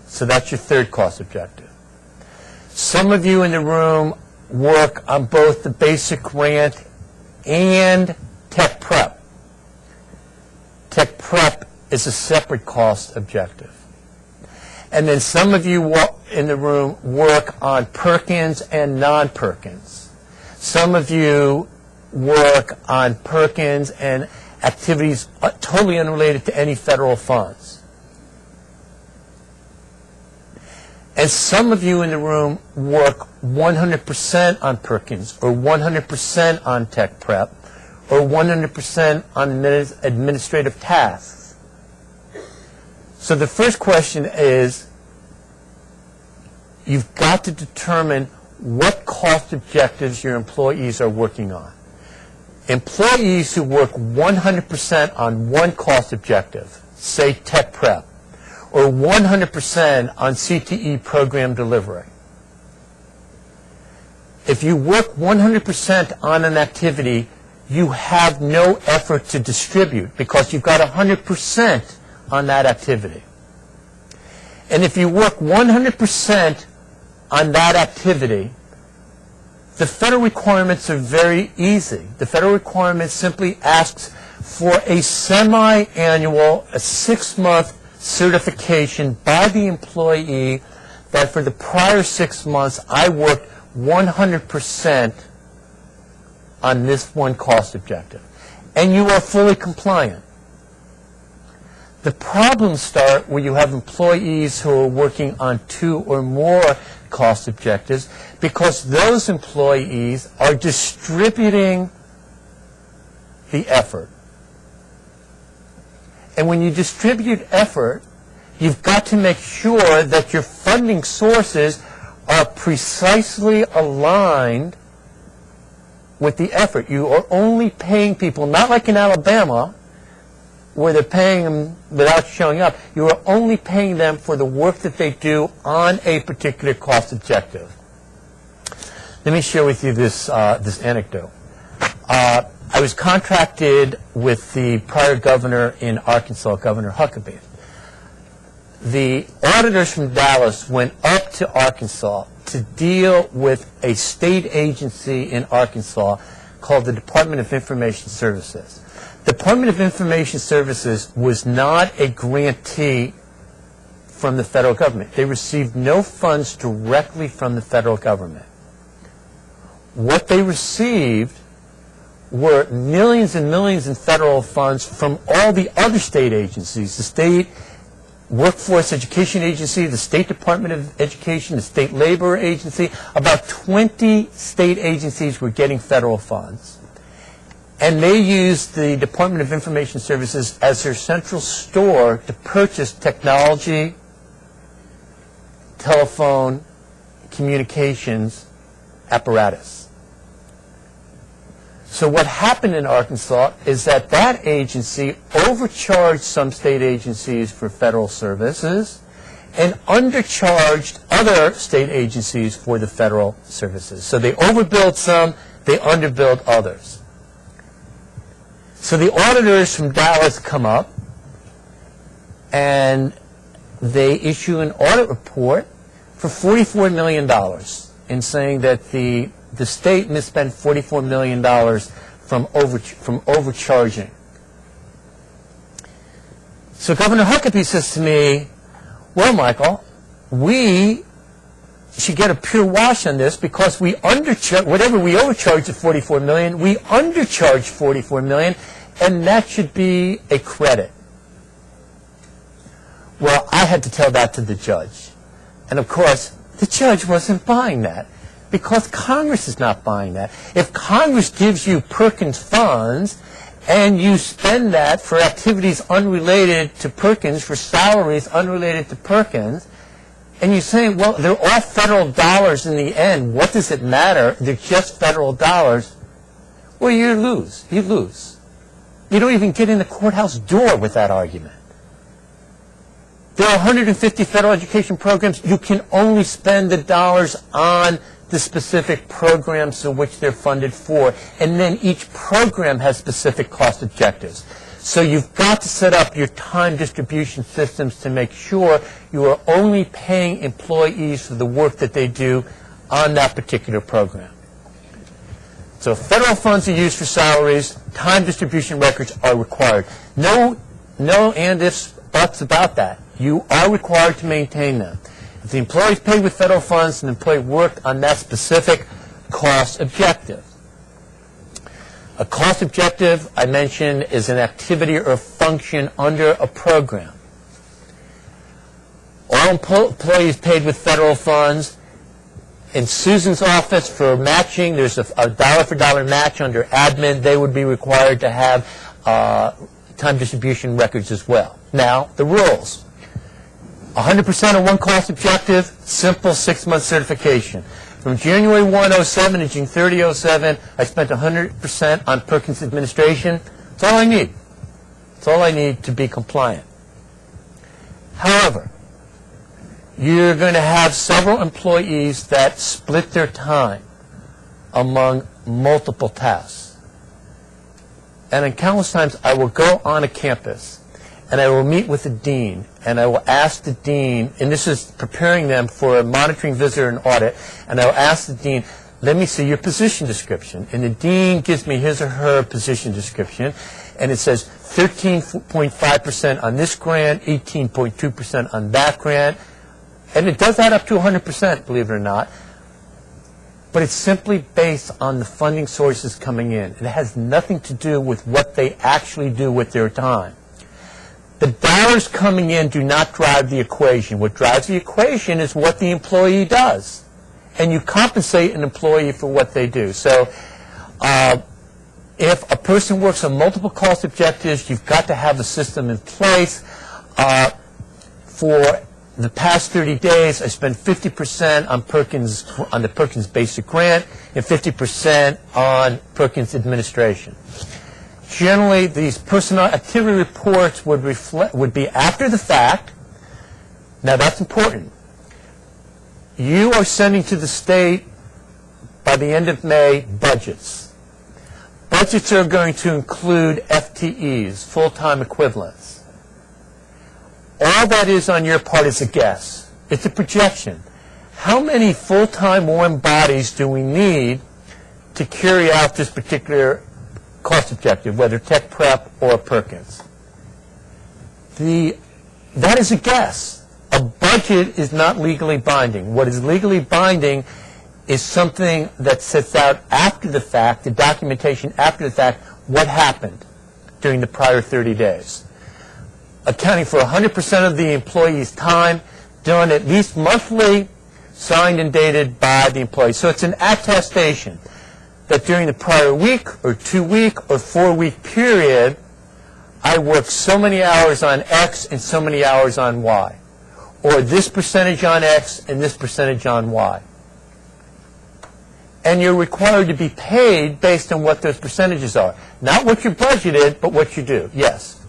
So that's your third cost objective. Some of you in the room work on both the basic grant and tech prep. Tech prep is a separate cost objective. And then some of you in the room work on Perkins and non-Perkins. Some of you work on Perkins and activities totally unrelated to any federal funds. And some of you in the room work 100% on Perkins or 100% on tech prep or 100% on administrative tasks. So the first question is, you've got to determine what cost objectives your employees are working on. Employees who work 100% on one cost objective, say tech prep, or 100% on CTE program delivery. If you work 100% on an activity, you have no effort to distribute because you've got 100% on that activity. And if you work 100% on that activity, the federal requirements are very easy. The federal requirement simply asks for a semi-annual, a 6-month certification by the employee that for the prior 6 months I worked 100% on this one cost objective. And you are fully compliant. The problems start where you have employees who are working on 2 or more cost objectives because those employees are distributing the effort. And when you distribute effort, you've got to make sure that your funding sources are precisely aligned with the effort. You are only paying people, not like in Alabama, where they're paying them without showing up. You are only paying them for the work that they do on a particular cost objective. Let me share with you this anecdote. I was contracted with the prior governor in Arkansas, Governor Huckabee. The auditors from Dallas went up to Arkansas to deal with a state agency in Arkansas called the Department of Information Services. The Department of Information Services was not a grantee from the federal government. They received no funds directly from the federal government. What they received were millions and millions in federal funds from all the other state agencies, the State Workforce Education Agency, the State Department of Education, the State Labor Agency. About 20 state agencies were getting federal funds. And they used the Department of Information Services as their central store to purchase technology, telephone, communications apparatus. So what happened in Arkansas is that that agency overcharged some state agencies for federal services and undercharged other state agencies for the federal services. So they overbilled some, they underbilled others. So the auditors from Dallas come up and they issue an audit report for $44 million in saying that the state misspent $44 million from overcharging. So Governor Huckabee says to me, well, Michael, we should get a pure wash on this because we undercharge, whatever we overcharged at $44 million, we undercharged $44 million, and that should be a credit. Well, I had to tell that to the judge. And of course, the judge wasn't buying that because Congress is not buying that. If Congress gives you Perkins funds and you spend that for activities unrelated to Perkins, for salaries unrelated to Perkins, and you say, well, they're all federal dollars in the end, what does it matter? They're just federal dollars. Well, you lose. You lose. You don't even get in the courthouse door with that argument. There are 150 federal education programs. You can only spend the dollars on the specific programs to which they're funded for. And then each program has specific cost objectives. So you've got to set up your time distribution systems to make sure you are only paying employees for the work that they do on that particular program. So federal funds are used for salaries. Time distribution records are required. No and ifs, buts about that. You are required to maintain them. If the employee is paid with federal funds and the employee worked on that specific cost objective. A cost objective, I mentioned, is an activity or function under a program. All employees paid with federal funds. In Susan's office for matching, there's a dollar-for-dollar match under admin. They would be required to have time distribution records as well. Now, the rules. 100% of one cost objective, simple 6-month certification. From January 1, 07 to June 30, 07, I spent 100% on Perkins administration. That's all I need. That's all I need to be compliant. However, you're going to have several employees that split their time among multiple tasks. And in countless times, I will go on a campus and I will meet with the dean, and I will ask the dean, and this is preparing them for a monitoring visitor and audit, and I will ask the dean, let me see your position description. And the dean gives me his or her position description, and it says 13.5% on this grant, 18.2% on that grant, and it does add up to 100%, believe it or not, but it's simply based on the funding sources coming in. It has nothing to do with what they actually do with their time. The dollars coming in do not drive the equation. What drives the equation is what the employee does, and you compensate an employee for what they do. So if a person works on multiple cost objectives, you've got to have a system in place. For the past 30 days, I spent 50% on Perkins, on the Perkins basic grant, and 50% on Perkins administration. Generally, these personnel activity reports would be after the fact. Now, that's important. You are sending to the state by the end of May budgets. Budgets are going to include FTEs, full-time equivalents. All that is on your part is a guess. It's a projection. How many full-time warm bodies do we need to carry out this particular cost objective, whether tech prep or Perkins? That is a guess. A budget is not legally binding. What is legally binding is something that sets out after the fact, the documentation after the fact, what happened during the prior 30 days. Accounting for 100% of the employee's time, done at least monthly, signed and dated by the employee. So it's an attestation that during the prior week or 2-week or 4-week period, I worked so many hours on X and so many hours on Y. Or this percentage on X and this percentage on Y. And you're required to be paid based on what those percentages are. Not what you budgeted, but what you do. Yes?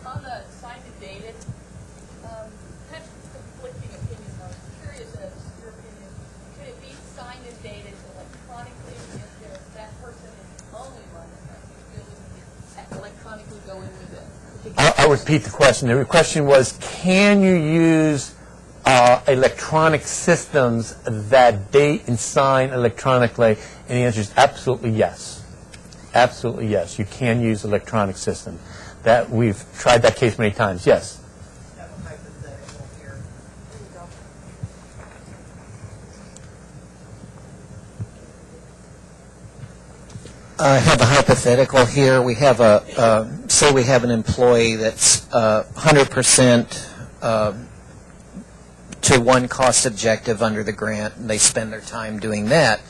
On the signed and dated, kind of conflicting opinions. I was curious as to your opinion. Should it be signed and dated electronically if that person is only running it? Do you feel it can electronically go in with it? I'll repeat the question. The question was, can you use electronic systems that date and sign electronically? And the answer is absolutely yes. Absolutely yes. You can use electronic system. That we've tried that case many times. Yes. I have a hypothetical here. I have a hypothetical here. We have say we have an employee that's 100% to one cost objective under the grant, and they spend their time doing that.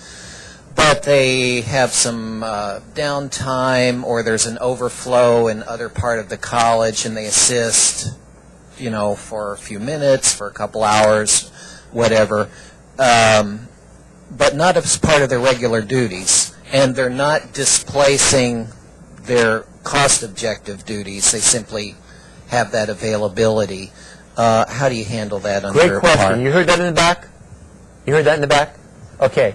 But they have some downtime, or there's an overflow in other part of the college, and they assist, for a few minutes, for a couple hours, whatever, but not as part of their regular duties. And they're not displacing their cost objective duties. They simply have that availability. How do you handle that under Great question. part? You heard that in the back? You heard that in the back? Okay.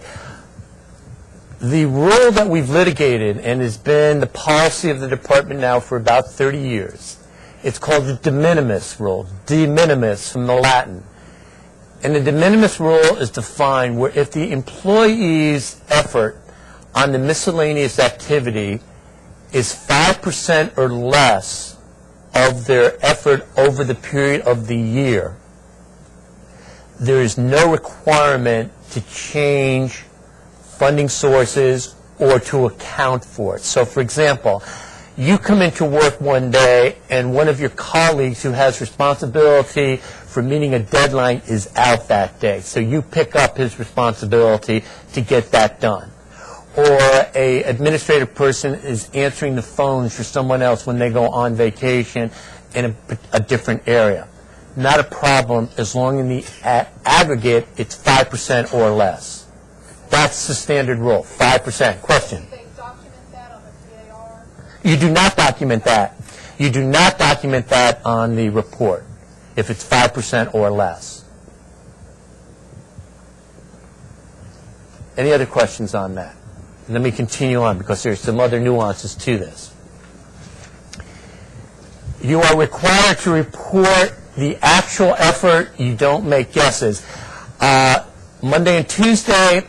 The rule that we've litigated and has been the policy of the department now for about 30 years, it's called the de minimis rule, de minimis from the Latin. And the de minimis rule is defined where if the employee's effort on the miscellaneous activity is 5% or less of their effort over the period of the year, there is no requirement to change funding sources or to account for it. So, for example, you come into work one day and one of your colleagues who has responsibility for meeting a deadline is out that day. So you pick up his responsibility to get that done. Or a administrative person is answering the phones for someone else when they go on vacation in a different area. Not a problem as long as in the aggregate it's 5% or less. That's the standard rule, 5%. Question? Do they document that on the CAR? You do not document that. You do not document that on the report if it's 5% or less. Any other questions on that? Let me continue on because there's some other nuances to this. You are required to report the actual effort. You don't make guesses. Monday and Tuesday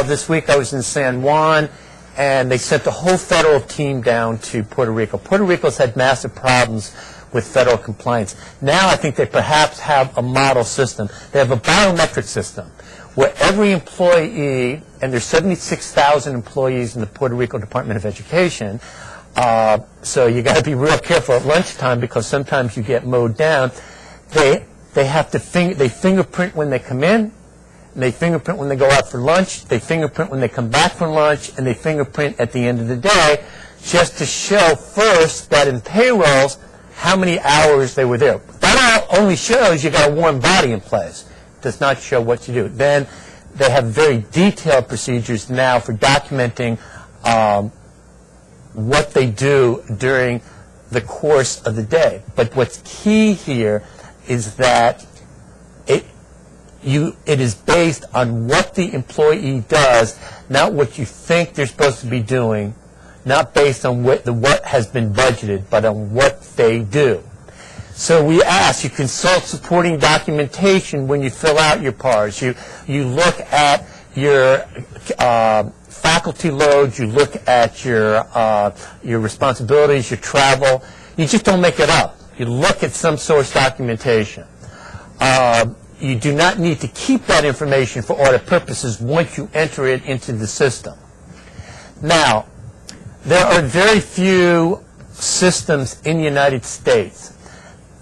this week I was in San Juan, and they sent the whole federal team down to Puerto Rico. Puerto Rico's had massive problems with federal compliance. Now I think they perhaps have a model system. They have a biometric system where every employee, and there's 76,000 employees in the Puerto Rico Department of Education, so you got to be real careful at lunchtime because sometimes you get mowed down. They have to they fingerprint when they come in, and they fingerprint when they go out for lunch, they fingerprint when they come back from lunch, and they fingerprint at the end of the day, just to show first that in payrolls how many hours they were there. That only shows you got a warm body in place. Does not show what you do. Then they have very detailed procedures now for documenting what they do during the course of the day. But what's key here is that it is based on what the employee does, not what you think they're supposed to be doing, not based on what has been budgeted, but on what they do. So we ask, you consult supporting documentation when you fill out your PARs. You look at your faculty loads, you look at your responsibilities, your travel. You just don't make it up. You look at some source documentation. You do not need to keep that information for audit purposes once you enter it into the system. Now, there are very few systems in the United States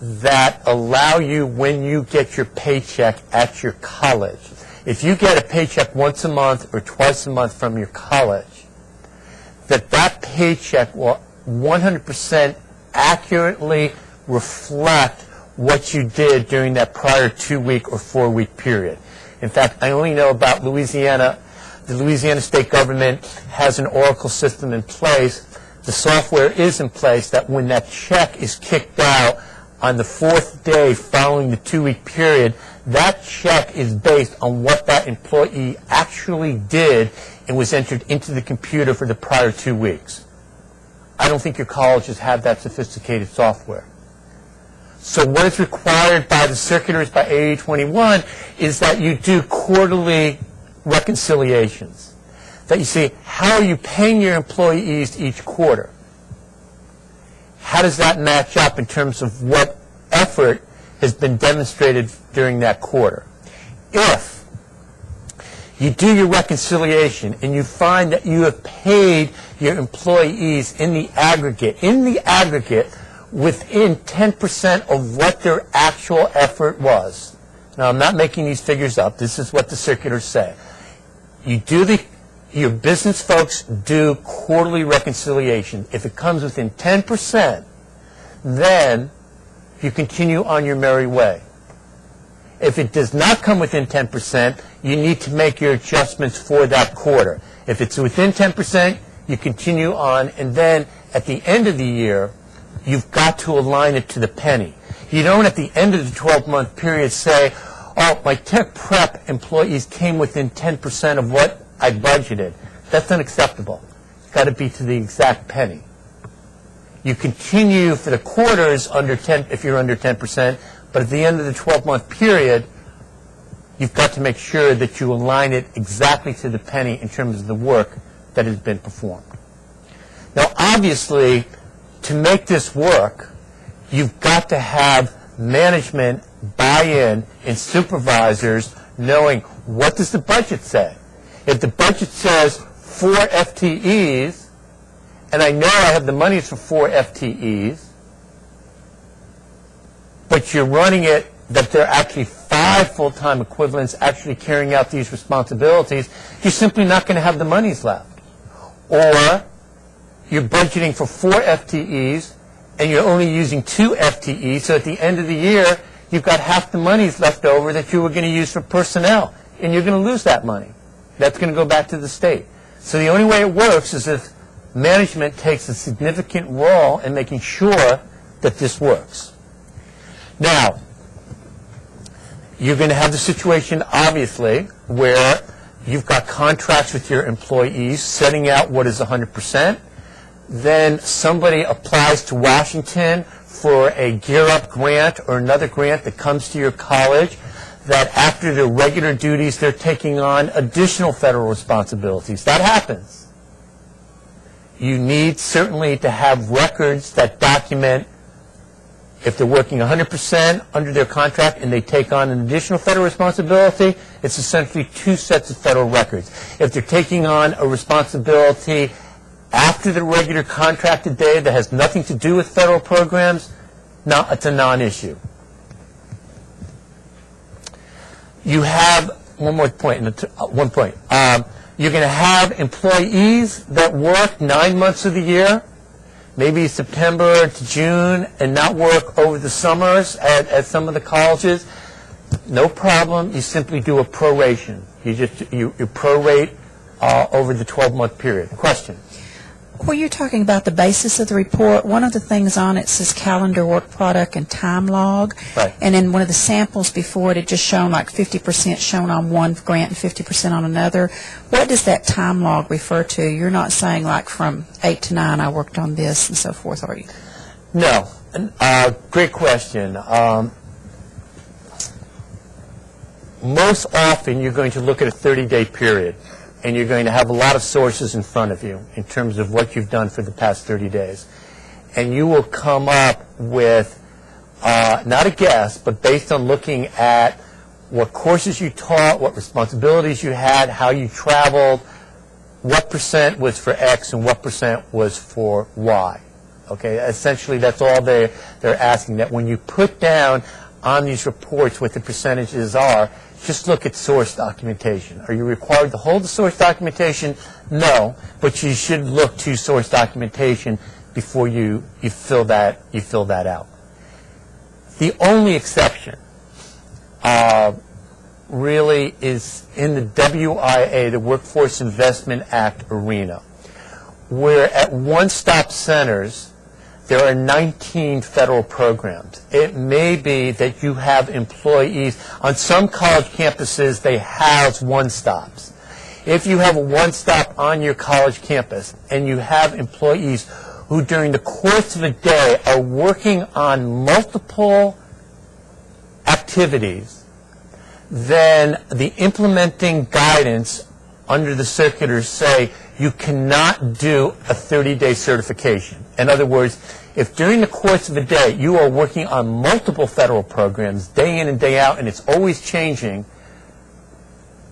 that allow you, when you get your paycheck at your college, if you get a paycheck once a month or twice a month from your college, that paycheck will 100% accurately reflect what you did during that prior 2-week or 4-week period. In fact, I only know about Louisiana. The Louisiana state government has an Oracle system in place. The software is in place that when that check is kicked out on the 4th day following the 2-week period, that check is based on what that employee actually did and was entered into the computer for the prior 2 weeks. I don't think your colleges have that sophisticated software. So what is required by the circulars by AA 21 is that you do quarterly reconciliations. That you see, how are you paying your employees each quarter? How does that match up in terms of what effort has been demonstrated during that quarter? If you do your reconciliation and you find that you have paid your employees in the aggregate within 10% of what their actual effort was. Now, I'm not making these figures up. This is what the circulars say. Your business folks do quarterly reconciliation. If it comes within 10%, then you continue on your merry way. If it does not come within 10%, you need to make your adjustments for that quarter. If it's within 10%, you continue on, and then at the end of the year, you've got to align it to the penny. You don't at the end of the 12-month period say, oh, my tech prep employees came within 10% of what I budgeted. That's unacceptable. It's got to be to the exact penny. You continue for the quarters under 10, if you're under 10%, but at the end of the 12-month period, you've got to make sure that you align it exactly to the penny in terms of the work that has been performed. Now, obviously, to make this work, you've got to have management buy-in and supervisors knowing, what does the budget say? If the budget says 4 FTEs, and I know I have the monies for 4 FTEs, but you're running it that there are actually 5 full-time equivalents actually carrying out these responsibilities, you're simply not going to have the monies left. Or you're budgeting for 4 FTEs, and you're only using 2 FTEs, so at the end of the year, you've got half the monies left over that you were going to use for personnel, and you're going to lose that money. That's going to go back to the state. So the only way it works is if management takes a significant role in making sure that this works. Now, you're going to have the situation, obviously, where you've got contracts with your employees setting out what is 100%. Then somebody applies to Washington for a Gear Up grant or another grant that comes to your college, that after their regular duties, they're taking on additional federal responsibilities. That happens. You need certainly to have records that document if they're working 100% under their contract and they take on an additional federal responsibility, it's essentially 2 sets of federal records. If they're taking on a responsibility after the regular contracted day that has nothing to do with federal programs, it's a non-issue. You have one more point. You're going to have employees that work 9 months of the year, maybe September to June, and not work over the summers at some of the colleges. No problem. You simply do a proration. You prorate over the 12-month period. Question? Well, you're talking about the basis of the report. One of the things on it says calendar, work product, and time log. Right. And in one of the samples before it had just shown like 50% shown on one grant and 50% on another. What does that time log refer to? You're not saying like from 8 to 9 I worked on this and so forth, are you? No. Great question. Most often you're going to look at a 30-day period, and you're going to have a lot of sources in front of you in terms of what you've done for the past 30 days. And you will come up with, not a guess, but based on looking at what courses you taught, what responsibilities you had, how you traveled, what percent was for X and what percent was for Y. Okay, essentially that's all they're asking, that when you put down on these reports what the percentages are, just look at source documentation. Are you required to hold the source documentation? No, but you should look to source documentation before you fill that out. The only exception really is in the WIA, the Workforce Investment Act arena, where at one-stop centers there are 19 federal programs. It may be that you have employees. On some college campuses, they house one-stops. If you have a one-stop on your college campus and you have employees who during the course of a day are working on multiple activities, then the implementing guidance under the circulars say you cannot do a 30-day certification. In other words, if during the course of a day you are working on multiple federal programs day in and day out and it's always changing,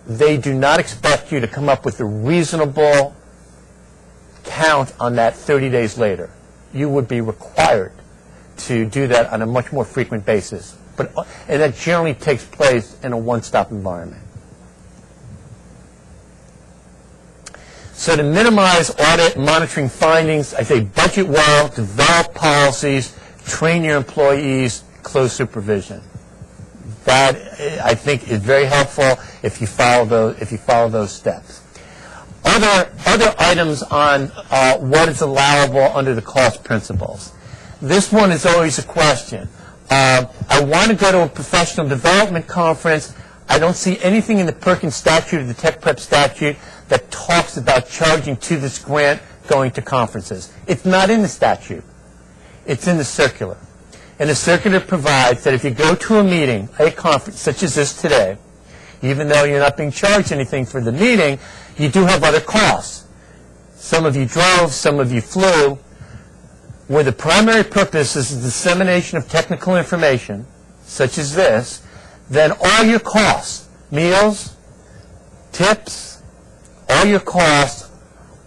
they do not expect you to come up with a reasonable count on that 30 days later. You would be required to do that on a much more frequent basis. And that generally takes place in a one-stop environment. So to minimize audit and monitoring findings, I say budget well, develop policies, train your employees, close supervision. That, I think, is very helpful if you follow those steps. Other items on what is allowable under the cost principles. This one is always a question. I want to go to a professional development conference. I don't see anything in the Perkins statute or the Tech Prep statute that talks about charging to this grant going to conferences. It's not in the statute. It's in the circular. And the circular provides that if you go to a meeting, a conference such as this today, even though you're not being charged anything for the meeting, you do have other costs. Some of you drove, some of you flew, where the primary purpose is the dissemination of technical information, such as this, then all your costs, meals, tips, all your costs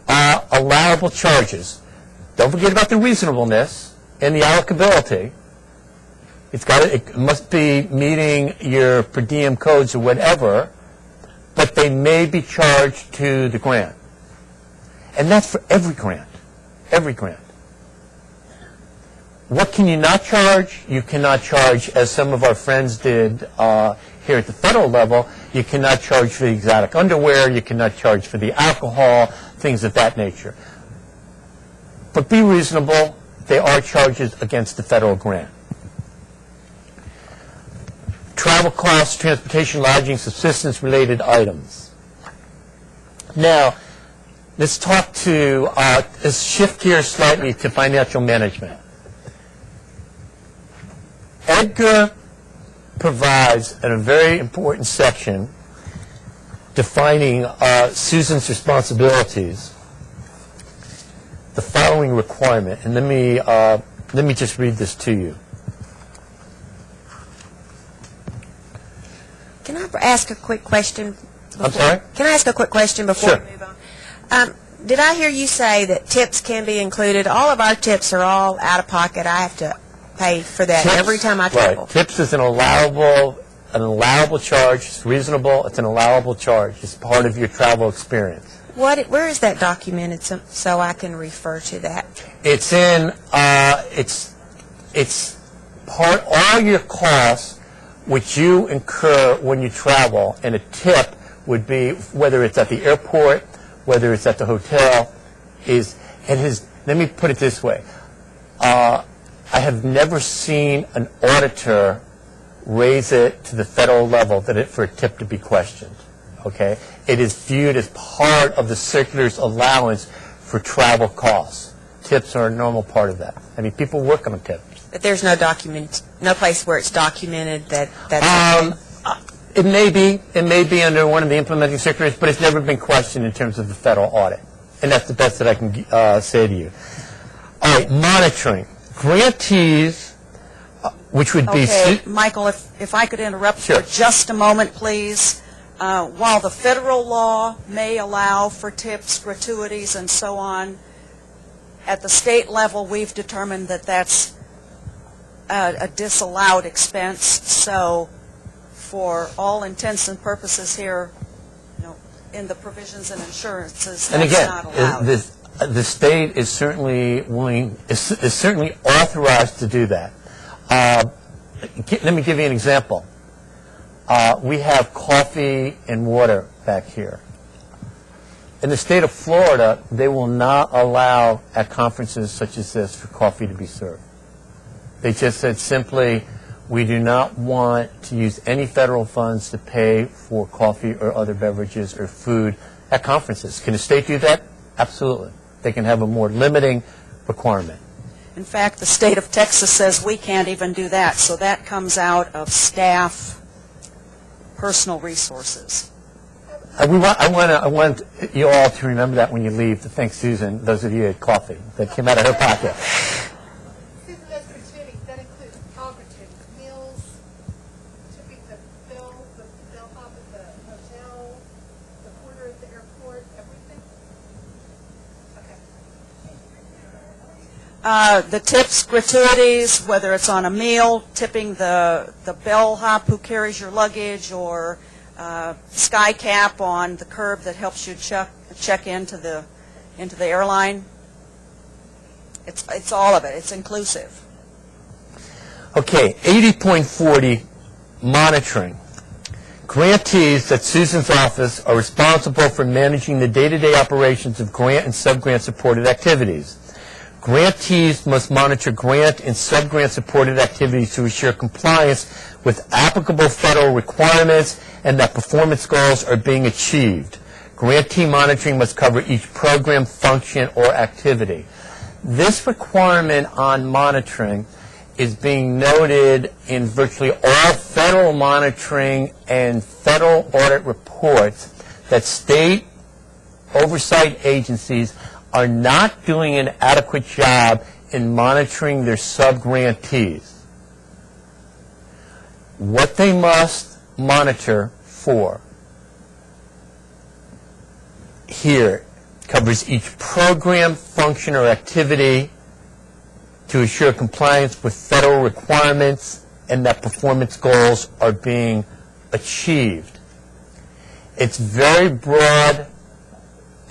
are allowable charges. Don't forget about the reasonableness and the allocability. It must be meeting your per diem codes or whatever, but they may be charged to the grant. And that's for every grant. Every grant. What can you not charge? You cannot charge, as some of our friends did here at the federal level, you cannot charge for the exotic underwear, you cannot charge for the alcohol, things of that nature. But be reasonable. They are charges against the federal grant. Travel costs, transportation, lodging, subsistence-related items. Now, let's shift gears slightly to financial management. Edgar provides a very important section defining Susan's responsibilities following requirement, and let me just read this to you. Can I ask a quick question? I'm sorry? Can I ask a quick question before Sure. we move on? Did I hear you say that tips can be included? All of our tips are all out of pocket. I have to pay for that Tips, every time I travel. Right. Tips is an allowable charge. It's reasonable. It's an allowable charge. It's part of your travel experience. Where is that documented so I can refer to that? It's in, it's part, all your costs which you incur when you travel, and a tip would be, whether it's at the airport, whether it's at the hotel, let me put it this way. I have never seen an auditor raise it to the federal level for a tip to be questioned. Okay? It is viewed as part of the circular's allowance for travel costs. Tips are a normal part of that. I mean, people work on tips. But there's no place where it's documented that's It may be under one of the implementing circulars, but it's never been questioned in terms of the federal audit. And that's the best that I can say to you. All right, monitoring. Grantees, which would be... Okay, Michael, if I could interrupt Sure. for just a moment, please. While the federal law may allow for tips, gratuities, and so on, at the state level, we've determined that that's a disallowed expense. So for all intents and purposes here, in the provisions and insurances, And that's again, not allowed. the state is certainly is certainly authorized to do that. Let me give you an example. We have coffee and water back here. In the state of Florida, they will not allow at conferences such as this for coffee to be served. They just said simply, we do not want to use any federal funds to pay for coffee or other beverages or food at conferences. Can the state do that? Absolutely. They can have a more limiting requirement. In fact, the state of Texas says we can't even do that, so that comes out of staff personal resources. I want you all to remember that when you leave, to thank Susan, those of you who had coffee that came out of her pocket. Susan, those gratuities, that includes all gratuities, meals, tipping the bellhop at the hotel, the porter at the airport, everything? Okay. The tips, gratuities, whether it's on a meal, tipping the bellhop who carries your luggage, or sky cap on the curb that helps you check into the airline. It's all of it. It's inclusive. Okay, 80.40, monitoring. Grantees at Susan's office are responsible for managing the day-to-day operations of grant and sub-grant supported activities. Grantees must monitor grant and sub-grant supported activities to ensure compliance with applicable federal requirements and that performance goals are being achieved. Grantee monitoring must cover each program, function, or activity. This requirement on monitoring is being noted in virtually all federal monitoring and federal audit reports that state oversight agencies are not doing an adequate job in monitoring their sub-grantees. What they must monitor for here covers each program, function, or activity to ensure compliance with federal requirements and that performance goals are being achieved. It's very broad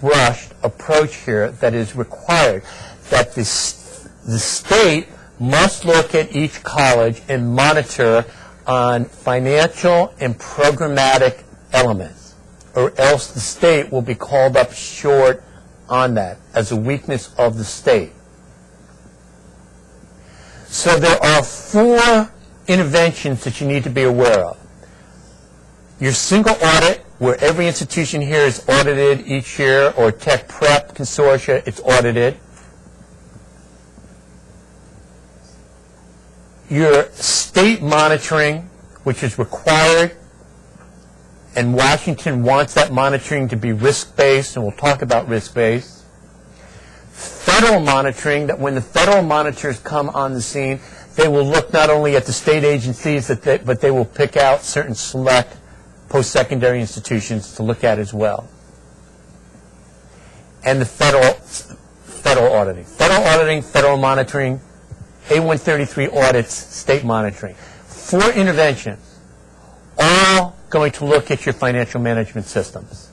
brushed approach here that is required, that the state must look at each college and monitor on financial and programmatic elements, or else the state will be called up short on that as a weakness of the state. So there are 4 interventions that you need to be aware of. Your single audit, where every institution here is audited each year, or Tech Prep Consortia, it's audited. Your state monitoring, which is required, and Washington wants that monitoring to be risk-based, and we'll talk about risk-based. Federal monitoring, that when the federal monitors come on the scene, they will look not only at the state agencies, but they will pick out certain select post-secondary institutions to look at as well. And the federal auditing. Federal auditing, federal monitoring, A133 audits, state monitoring. 4 interventions, all going to look at your financial management systems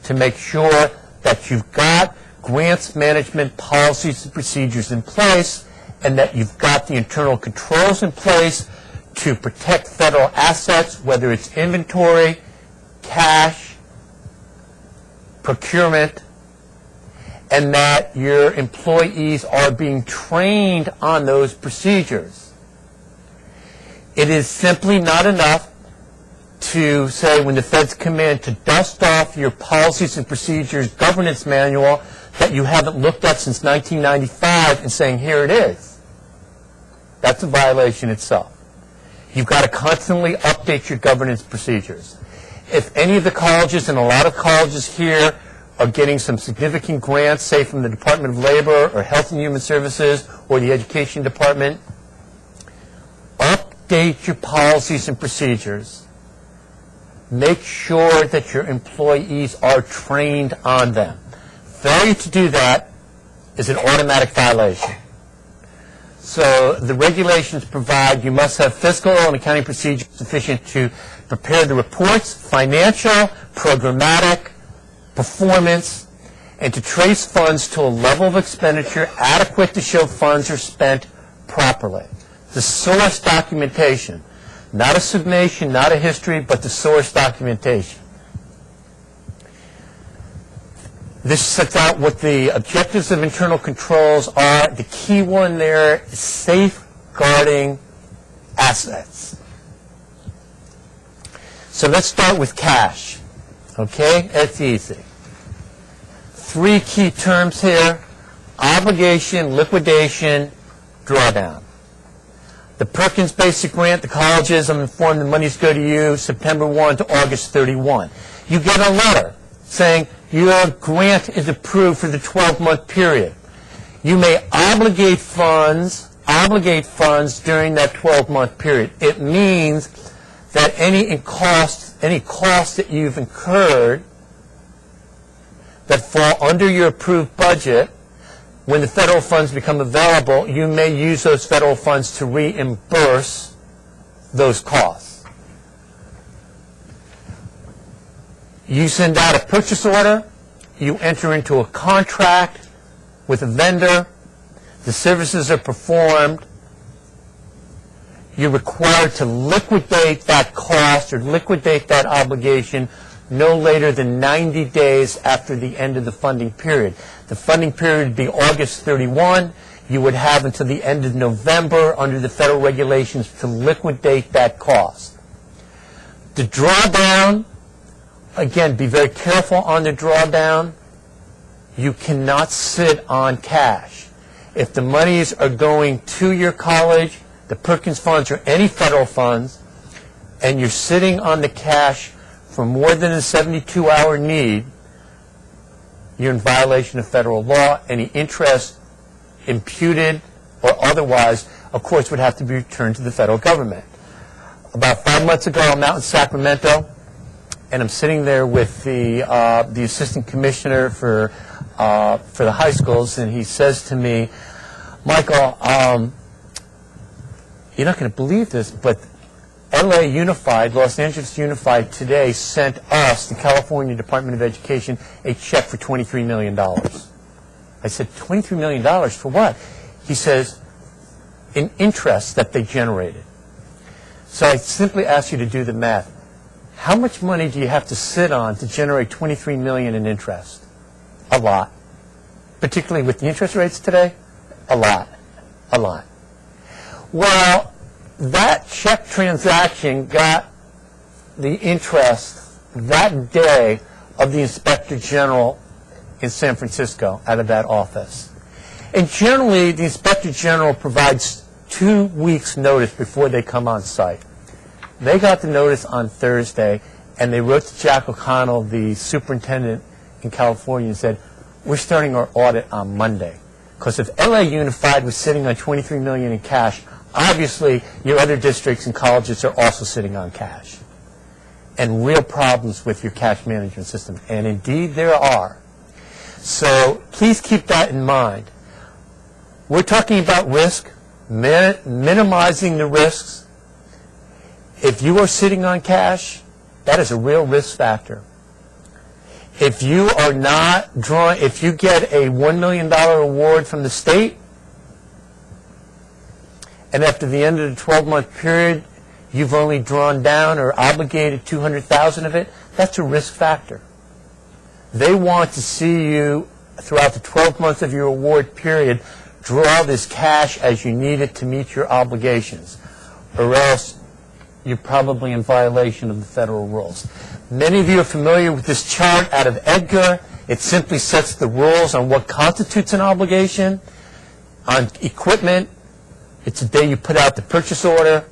to make sure that you've got grants management policies and procedures in place, and that you've got the internal controls in place to protect federal assets, whether it's inventory, cash, procurement, and that your employees are being trained on those procedures. It is simply not enough to say, when the feds come in, to dust off your policies and procedures governance manual that you haven't looked at since 1995 and saying, here it is. That's a violation itself. You've got to constantly update your governance procedures. If any of the colleges, and a lot of colleges here, are getting some significant grants, say from the Department of Labor or Health and Human Services or the Education Department, update your policies and procedures. Make sure that your employees are trained on them. Failure to do that is an automatic violation. So the regulations provide you must have fiscal and accounting procedures sufficient to prepare the reports, financial, programmatic, performance, and to trace funds to a level of expenditure adequate to show funds are spent properly. The source documentation, not a summation, not a history, but the source documentation. This sets out what the objectives of internal controls are. The key one there is safeguarding assets. So let's start with cash. Okay, that's easy. 3 key terms here: obligation, liquidation, drawdown. The Perkins Basic Grant, the colleges, I'm informed the monies go to you September 1 to August 31. You get a letter saying your grant is approved for the 12-month period. You may obligate funds during that 12-month period. It means that any costs that you've incurred that fall under your approved budget, when the federal funds become available, you may use those federal funds to reimburse those costs. You send out a purchase order, you enter into a contract with a vendor, the services are performed, you're required to liquidate that cost or liquidate that obligation no later than 90 days after the end of the funding period. The funding period would be August 31. You would have until the end of November under the federal regulations to liquidate that cost. The drawdown, again, be very careful on the drawdown. You cannot sit on cash. If the monies are going to your college, the Perkins funds or any federal funds, and you're sitting on the cash for more than a 72-hour need, you're in violation of federal law. Any interest imputed or otherwise, of course, would have to be returned to the federal government. About 5 months ago, I'm out in Sacramento, and I'm sitting there with the assistant commissioner for the high schools, and he says to me, Michael, you're not going to believe this, but LA Unified, Los Angeles Unified today sent us, the California Department of Education, a check for $23 million. I said, $23 million for what? He says, in interest that they generated. So I simply ask you to do the math. How much money do you have to sit on to generate $23 million in interest? A lot. Particularly with the interest rates today, a lot. A lot. Well, that check transaction got the interest that day of the Inspector General in San Francisco out of that office. And generally, the Inspector General provides 2 weeks' notice before they come on site. They got the notice on Thursday, and they wrote to Jack O'Connell, the superintendent in California, and said, we're starting our audit on Monday. Because if LA Unified was sitting on $23 million in cash, obviously your other districts and colleges are also sitting on cash. And real problems with your cash management system. And indeed there are. So please keep that in mind. We're talking about risk, minimizing the risks. If you are sitting on cash, that is a real risk factor. If you are not drawing, if you get a $1 million award from the state, and after the end of the 12-month period, you've only drawn down or obligated $200,000 of it, that's a risk factor. They want to see you, throughout the 12 months of your award period, draw this cash as you need it to meet your obligations, or else you're probably in violation of the federal rules. Many of you are familiar with this chart out of Edgar. It simply sets the rules on what constitutes an obligation. On equipment, it's the day you put out the purchase order.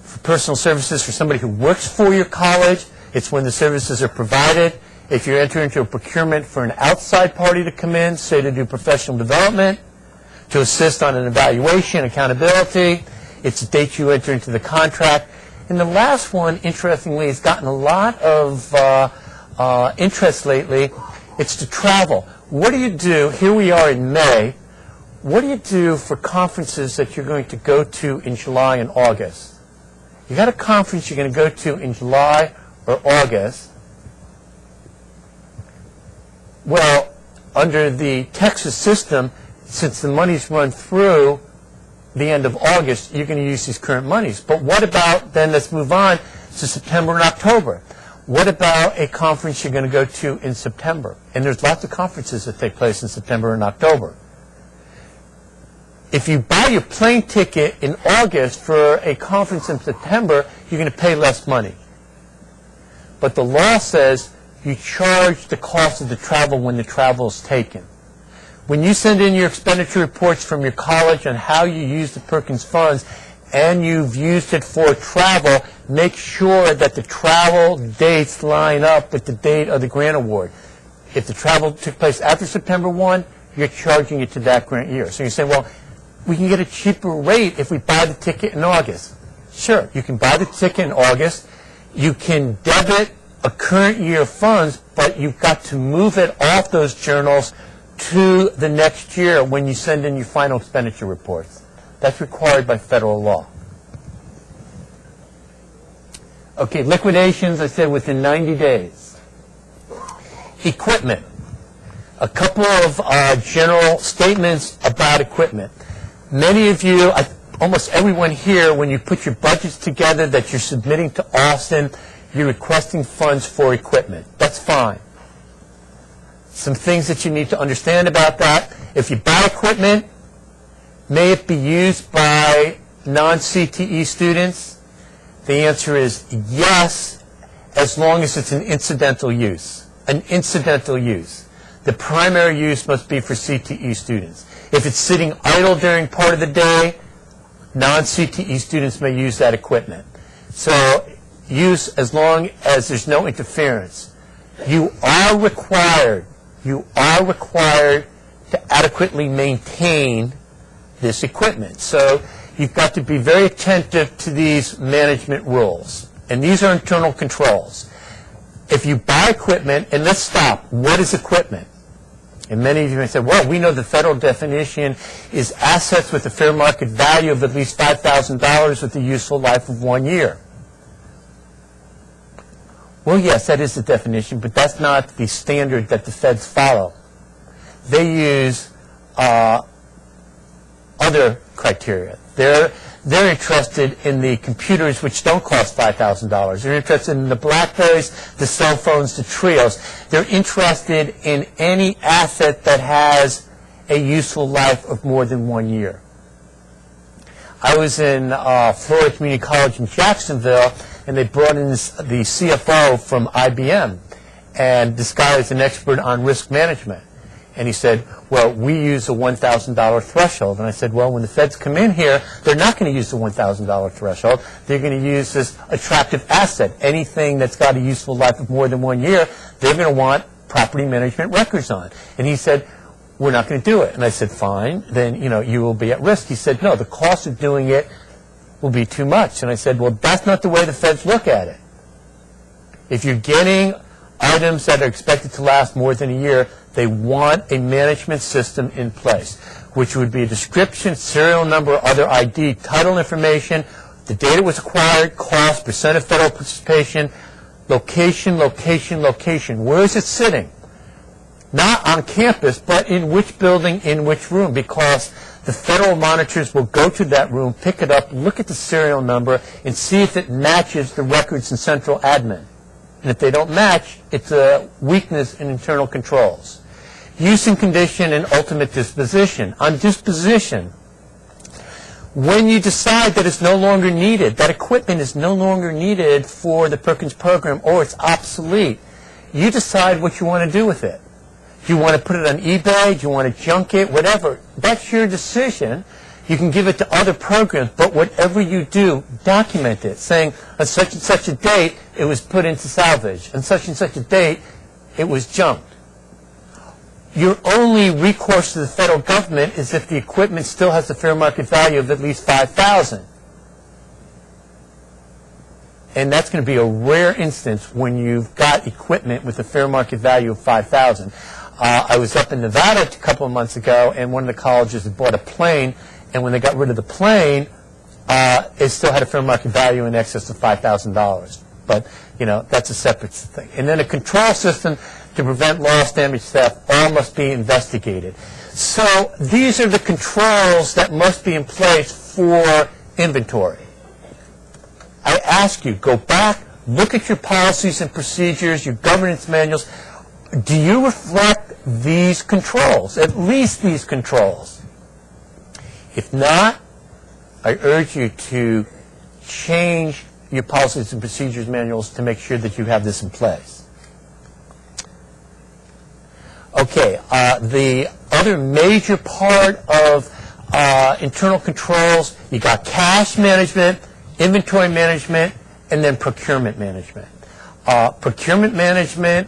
For personal services for somebody who works for your college, it's when the services are provided. If you enter into a procurement for an outside party to come in, say to do professional development, to assist on an evaluation, accountability, it's the date you enter into the contract. And the last one, interestingly, has gotten a lot of interest lately. It's to travel. What do you do? Here we are in May. What do you do for conferences that you're going to go to in July and August? You got a conference you're going to go to in July or August. Well, under the Texas system, since the money's run through the end of August, you're going to use these current monies. But what about, then let's move on to September and October. What about a conference you're going to go to in September? And there's lots of conferences that take place in September and October. If you buy your plane ticket in August for a conference in September, you're going to pay less money. But the law says you charge the cost of the travel when the travel is taken. When you send in your expenditure reports from your college on how you use the Perkins funds and you've used it for travel, make sure that the travel dates line up with the date of the grant award. If the travel took place after September 1, you're charging it to that grant year. So you say, well, we can get a cheaper rate if we buy the ticket in August. Sure, you can buy the ticket in August. You can debit a current year funds, but you've got to move it off those journals to the next year when you send in your final expenditure reports. That's required by federal law. Okay, liquidations, I said within 90 days. Equipment. A couple of general statements about equipment. Many of you, almost everyone here, when you put your budgets together that you're submitting to Austin, you're requesting funds for equipment. That's fine. Some things that you need to understand about that. If you buy equipment, may it be used by non-CTE students? The answer is yes, as long as it's an incidental use. An incidental use. The primary use must be for CTE students. If it's sitting idle during part of the day, non-CTE students may use that equipment. So use as long as there's no interference. You are required to adequately maintain this equipment. So you've got to be very attentive to these management rules. And these are internal controls. If you buy equipment, and let's stop, what is equipment? And many of you may say, well, we know the federal definition is assets with a fair market value of at least $5,000 with a useful life of 1 year. Well, yes, that is the definition, but that's not the standard that the feds follow. They use other criteria. They're interested in the computers which don't cost $5,000. They're interested in the BlackBerries, the cell phones, the Trios. They're interested in any asset that has a useful life of more than 1 year. I was in Florida Community College in Jacksonville, and they brought in the CFO from IBM. And this guy is an expert on risk management. And he said, well, we use a $1,000 threshold. And I said, well, when the feds come in here, they're not going to use the $1,000 threshold. They're going to use this attractive asset. Anything that's got a useful life of more than 1 year, they're going to want property management records on. And he said, we're not going to do it. And I said, fine, then, you will be at risk. He said, no, the cost of doing it will be too much. And I said, well, that's not the way the feds look at it. If you're getting items that are expected to last more than a year, they want a management system in place, which would be a description, serial number, other ID, title information, the data was acquired, cost, percent of federal participation, location, location, location. Where is it sitting? Not on campus, but in which building, in which room, because the federal monitors will go to that room, pick it up, look at the serial number, and see if it matches the records in central admin. And if they don't match, it's a weakness in internal controls. Use and condition and ultimate disposition. On disposition, when you decide that it's no longer needed, that equipment is no longer needed for the Perkins program or it's obsolete, you decide what you want to do with it. Do you want to put it on eBay? Do you want to junk it? Whatever. That's your decision. You can give it to other programs, but whatever you do, document it, saying on such and such a date, it was put into salvage. On such and such a date, it was junked. Your only recourse to the federal government is if the equipment still has a fair market value of at least $5,000. And that's going to be a rare instance when you've got equipment with a fair market value of $5,000. I was up in Nevada a couple of months ago, and one of the colleges had bought a plane, and when they got rid of the plane, it still had a fair market value in excess of $5,000. But, that's a separate thing. And then a control system to prevent loss, damage, theft, all must be investigated. So these are the controls that must be in place for inventory. I ask you, go back, look at your policies and procedures, your governance manuals. Do you reflect these controls, at least these controls? If not, I urge you to change your policies and procedures manuals to make sure that you have this in place. Okay, the other major part of internal controls, you got cash management, inventory management, and then procurement management. Procurement management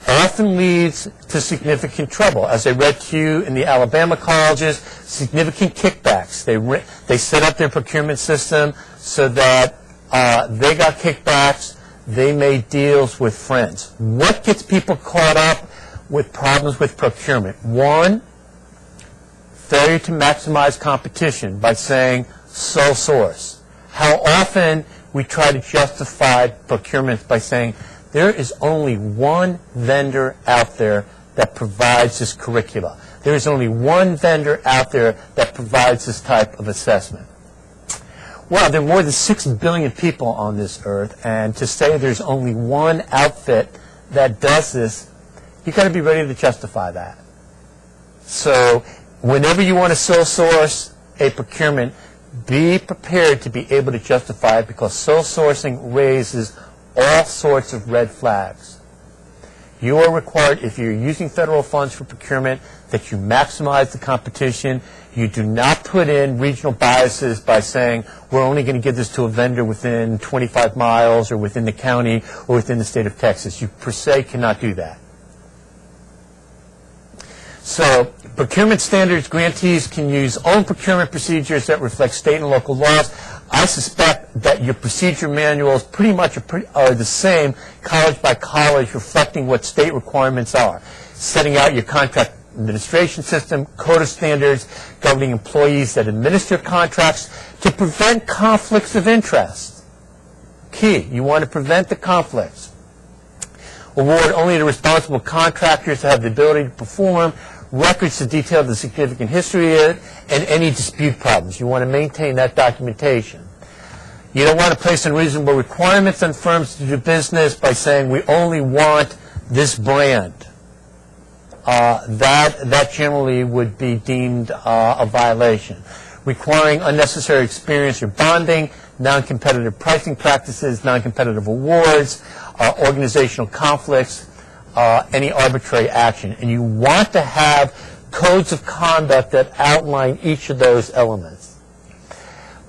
often leads to significant trouble. As I read to you in the Alabama colleges, significant kickbacks. They set up their procurement system so that they got kickbacks. They made deals with friends. What gets people caught up with problems with procurement? One, failure to maximize competition by saying sole source. How often we try to justify procurement by saying there is only one vendor out there that provides this curricula. There is only one vendor out there that provides this type of assessment. Well, there are more than 6 billion people on this earth, and to say there's only one outfit that does this, you've got to be ready to justify that. So whenever you want to sole source a procurement, be prepared to be able to justify it, because sole sourcing raises all sorts of red flags. You are required, if you're using federal funds for procurement, that you maximize the competition. You do not put in regional biases by saying we're only going to give this to a vendor within 25 miles or within the county or within the state of Texas. You per se cannot do that. So procurement standards grantees can use own procurement procedures that reflect state and local laws. I suspect that your procedure manuals pretty much are the same, college by college, reflecting what state requirements are. Setting out your contract administration system, code of standards governing employees that administer contracts to prevent conflicts of interest. Key, you want to prevent the conflicts. Award only to responsible contractors that have the ability to perform, records to detail the significant history of it, and any dispute problems. You want to maintain that documentation. You don't want to place unreasonable requirements on firms to do business by saying we only want this brand. That generally would be deemed a violation. Requiring unnecessary experience or bonding, non-competitive pricing practices, non-competitive awards, organizational conflicts, any arbitrary action. And you want to have codes of conduct that outline each of those elements.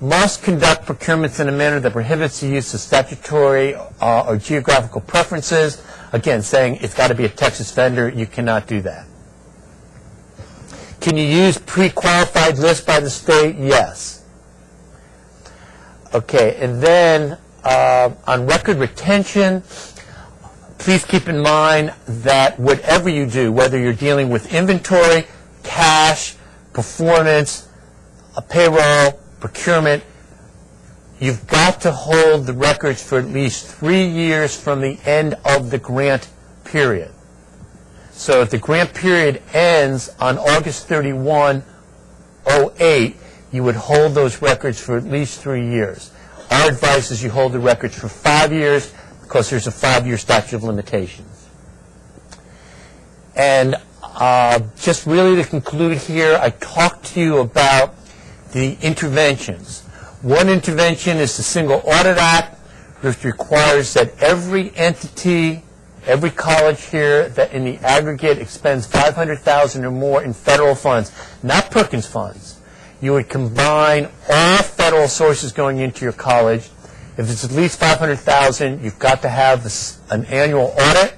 must conduct procurements in a manner that prohibits the use of statutory or geographical preferences. Again, saying it's got to be a Texas vendor, you cannot do that. Can you use pre-qualified lists by the state? Yes. Okay, and then on record retention, please keep in mind that whatever you do, whether you're dealing with inventory, cash, performance, a payroll, procurement, you've got to hold the records for at least 3 years from the end of the grant period. So if the grant period ends on August 31, 08, you would hold those records for at least 3 years. Our advice is you hold the records for 5 years because there's a 5-year statute of limitations. And just really to conclude here, I talked to you about the interventions. One intervention is the Single Audit Act, which requires that every entity, every college here that in the aggregate expends $500,000 or more in federal funds, not Perkins funds. You would combine all federal sources going into your college. If it's at least $500,000, you've got to have an annual audit.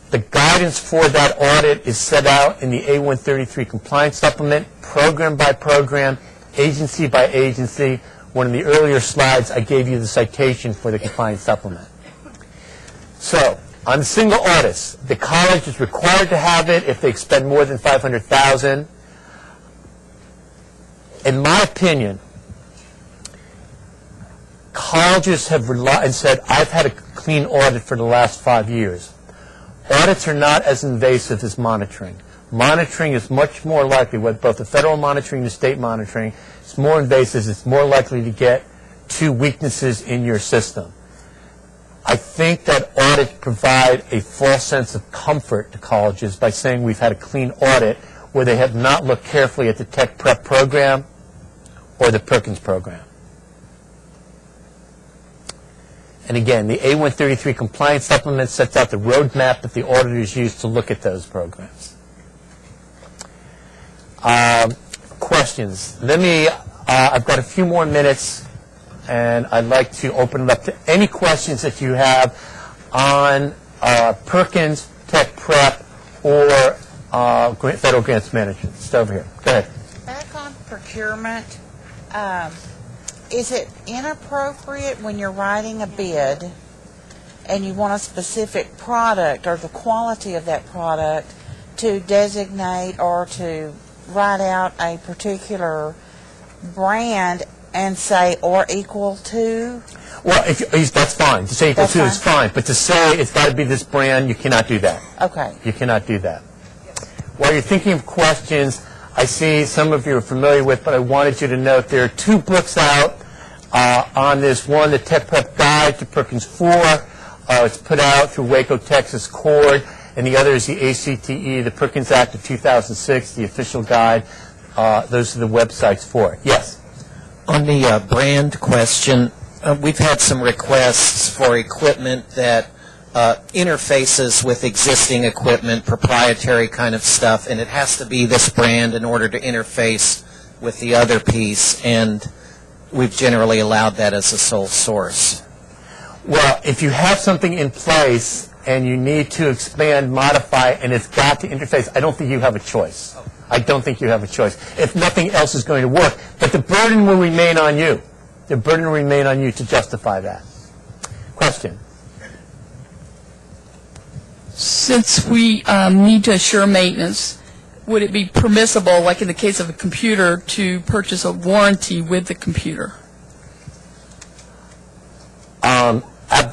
The guidance for that audit is set out in the A133 compliance supplement, program by program, agency by agency. One of the earlier slides, I gave you the citation for the compliance supplement. So, on single audits, the college is required to have it if they expend more than $500,000. In my opinion, colleges have relied and said, I've had a clean audit for the last 5 years. Audits are not as invasive as monitoring. Monitoring is much more likely, with both the federal monitoring and the state monitoring, it's more invasive, it's more likely to get to weaknesses in your system. I think that audits provide a false sense of comfort to colleges by saying we've had a clean audit where they have not looked carefully at the tech prep program or the Perkins program. And again, the A133 compliance supplement sets out the roadmap that the auditors use to look at those programs. Questions? I've got a few more minutes, and I'd like to open it up to any questions that you have on Perkins, Tech Prep, or Federal Grants Management. Just over here. Go ahead. Back on procurement, is it inappropriate when you're writing a bid and you want a specific product or the quality of that product to designate or to write out a particular brand and say or equal to? Well, that's fine. To say equal to is fine, but to say it's got to be this brand, you cannot do that. Okay. You cannot do that. While you're thinking of questions, I see some of you are familiar with, but I wanted you to note there are 2 books out on this. One, the Tech Prep Guide to Perkins 4. It's put out through Waco, Texas Cord, and the other is the ACTE, the Perkins Act of 2006, the official guide. Those are the websites for it. Yes? On the brand question, we've had some requests for equipment that interfaces with existing equipment, proprietary kind of stuff, and it has to be this brand in order to interface with the other piece, and we've generally allowed that as a sole source. Well, if you have something in place and you need to expand, modify, and it's got to interface, I don't think you have a choice. I don't think you have a choice. If nothing else is going to work, but the burden will remain on you. The burden will remain on you to justify that. Question? Since we need to assure maintenance, would it be permissible, like in the case of a computer, to purchase a warranty with the computer?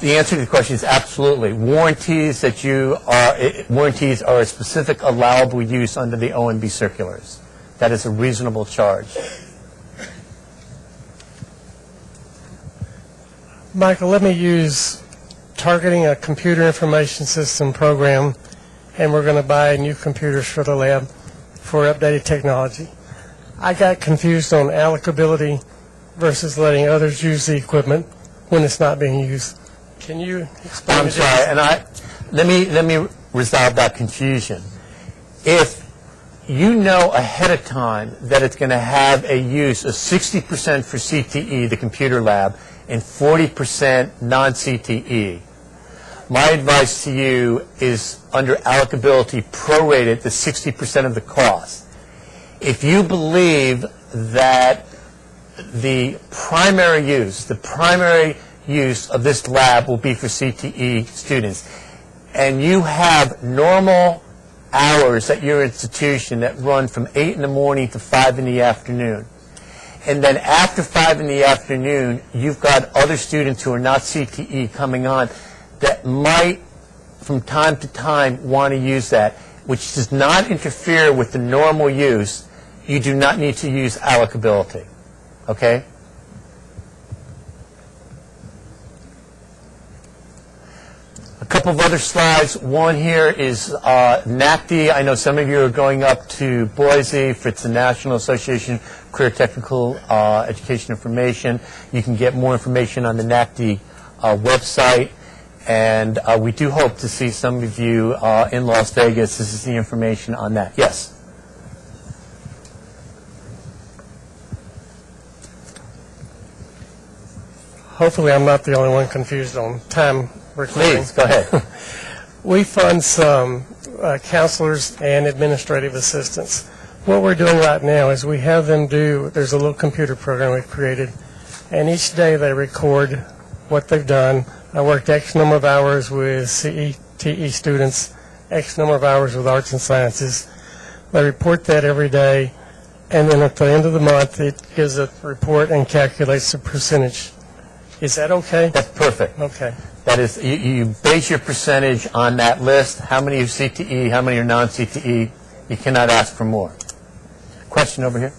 The answer to the question is absolutely. Warranties are a specific allowable use under the OMB circulars. That is a reasonable charge. Michael, let me use targeting a computer information system program, and we're going to buy new computers for the lab for updated technology. I got confused on allocability versus letting others use the equipment when it's not being used. Can you explain? I'm sorry, and let me resolve that confusion. If you know ahead of time that it's going to have a use of 60% for CTE, the computer lab, and 40% non-CTE. My advice to you is, under allocability, prorate it to 60% of the cost. If you believe that the primary use of this lab will be for CTE students, and you have normal hours at your institution that run from 8 in the morning to 5 in the afternoon, and then after 5 in the afternoon, you've got other students who are not CTE coming on that might, from time to time, want to use that, which does not interfere with the normal use, you do not need to use allocability. Okay? A couple of other slides. One here is NACD. I know some of you are going up to Boise for the National Association of Career Technical Education Information. You can get more information on the NACD website. And we do hope to see some of you in Las Vegas. This is the information on that. Yes? Hopefully I'm not the only one confused on time recording. Please, go ahead. We fund some counselors and administrative assistants. What we're doing right now is we have them there's a little computer program we've created, and each day they record what they've done. I worked X number of hours with CTE students, X number of hours with arts and sciences. They report that every day, and then at the end of the month, it gives a report and calculates the percentage. Is that okay? That's perfect. Okay. That is, you base your percentage on that list. How many are CTE, how many are non-CTE? You cannot ask for more. Question over here.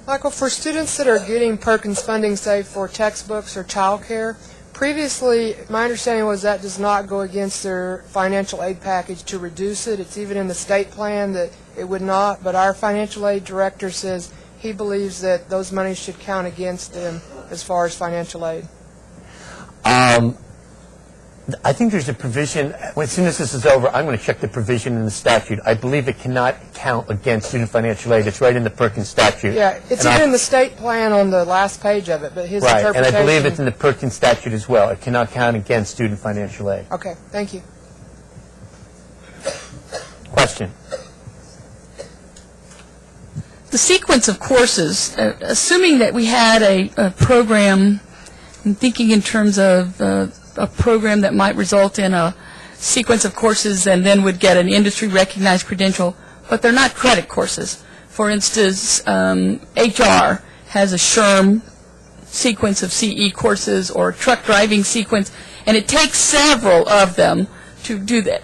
Michael, for students that are getting Perkins funding, say, for textbooks or childcare, previously, my understanding was that does not go against their financial aid package to reduce it. It's even in the state plan that it would not, but our financial aid director says he believes that those monies should count against them as far as financial aid. I think there's a provision, as soon as this is over, I'm going to check the provision in the statute. I believe it cannot count against student financial aid. It's right in the Perkins statute. Yeah, it's even in the state plan on the last page of it, but his interpretation... Right, and I believe it's in the Perkins statute as well. It cannot count against student financial aid. Okay, thank you. Question? The sequence of courses, assuming that we had a program, I'm thinking in terms of a program that might result in a sequence of courses and then would get an industry-recognized credential, but they're not credit courses. For instance, HR has a SHRM sequence of CE courses or truck driving sequence, and it takes several of them to do that.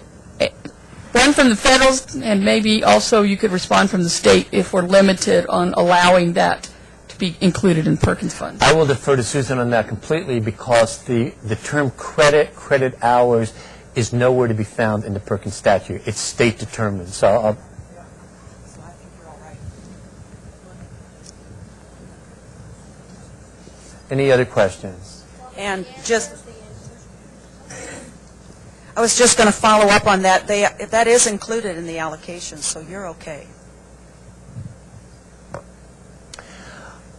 One from the federals, and maybe also you could respond from the state if we're limited on allowing that to be included in Perkins funds. I will defer to Susan on that completely because the term credit hours is nowhere to be found in the Perkins statute. It's state determined. So any other questions? And I was just going to follow up on that. That is included in the allocation, so you're okay.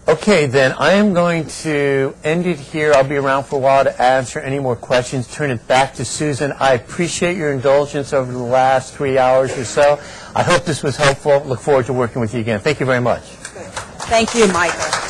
Okay, then I am going to end it here. I'll be around for a while to answer any more questions. Turn it back to Susan. I appreciate your indulgence over the last 3 hours or so. I hope this was helpful. Look forward to working with you again. Thank you very much. Thank you, Michael.